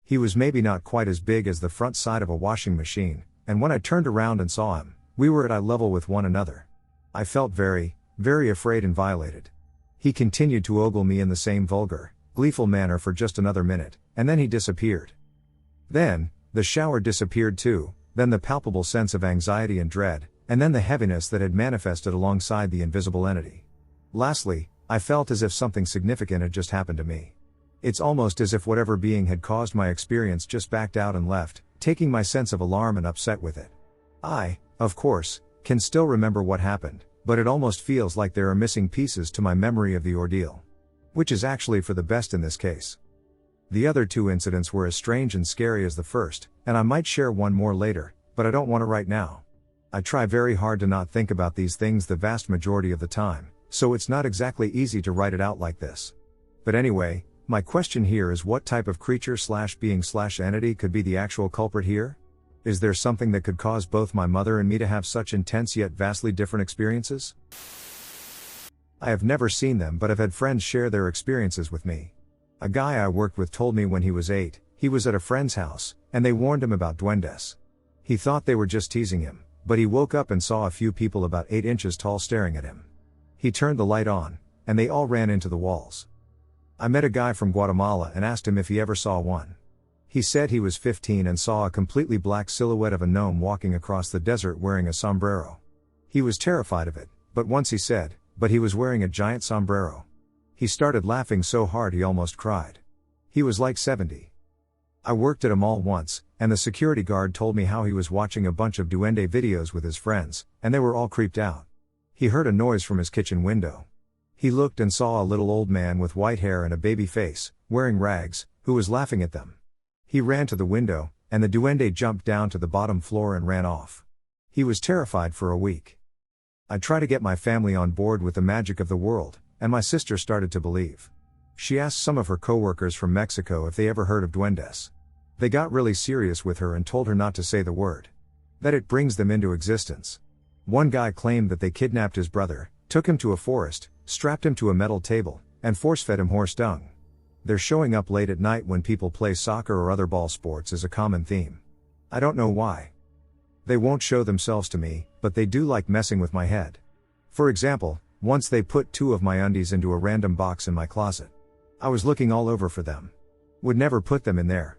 He was maybe not quite as big as the front side of a washing machine, and when I turned around and saw him, we were at eye level with one another. I felt very, very afraid and violated. He continued to ogle me in the same vulgar, gleeful manner for just another minute, and then he disappeared. Then, the shower disappeared too, then the palpable sense of anxiety and dread, and then the heaviness that had manifested alongside the invisible entity. Lastly, I felt as if something significant had just happened to me. It's almost as if whatever being had caused my experience just backed out and left, taking my sense of alarm and upset with it. I, of course, can still remember what happened, but it almost feels like there are missing pieces to my memory of the ordeal. Which is actually for the best in this case. The other two incidents were as strange and scary as the first, and I might share one more later, but I don't want to right now. I try very hard to not think about these things the vast majority of the time, so it's not exactly easy to write it out like this. But anyway, my question here is, what type of creature / being / entity could be the actual culprit here? Is there something that could cause both my mother and me to have such intense yet vastly different experiences? I have never seen them, but have had friends share their experiences with me. A guy I worked with told me when he was 8, he was at a friend's house, and they warned him about duendes. He thought they were just teasing him, but he woke up and saw a few people about 8 inches tall staring at him. He turned the light on, and they all ran into the walls. I met a guy from Guatemala and asked him if he ever saw one. He said he was 15 and saw a completely black silhouette of a gnome walking across the desert wearing a sombrero. He was terrified of it, but once he said, "But he was wearing a giant sombrero." He started laughing so hard he almost cried. He was like 70. I worked at a mall once, and the security guard told me how he was watching a bunch of duende videos with his friends, and they were all creeped out. He heard a noise from his kitchen window. He looked and saw a little old man with white hair and a baby face, wearing rags, who was laughing at them. He ran to the window, and the duende jumped down to the bottom floor and ran off. He was terrified for a week. I tried to get my family on board with the magic of the world, and my sister started to believe. She asked some of her coworkers from Mexico if they ever heard of duendes. They got really serious with her and told her not to say the word. That it brings them into existence. One guy claimed that they kidnapped his brother, took him to a forest, strapped him to a metal table, and force-fed him horse dung. They're showing up late at night when people play soccer or other ball sports is a common theme. I don't know why. They won't show themselves to me, but they do like messing with my head. For example, once they put 2 of my undies into a random box in my closet. I was looking all over for them. Would never put them in there.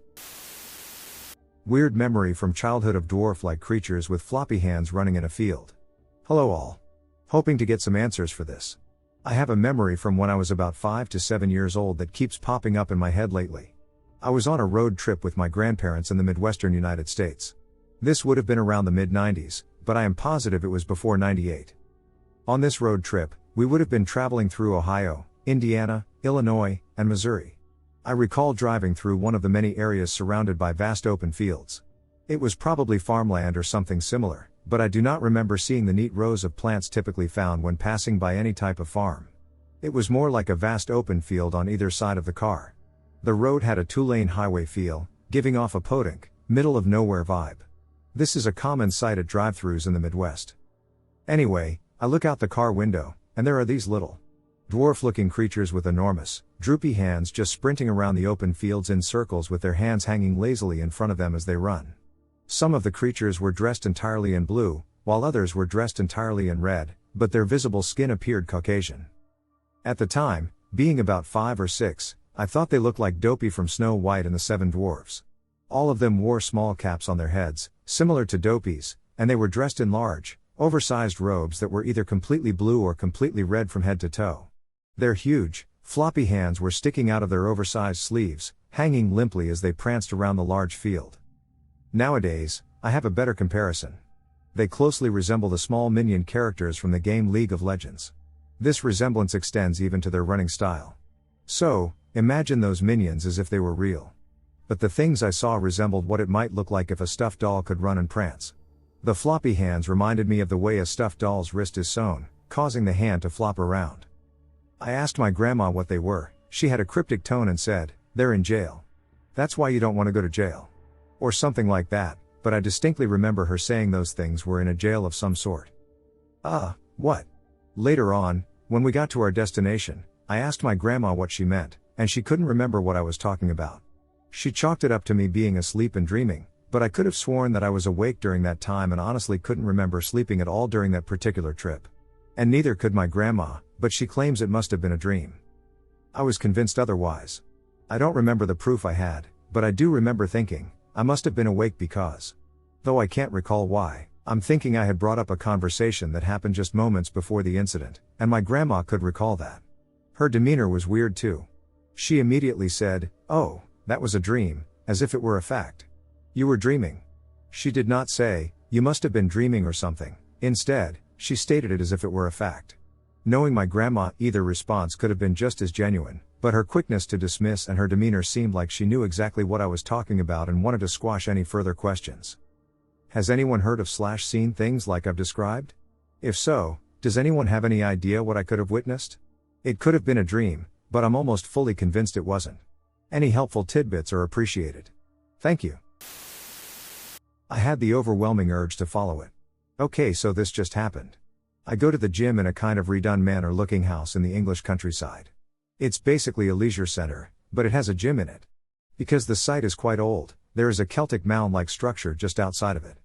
Weird memory from childhood of dwarf-like creatures with floppy hands running in a field. Hello all. Hoping to get some answers for this. I have a memory from when I was about 5 to 7 years old that keeps popping up in my head lately. I was on a road trip with my grandparents in the Midwestern United States. This would have been around the mid-90s, but I am positive it was before 98. On this road trip, we would have been traveling through Ohio, Indiana, Illinois, and Missouri. I recall driving through one of the many areas surrounded by vast open fields. It was probably farmland or something similar, but I do not remember seeing the neat rows of plants typically found when passing by any type of farm. It was more like a vast open field on either side of the car. The road had a 2-lane highway feel, giving off a podunk, middle of nowhere vibe. This is a common sight at drive-thrus in the Midwest. Anyway, I look out the car window, and there are these little, dwarf-looking creatures with enormous, droopy hands just sprinting around the open fields in circles with their hands hanging lazily in front of them as they run. Some of the creatures were dressed entirely in blue, while others were dressed entirely in red, but their visible skin appeared Caucasian. At the time, being about 5 or 6, I thought they looked like Dopey from Snow White and the 7 Dwarfs. All of them wore small caps on their heads, similar to Dopey's, and they were dressed in large, oversized robes that were either completely blue or completely red from head to toe. Their huge, floppy hands were sticking out of their oversized sleeves, hanging limply as they pranced around the large field. Nowadays, I have a better comparison. They closely resemble the small minion characters from the game League of Legends. This resemblance extends even to their running style. So, imagine those minions as if they were real. But the things I saw resembled what it might look like if a stuffed doll could run and prance. The floppy hands reminded me of the way a stuffed doll's wrist is sewn, causing the hand to flop around. I asked my grandma what they were. She had a cryptic tone and said, "They're in jail. That's why you don't want to go to jail." Or something like that, but I distinctly remember her saying those things were in a jail of some sort. What? Later on, when we got to our destination, I asked my grandma what she meant, and she couldn't remember what I was talking about. She chalked it up to me being asleep and dreaming, but I could have sworn that I was awake during that time and honestly couldn't remember sleeping at all during that particular trip. And neither could my grandma, but she claims it must have been a dream. I was convinced otherwise. I don't remember the proof I had, but I do remember thinking, I must have been awake because. Though I can't recall why, I'm thinking I had brought up a conversation that happened just moments before the incident, and my grandma could recall that. Her demeanor was weird too. She immediately said, "Oh, that was a dream," as if it were a fact. "You were dreaming." She did not say, "You must have been dreaming or something." Instead, She stated it as if it were a fact. Knowing my grandma, either response could have been just as genuine, but her quickness to dismiss and her demeanor seemed like she knew exactly what I was talking about and wanted to squash any further questions. Has anyone heard of / seen things like I've described? If so, does anyone have any idea what I could have witnessed? It could have been a dream, but I'm almost fully convinced it wasn't. Any helpful tidbits are appreciated. Thank you. I had the overwhelming urge to follow it. Okay, so this just happened. I go to the gym in a kind of redone manor-looking house in the English countryside. It's basically a leisure center, but it has a gym in it. Because the site is quite old, there is a Celtic mound-like structure just outside of it.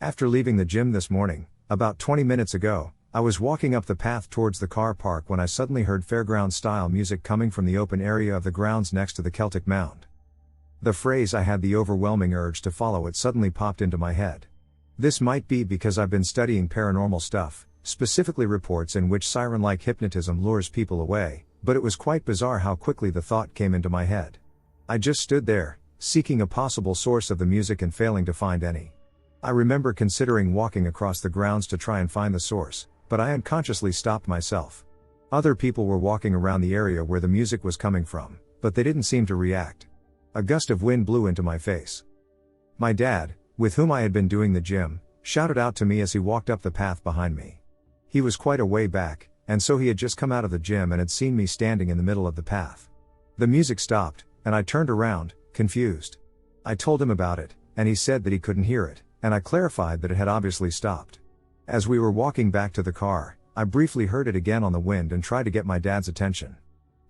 After leaving the gym this morning, about 20 minutes ago, I was walking up the path towards the car park when I suddenly heard fairground-style music coming from the open area of the grounds next to the Celtic mound. The phrase "I had the overwhelming urge to follow it" suddenly popped into my head. This might be because I've been studying paranormal stuff, specifically reports in which siren-like hypnotism lures people away, but it was quite bizarre how quickly the thought came into my head. I just stood there, seeking a possible source of the music and failing to find any. I remember considering walking across the grounds to try and find the source, but I unconsciously stopped myself. Other people were walking around the area where the music was coming from, but they didn't seem to react. A gust of wind blew into my face. My dad, with whom I had been doing the gym, shouted out to me as he walked up the path behind me. He was quite a way back, and so he had just come out of the gym and had seen me standing in the middle of the path. The music stopped, and I turned around, confused. I told him about it, and he said that he couldn't hear it, and I clarified that it had obviously stopped. As we were walking back to the car, I briefly heard it again on the wind and tried to get my dad's attention.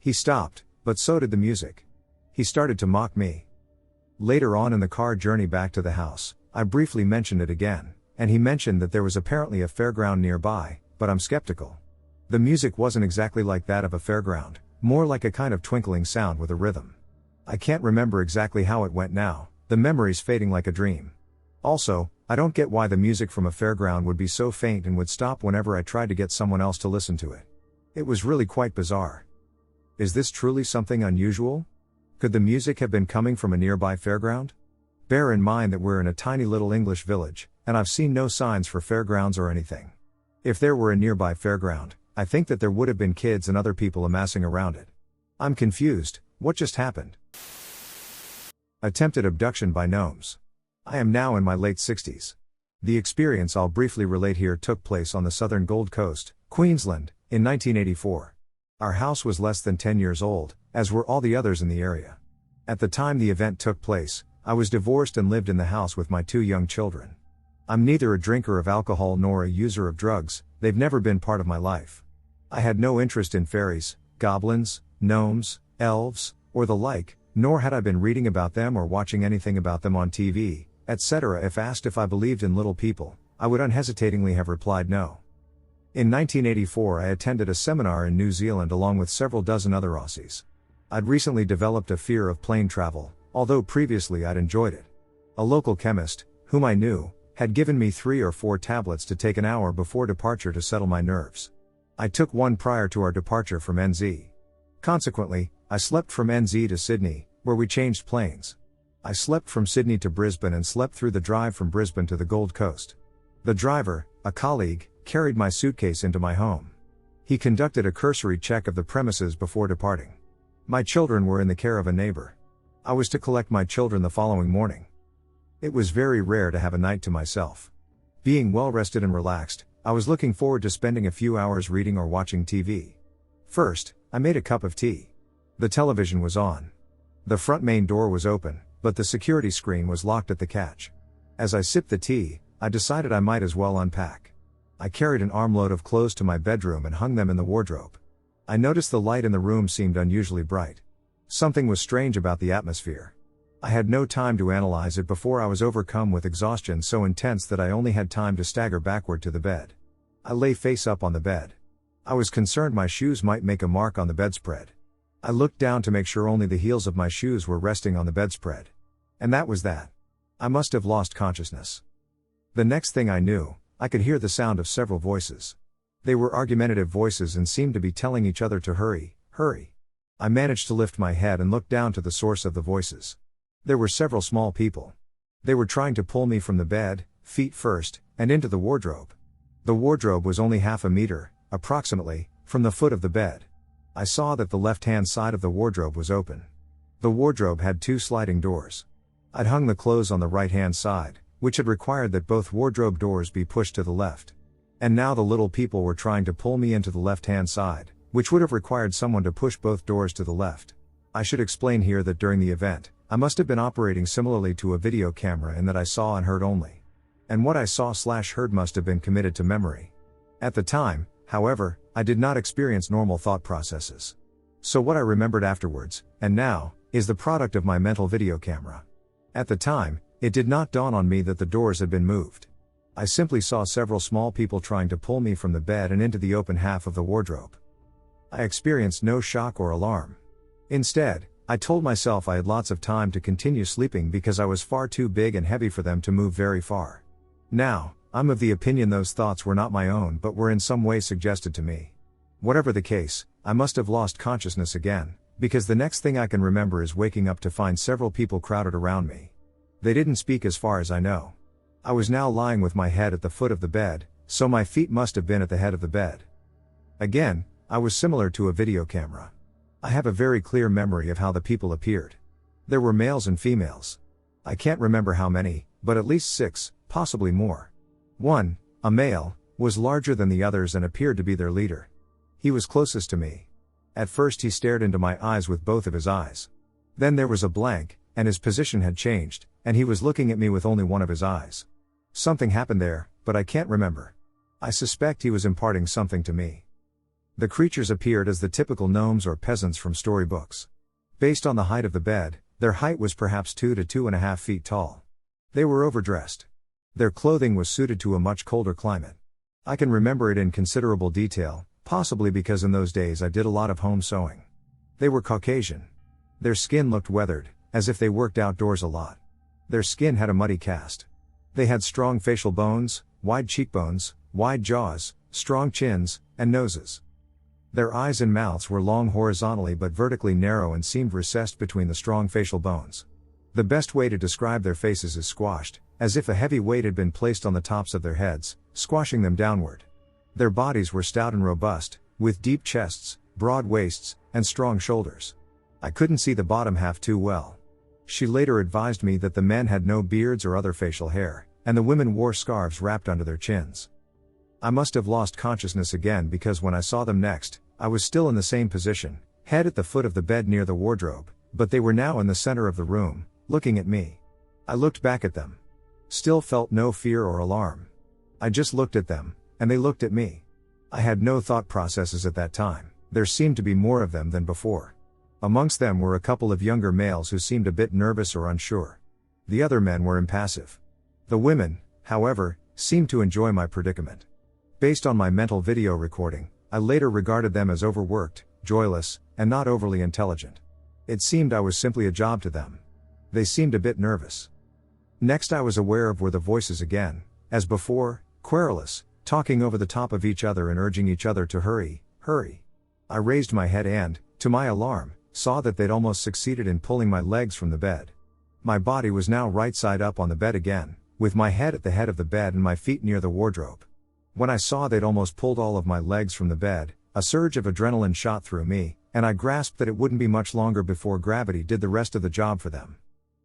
He stopped, but so did the music. He started to mock me. Later on in the car journey back to the house, I briefly mentioned it again, and he mentioned that there was apparently a fairground nearby, but I'm skeptical. The music wasn't exactly like that of a fairground, more like a kind of twinkling sound with a rhythm. I can't remember exactly how it went now, the memory's fading like a dream. Also, I don't get why the music from a fairground would be so faint and would stop whenever I tried to get someone else to listen to it. It was really quite bizarre. Is this truly something unusual? Could the music have been coming from a nearby fairground? Bear in mind that we're in a tiny little English village, and I've seen no signs for fairgrounds or anything. If there were a nearby fairground, I think that there would have been kids and other people amassing around it. I'm confused, what just happened? Attempted abduction by gnomes. I am now in my late 60s. The experience I'll briefly relate here took place on the southern Gold Coast, Queensland, in 1984. Our house was less than 10 years old, as were all the others in the area. At the time the event took place, I was divorced and lived in the house with my 2 young children. I'm neither a drinker of alcohol nor a user of drugs, they've never been part of my life. I had no interest in fairies, goblins, gnomes, elves, or the like, nor had I been reading about them or watching anything about them on TV, etc. If asked if I believed in little people, I would unhesitatingly have replied no. In 1984 I attended a seminar in New Zealand along with several dozen other Aussies. I'd recently developed a fear of plane travel, although previously I'd enjoyed it. A local chemist, whom I knew, had given me 3 or 4 tablets to take an hour before departure to settle my nerves. I took one prior to our departure from NZ. Consequently, I slept from NZ to Sydney, where we changed planes. I slept from Sydney to Brisbane and slept through the drive from Brisbane to the Gold Coast. The driver, a colleague, carried my suitcase into my home. He conducted a cursory check of the premises before departing. My children were in the care of a neighbor. I was to collect my children the following morning. It was very rare to have a night to myself. Being well rested and relaxed, I was looking forward to spending a few hours reading or watching TV. First, I made a cup of tea. The television was on. The front main door was open, but the security screen was locked at the catch. As I sipped the tea, I decided I might as well unpack. I carried an armload of clothes to my bedroom and hung them in the wardrobe. I noticed the light in the room seemed unusually bright. Something was strange about the atmosphere. I had no time to analyze it before I was overcome with exhaustion so intense that I only had time to stagger backward to the bed. I lay face up on the bed. I was concerned my shoes might make a mark on the bedspread. I looked down to make sure only the heels of my shoes were resting on the bedspread. And that was that. I must have lost consciousness. The next thing I knew, I could hear the sound of several voices. They were argumentative voices and seemed to be telling each other to hurry, hurry. I managed to lift my head and look down to the source of the voices. There were several small people. They were trying to pull me from the bed, feet first, and into the wardrobe. The wardrobe was only half a meter, approximately, from the foot of the bed. I saw that the left-hand side of the wardrobe was open. The wardrobe had 2 sliding doors. I'd hung the clothes on the right-hand side, which had required that both wardrobe doors be pushed to the left. And now the little people were trying to pull me into the left-hand side, which would have required someone to push both doors to the left. I should explain here that during the event, I must have been operating similarly to a video camera in that I saw and heard only. And what I saw/heard must have been committed to memory. At the time, however, I did not experience normal thought processes. So what I remembered afterwards, and now, is the product of my mental video camera. At the time, it did not dawn on me that the doors had been moved. I simply saw several small people trying to pull me from the bed and into the open half of the wardrobe. I experienced no shock or alarm. Instead, I told myself I had lots of time to continue sleeping because I was far too big and heavy for them to move very far. Now, I'm of the opinion those thoughts were not my own but were in some way suggested to me. Whatever the case, I must have lost consciousness again, because the next thing I can remember is waking up to find several people crowded around me. They didn't speak as far as I know. I was now lying with my head at the foot of the bed, so my feet must have been at the head of the bed. Again, I was similar to a video camera. I have a very clear memory of how the people appeared. There were males and females. I can't remember how many, but at least 6, possibly more. One, a male, was larger than the others and appeared to be their leader. He was closest to me. At first he stared into my eyes with both of his eyes. Then there was a blank, and his position had changed, and he was looking at me with only one of his eyes. Something happened there, but I can't remember. I suspect he was imparting something to me. The creatures appeared as the typical gnomes or peasants from storybooks. Based on the height of the bed, their height was perhaps 2 to 2.5 feet tall. They were overdressed. Their clothing was suited to a much colder climate. I can remember it in considerable detail, possibly because in those days I did a lot of home sewing. They were Caucasian. Their skin looked weathered, as if they worked outdoors a lot. Their skin had a muddy cast. They had strong facial bones, wide cheekbones, wide jaws, strong chins, and noses. Their eyes and mouths were long horizontally but vertically narrow and seemed recessed between the strong facial bones. The best way to describe their faces is squashed, as if a heavy weight had been placed on the tops of their heads, squashing them downward. Their bodies were stout and robust, with deep chests, broad waists, and strong shoulders. I couldn't see the bottom half too well. She later advised me that the men had no beards or other facial hair, and the women wore scarves wrapped under their chins. I must have lost consciousness again because when I saw them next, I was still in the same position, head at the foot of the bed near the wardrobe, but they were now in the center of the room, looking at me. I looked back at them. Still felt no fear or alarm. I just looked at them, and they looked at me. I had no thought processes at that time. There seemed to be more of them than before. Amongst them were a couple of younger males who seemed a bit nervous or unsure. The other men were impassive. The women, however, seemed to enjoy my predicament. Based on my mental video recording, I later regarded them as overworked, joyless, and not overly intelligent. It seemed I was simply a job to them. They seemed a bit nervous. Next I was aware of were the voices again, as before, querulous, talking over the top of each other and urging each other to hurry, hurry. I raised my head and, to my alarm, saw that they'd almost succeeded in pulling my legs from the bed. My body was now right side up on the bed again, with my head at the head of the bed and my feet near the wardrobe. When I saw they'd almost pulled all of my legs from the bed, a surge of adrenaline shot through me, and I grasped that it wouldn't be much longer before gravity did the rest of the job for them.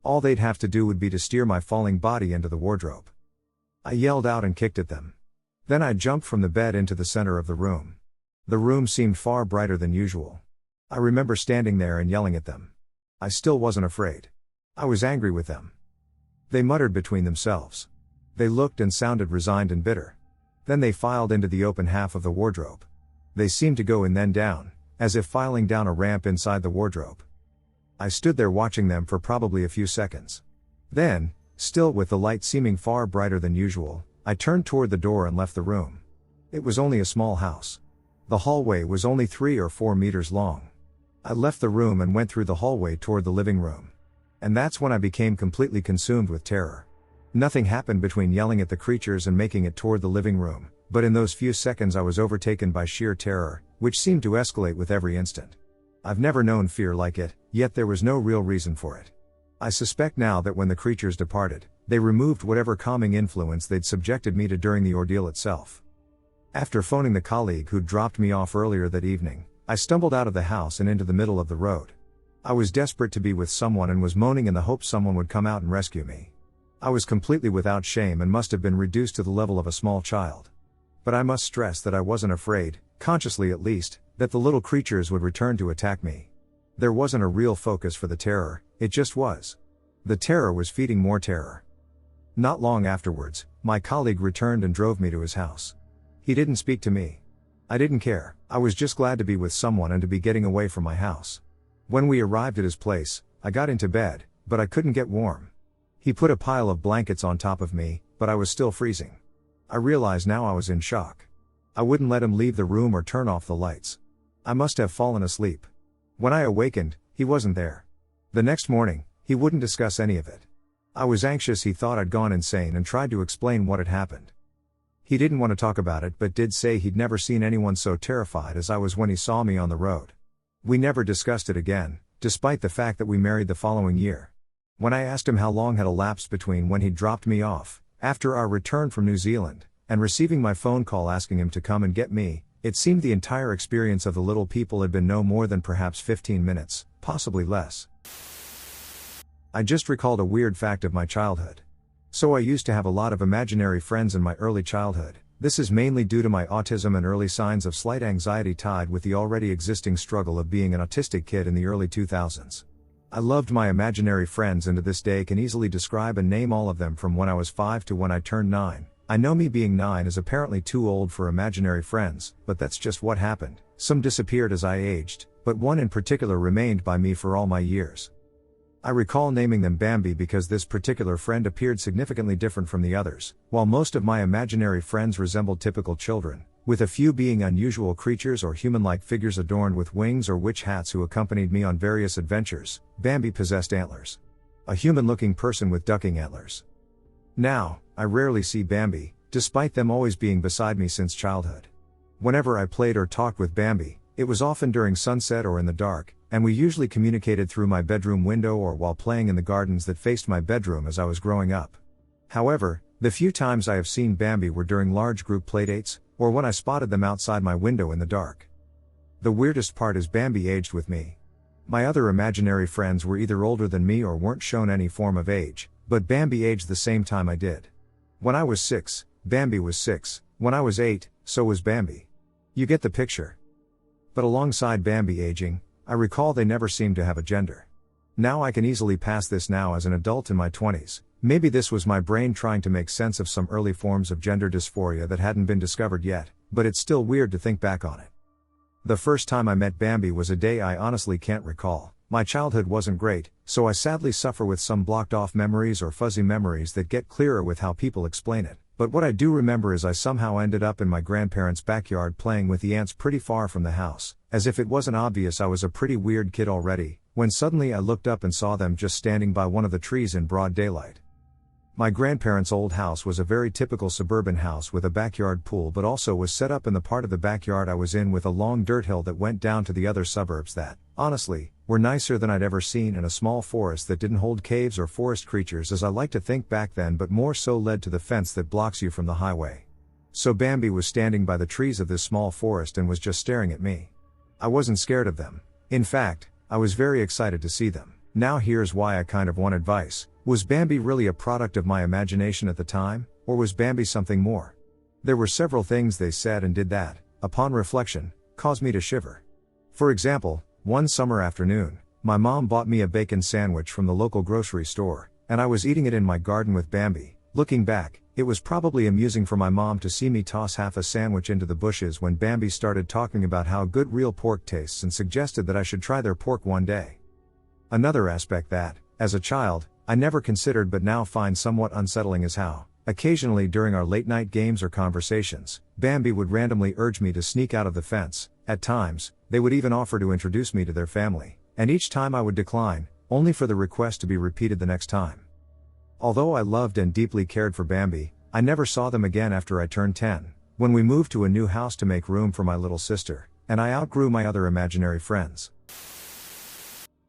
All they'd have to do would be to steer my falling body into the wardrobe. I yelled out and kicked at them. Then I jumped from the bed into the center of the room. The room seemed far brighter than usual. I remember standing there and yelling at them. I still wasn't afraid. I was angry with them. They muttered between themselves. They looked and sounded resigned and bitter. Then they filed into the open half of the wardrobe. They seemed to go in then down, as if filing down a ramp inside the wardrobe. I stood there watching them for probably a few seconds. Then, still with the light seeming far brighter than usual, I turned toward the door and left the room. It was only a small house. The hallway was only 3 or 4 meters long. I left the room and went through the hallway toward the living room. And that's when I became completely consumed with terror. Nothing happened between yelling at the creatures and making it toward the living room, but in those few seconds I was overtaken by sheer terror, which seemed to escalate with every instant. I've never known fear like it, yet there was no real reason for it. I suspect now that when the creatures departed, they removed whatever calming influence they'd subjected me to during the ordeal itself. After phoning the colleague who'd dropped me off earlier that evening, I stumbled out of the house and into the middle of the road. I was desperate to be with someone and was moaning in the hope someone would come out and rescue me. I was completely without shame and must have been reduced to the level of a small child. But I must stress that I wasn't afraid, consciously at least, that the little creatures would return to attack me. There wasn't a real focus for the terror, it just was. The terror was feeding more terror. Not long afterwards, my colleague returned and drove me to his house. He didn't speak to me. I didn't care, I was just glad to be with someone and to be getting away from my house. When we arrived at his place, I got into bed, but I couldn't get warm. He put a pile of blankets on top of me, but I was still freezing. I realized now I was in shock. I wouldn't let him leave the room or turn off the lights. I must have fallen asleep. When I awakened, he wasn't there. The next morning, he wouldn't discuss any of it. I was anxious. He thought I'd gone insane and tried to explain what had happened. He didn't want to talk about it but did say he'd never seen anyone so terrified as I was when he saw me on the road. We never discussed it again, despite the fact that we married the following year. When I asked him how long had elapsed between when he dropped me off, after our return from New Zealand, and receiving my phone call asking him to come and get me, it seemed the entire experience of the little people had been no more than perhaps 15 minutes, possibly less. I just recalled a weird fact of my childhood. So I used to have a lot of imaginary friends in my early childhood. This is mainly due to my autism and early signs of slight anxiety tied with the already existing struggle of being an autistic kid in the early 2000s. I loved my imaginary friends and to this day can easily describe and name all of them from when I was 5 to when I turned 9. I know me being 9 is apparently too old for imaginary friends, but that's just what happened. Some disappeared as I aged, but one in particular remained by me for all my years. I recall naming them Bambi because this particular friend appeared significantly different from the others, while most of my imaginary friends resembled typical children, with a few being unusual creatures or human-like figures adorned with wings or witch hats who accompanied me on various adventures. Bambi possessed antlers. A human-looking person with ducking antlers. Now, I rarely see Bambi, despite them always being beside me since childhood. Whenever I played or talked with Bambi, it was often during sunset or in the dark, and we usually communicated through my bedroom window or while playing in the gardens that faced my bedroom as I was growing up. However, the few times I have seen Bambi were during large group playdates, or when I spotted them outside my window in the dark. The weirdest part is Bambi aged with me. My other imaginary friends were either older than me or weren't shown any form of age, but Bambi aged the same time I did. When I was 6, Bambi was 6, when I was 8, so was Bambi. You get the picture. But alongside Bambi aging, I recall they never seemed to have a gender. Now I can easily pass this now as an adult in my 20s, maybe this was my brain trying to make sense of some early forms of gender dysphoria that hadn't been discovered yet, but it's still weird to think back on it. The first time I met Bambi was a day I honestly can't recall. My childhood wasn't great, so I sadly suffer with some blocked off memories or fuzzy memories that get clearer with how people explain it. But what I do remember is I somehow ended up in my grandparents' backyard playing with the ants pretty far from the house, as if it wasn't obvious I was a pretty weird kid already, when suddenly I looked up and saw them just standing by one of the trees in broad daylight. My grandparents' old house was a very typical suburban house with a backyard pool, but also was set up in the part of the backyard I was in with a long dirt hill that went down to the other suburbs that, honestly, were nicer than I'd ever seen, in a small forest that didn't hold caves or forest creatures as I like to think back then, but more so led to the fence that blocks you from the highway. So Bambi was standing by the trees of this small forest and was just staring at me. I wasn't scared of them. In fact, I was very excited to see them. Now here's why I kind of want advice. Was Bambi really a product of my imagination at the time, or was Bambi something more? There were several things they said and did that, upon reflection, caused me to shiver. For example, one summer afternoon, my mom bought me a bacon sandwich from the local grocery store, and I was eating it in my garden with Bambi. Looking back, it was probably amusing for my mom to see me toss half a sandwich into the bushes when Bambi started talking about how good real pork tastes and suggested that I should try their pork one day. Another aspect that, as a child, I never considered but now find somewhat unsettling is how, occasionally during our late-night games or conversations, Bambi would randomly urge me to sneak out of the fence. At times, they would even offer to introduce me to their family, and each time I would decline, only for the request to be repeated the next time. Although I loved and deeply cared for Bambi, I never saw them again after I turned 10, when we moved to a new house to make room for my little sister, and I outgrew my other imaginary friends.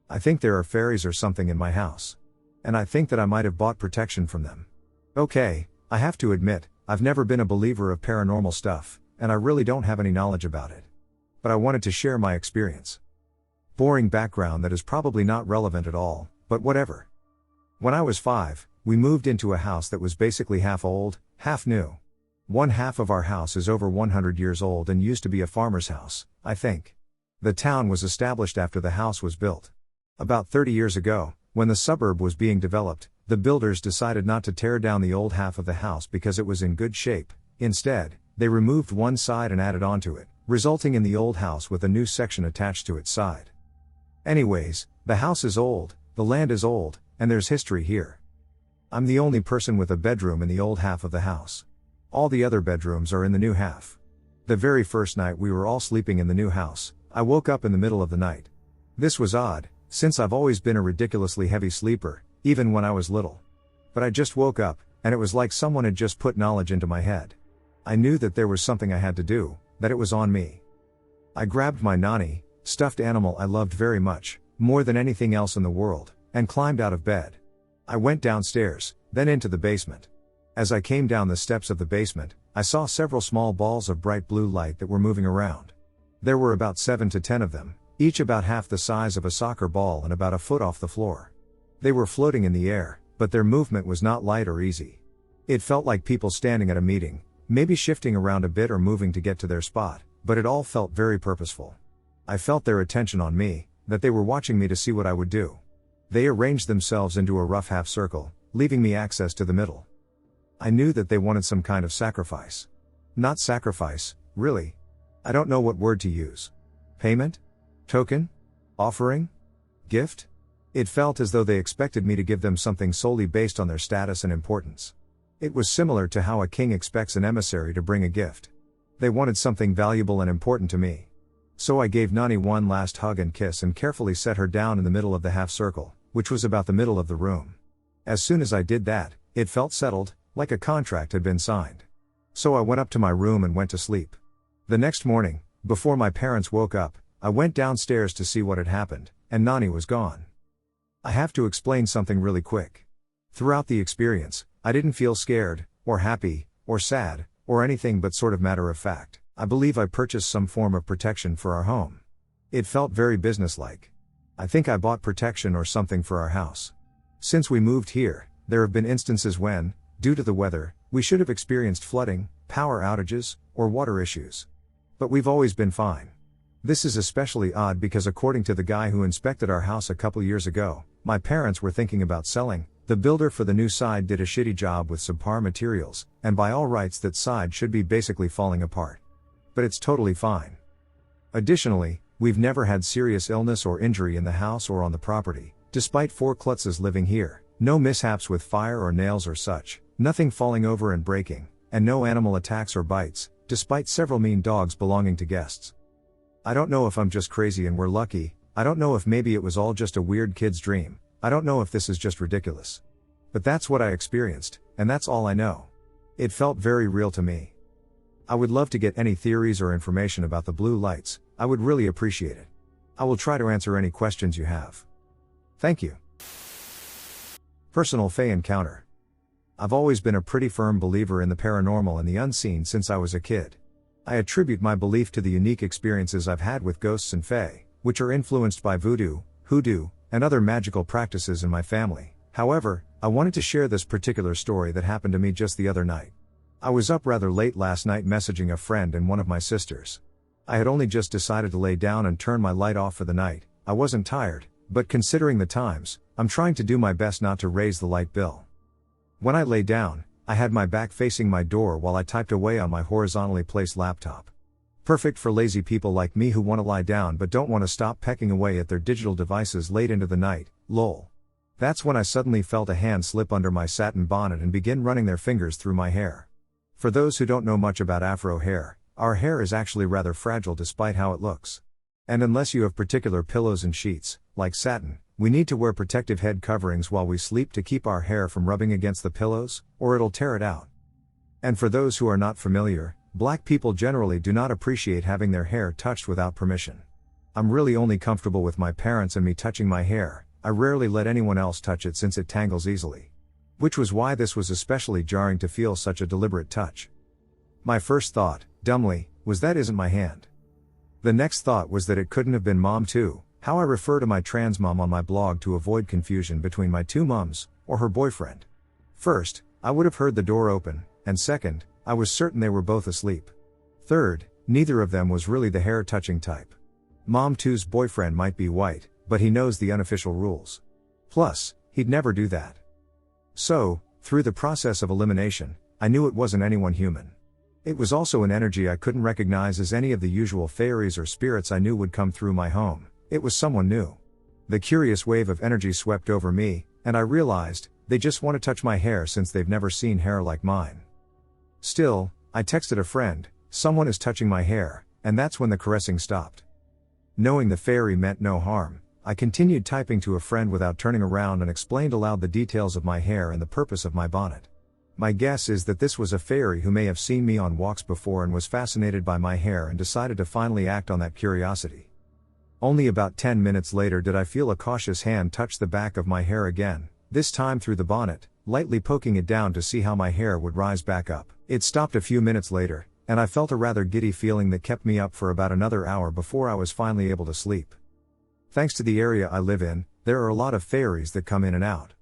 I think there are fairies or something in my house. And I think that I might have bought protection from them. Okay, I have to admit, I've never been a believer of paranormal stuff, and I really don't have any knowledge about it. But I wanted to share my experience. Boring background that is probably not relevant at all, but whatever. When I was 5, we moved into a house that was basically half old, half new. One half of our house is over 100 years old and used to be a farmer's house, I think. The town was established after the house was built. About 30 years ago, when the suburb was being developed, the builders decided not to tear down the old half of the house because it was in good shape. Instead, they removed one side and added onto it, resulting in the old house with a new section attached to its side. Anyways, the house is old, the land is old, and there's history here. I'm the only person with a bedroom in the old half of the house. All the other bedrooms are in the new half. The very first night we were all sleeping in the new house, I woke up in the middle of the night. This was odd, since I've always been a ridiculously heavy sleeper, even when I was little. But I just woke up, and it was like someone had just put knowledge into my head. I knew that there was something I had to do, that it was on me. I grabbed my Nani, stuffed animal I loved very much, more than anything else in the world, and climbed out of bed. I went downstairs, then into the basement. As I came down the steps of the basement, I saw several small balls of bright blue light that were moving around. There were about 7 to 10 of them, each about half the size of a soccer ball and about a foot off the floor. They were floating in the air, but their movement was not light or easy. It felt like people standing at a meeting, maybe shifting around a bit or moving to get to their spot, but it all felt very purposeful. I felt their attention on me, that they were watching me to see what I would do. They arranged themselves into a rough half circle, leaving me access to the middle. I knew that they wanted some kind of sacrifice. Not sacrifice, really. I don't know what word to use. Payment? Token? Offering? Gift? It felt as though they expected me to give them something solely based on their status and importance. It was similar to how a king expects an emissary to bring a gift. They wanted something valuable and important to me. So I gave Nani one last hug and kiss and carefully set her down in the middle of the half circle, which was about the middle of the room. As soon as I did that, it felt settled, like a contract had been signed. So I went up to my room and went to sleep. The next morning, before my parents woke up, I went downstairs to see what had happened, and Nani was gone. I have to explain something really quick. Throughout the experience, I didn't feel scared, or happy, or sad, or anything but sort of matter of fact. I believe I purchased some form of protection for our home. It felt very businesslike. I think I bought protection or something for our house. Since we moved here, there have been instances when, due to the weather, we should have experienced flooding, power outages, or water issues. But we've always been fine. This is especially odd because according to the guy who inspected our house a couple years ago, my parents were thinking about selling. The builder for the new side did a shitty job with subpar materials, and by all rights that side should be basically falling apart. But it's totally fine. Additionally, we've never had serious illness or injury in the house or on the property, despite 4 klutzes living here, no mishaps with fire or nails or such, nothing falling over and breaking, and no animal attacks or bites, despite several mean dogs belonging to guests. I don't know if I'm just crazy and we're lucky, I don't know if maybe it was all just a weird kid's dream, I don't know if this is just ridiculous. But that's what I experienced, and that's all I know. It felt very real to me. I would love to get any theories or information about the blue lights, I would really appreciate it. I will try to answer any questions you have. Thank you. Personal Fae encounter. I've always been a pretty firm believer in the paranormal and the unseen since I was a kid. I attribute my belief to the unique experiences I've had with ghosts and fae, which are influenced by voodoo, hoodoo, and other magical practices in my family. However, I wanted to share this particular story that happened to me just the other night. I was up rather late last night messaging a friend and one of my sisters. I had only just decided to lay down and turn my light off for the night. I wasn't tired, but considering the times, I'm trying to do my best not to raise the light bill. When I lay down, I had my back facing my door while I typed away on my horizontally placed laptop. Perfect for lazy people like me who want to lie down but don't want to stop pecking away at their digital devices late into the night, lol. That's when I suddenly felt a hand slip under my satin bonnet and begin running their fingers through my hair. For those who don't know much about Afro hair, our hair is actually rather fragile despite how it looks. And unless you have particular pillows and sheets, like satin, we need to wear protective head coverings while we sleep to keep our hair from rubbing against the pillows, or it'll tear it out. And for those who are not familiar, black people generally do not appreciate having their hair touched without permission. I'm really only comfortable with my parents and me touching my hair, I rarely let anyone else touch it since it tangles easily. Which was why this was especially jarring to feel such a deliberate touch. My first thought, dumbly, was that isn't my hand. The next thought was that it couldn't have been mom too, how I refer to my trans mom on my blog to avoid confusion between my two mums, or her boyfriend. First, I would have heard the door open, and second, I was certain they were both asleep. Third, neither of them was really the hair-touching type. Mom 2's boyfriend might be white, but he knows the unofficial rules. Plus, he'd never do that. So, through the process of elimination, I knew it wasn't anyone human. It was also an energy I couldn't recognize as any of the usual fairies or spirits I knew would come through my home. It was someone new. The curious wave of energy swept over me, and I realized, they just want to touch my hair since they've never seen hair like mine. Still, I texted a friend, someone is touching my hair, and that's when the caressing stopped. Knowing the fairy meant no harm, I continued typing to a friend without turning around and explained aloud the details of my hair and the purpose of my bonnet. My guess is that this was a fairy who may have seen me on walks before and was fascinated by my hair and decided to finally act on that curiosity. Only about 10 minutes later did I feel a cautious hand touch the back of my hair again, this time through the bonnet, lightly poking it down to see how my hair would rise back up. It stopped a few minutes later, and I felt a rather giddy feeling that kept me up for about another hour before I was finally able to sleep. Thanks to the area I live in, there are a lot of fairies that come in and out.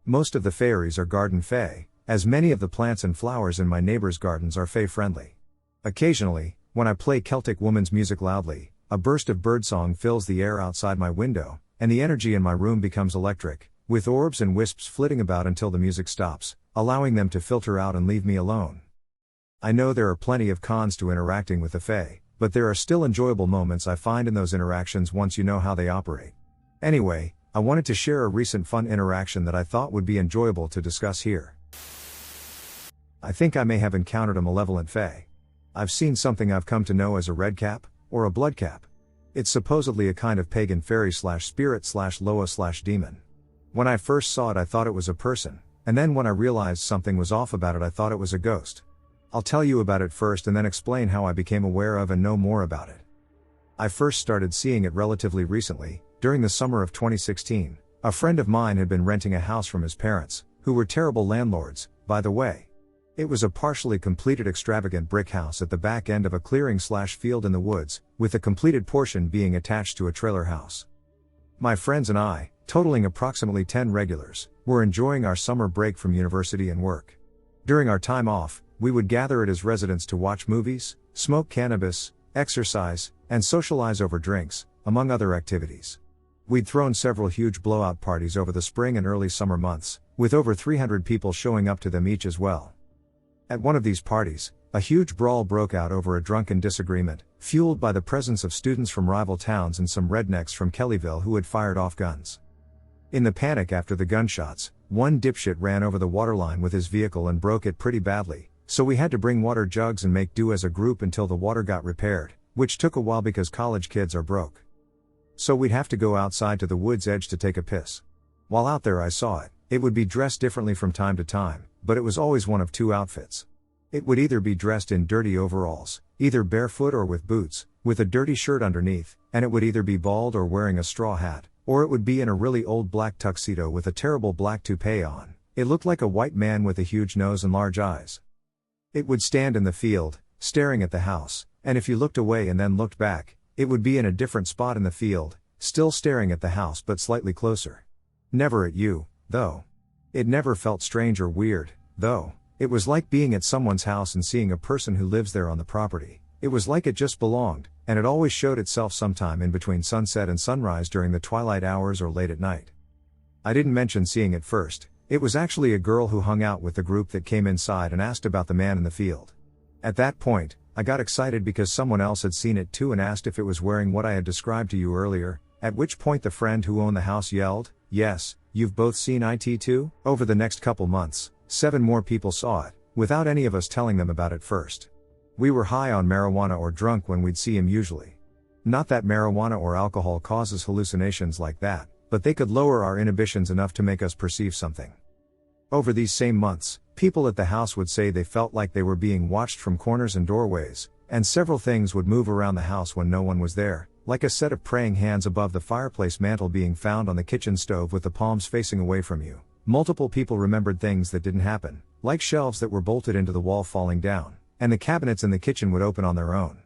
Most of the fairies are garden fae, as many of the plants and flowers in my neighbors' gardens are fae-friendly. Occasionally, when I play Celtic woman's music loudly, a burst of birdsong fills the air outside my window, and the energy in my room becomes electric, with orbs and wisps flitting about until the music stops, allowing them to filter out and leave me alone. I know there are plenty of cons to interacting with the fae, but there are still enjoyable moments I find in those interactions once you know how they operate. Anyway, I wanted to share a recent fun interaction that I thought would be enjoyable to discuss here. I think I may have encountered a malevolent fae. I've seen something I've come to know as a redcap, or a bloodcap. It's supposedly a kind of pagan fairy/spirit/Loa/demon. When I first saw it I thought it was a person, and then when I realized something was off about it I thought it was a ghost. I'll tell you about it first and then explain how I became aware of and know more about it. I first started seeing it relatively recently, during the summer of 2016. A friend of mine had been renting a house from his parents, who were terrible landlords, by the way. It was a partially completed extravagant brick house at the back end of a clearing/field in the woods, with the completed portion being attached to a trailer house. My friends and I, totaling approximately 10 regulars, were enjoying our summer break from university and work. During our time off, we would gather at his residence to watch movies, smoke cannabis, exercise, and socialize over drinks, among other activities. We'd thrown several huge blowout parties over the spring and early summer months, with over 300 people showing up to them each as well. At one of these parties, a huge brawl broke out over a drunken disagreement, fueled by the presence of students from rival towns and some rednecks from Kellyville who had fired off guns. In the panic after the gunshots, one dipshit ran over the waterline with his vehicle and broke it pretty badly, so we had to bring water jugs and make do as a group until the water got repaired, which took a while because college kids are broke. So we'd have to go outside to the wood's edge to take a piss. While out there I saw it. It would be dressed differently from time to time, but it was always one of two outfits. It would either be dressed in dirty overalls, either barefoot or with boots, with a dirty shirt underneath, and it would either be bald or wearing a straw hat, or it would be in a really old black tuxedo with a terrible black toupee on. It looked like a white man with a huge nose and large eyes. It would stand in the field, staring at the house, and if you looked away and then looked back, it would be in a different spot in the field, still staring at the house but slightly closer. Never at you, though. It never felt strange or weird, though. It was like being at someone's house and seeing a person who lives there on the property. It was like it just belonged, and it always showed itself sometime in between sunset and sunrise during the twilight hours or late at night. I didn't mention seeing it first. It was actually a girl who hung out with the group that came inside and asked about the man in the field. At that point, I got excited because someone else had seen it too and asked if it was wearing what I had described to you earlier, at which point the friend who owned the house yelled, "Yes, you've both seen it too?" Over the next couple months, 7 more people saw it, without any of us telling them about it first. We were high on marijuana or drunk when we'd see him usually. Not that marijuana or alcohol causes hallucinations like that, but they could lower our inhibitions enough to make us perceive something. Over these same months, people at the house would say they felt like they were being watched from corners and doorways, and several things would move around the house when no one was there, like a set of praying hands above the fireplace mantel being found on the kitchen stove with the palms facing away from you. Multiple people remembered things that didn't happen, like shelves that were bolted into the wall falling down, and the cabinets in the kitchen would open on their own.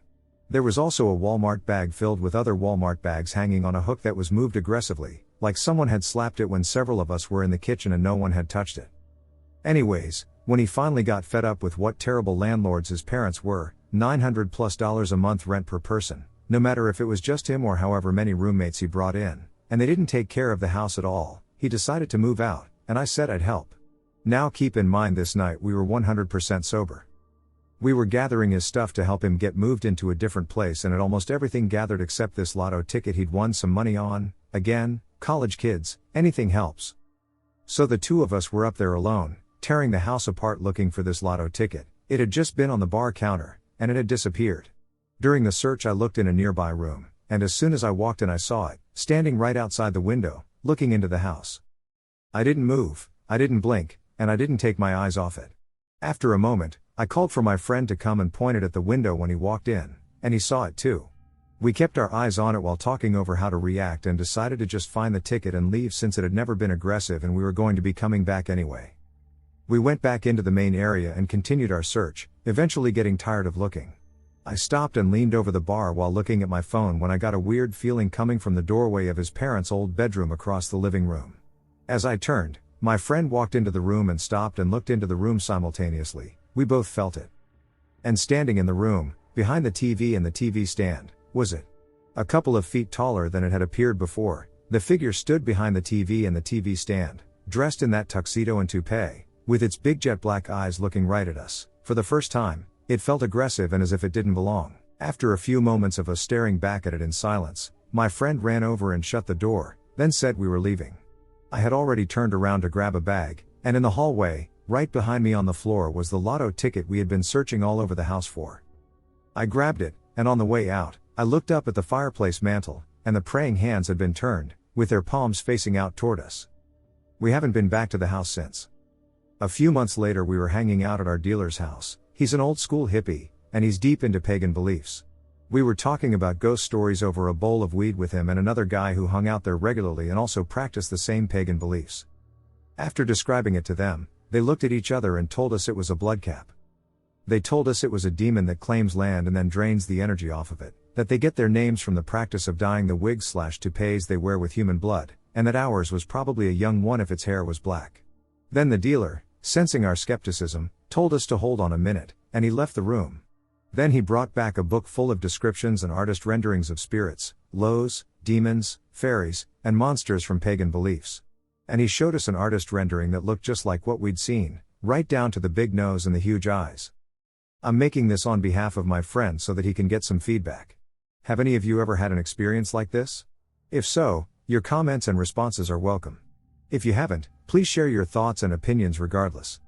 There was also a Walmart bag filled with other Walmart bags hanging on a hook that was moved aggressively, like someone had slapped it when several of us were in the kitchen and no one had touched it. Anyways, when he finally got fed up with what terrible landlords his parents were, $900+ a month rent per person, no matter if it was just him or however many roommates he brought in, and they didn't take care of the house at all, he decided to move out, and I said I'd help. Now keep in mind this night we were 100% sober. We were gathering his stuff to help him get moved into a different place and had almost everything gathered except this lotto ticket he'd won some money on. Again, college kids, anything helps. So the two of us were up there alone, tearing the house apart looking for this lotto ticket. It had just been on the bar counter, and it had disappeared. During the search I looked in a nearby room, and as soon as I walked in I saw it, standing right outside the window, looking into the house. I didn't move, I didn't blink, and I didn't take my eyes off it. After a moment, I called for my friend to come and pointed at the window when he walked in, and he saw it too. We kept our eyes on it while talking over how to react and decided to just find the ticket and leave since it had never been aggressive and we were going to be coming back anyway. We went back into the main area and continued our search, eventually getting tired of looking. I stopped and leaned over the bar while looking at my phone when I got a weird feeling coming from the doorway of his parents' old bedroom across the living room. As I turned, my friend walked into the room and stopped and looked into the room simultaneously. We both felt it. And standing in the room, behind the TV and the TV stand, was it. A couple of feet taller than it had appeared before, the figure stood behind the TV and the TV stand, dressed in that tuxedo and toupee, with its big jet black eyes looking right at us. For the first time, it felt aggressive and as if it didn't belong. After a few moments of us staring back at it in silence, my friend ran over and shut the door, then said we were leaving. I had already turned around to grab a bag, and in the hallway, right behind me on the floor was the lotto ticket we had been searching all over the house for. I grabbed it, and on the way out, I looked up at the fireplace mantle, and the praying hands had been turned, with their palms facing out toward us. We haven't been back to the house since. A few months later we were hanging out at our dealer's house. He's an old school hippie, and he's deep into pagan beliefs. We were talking about ghost stories over a bowl of weed with him and another guy who hung out there regularly and also practiced the same pagan beliefs. After describing it to them, they looked at each other and told us it was a blood cap. They told us it was a demon that claims land and then drains the energy off of it, that they get their names from the practice of dyeing the wigs/toupees they wear with human blood, and that ours was probably a young one if its hair was black. Then the dealer, sensing our skepticism, told us to hold on a minute, and he left the room. Then he brought back a book full of descriptions and artist renderings of spirits, lows, demons, fairies, and monsters from pagan beliefs. And he showed us an artist rendering that looked just like what we'd seen, right down to the big nose and the huge eyes. I'm making this on behalf of my friend so that he can get some feedback. Have any of you ever had an experience like this? If so, your comments and responses are welcome. If you haven't, please share your thoughts and opinions regardless.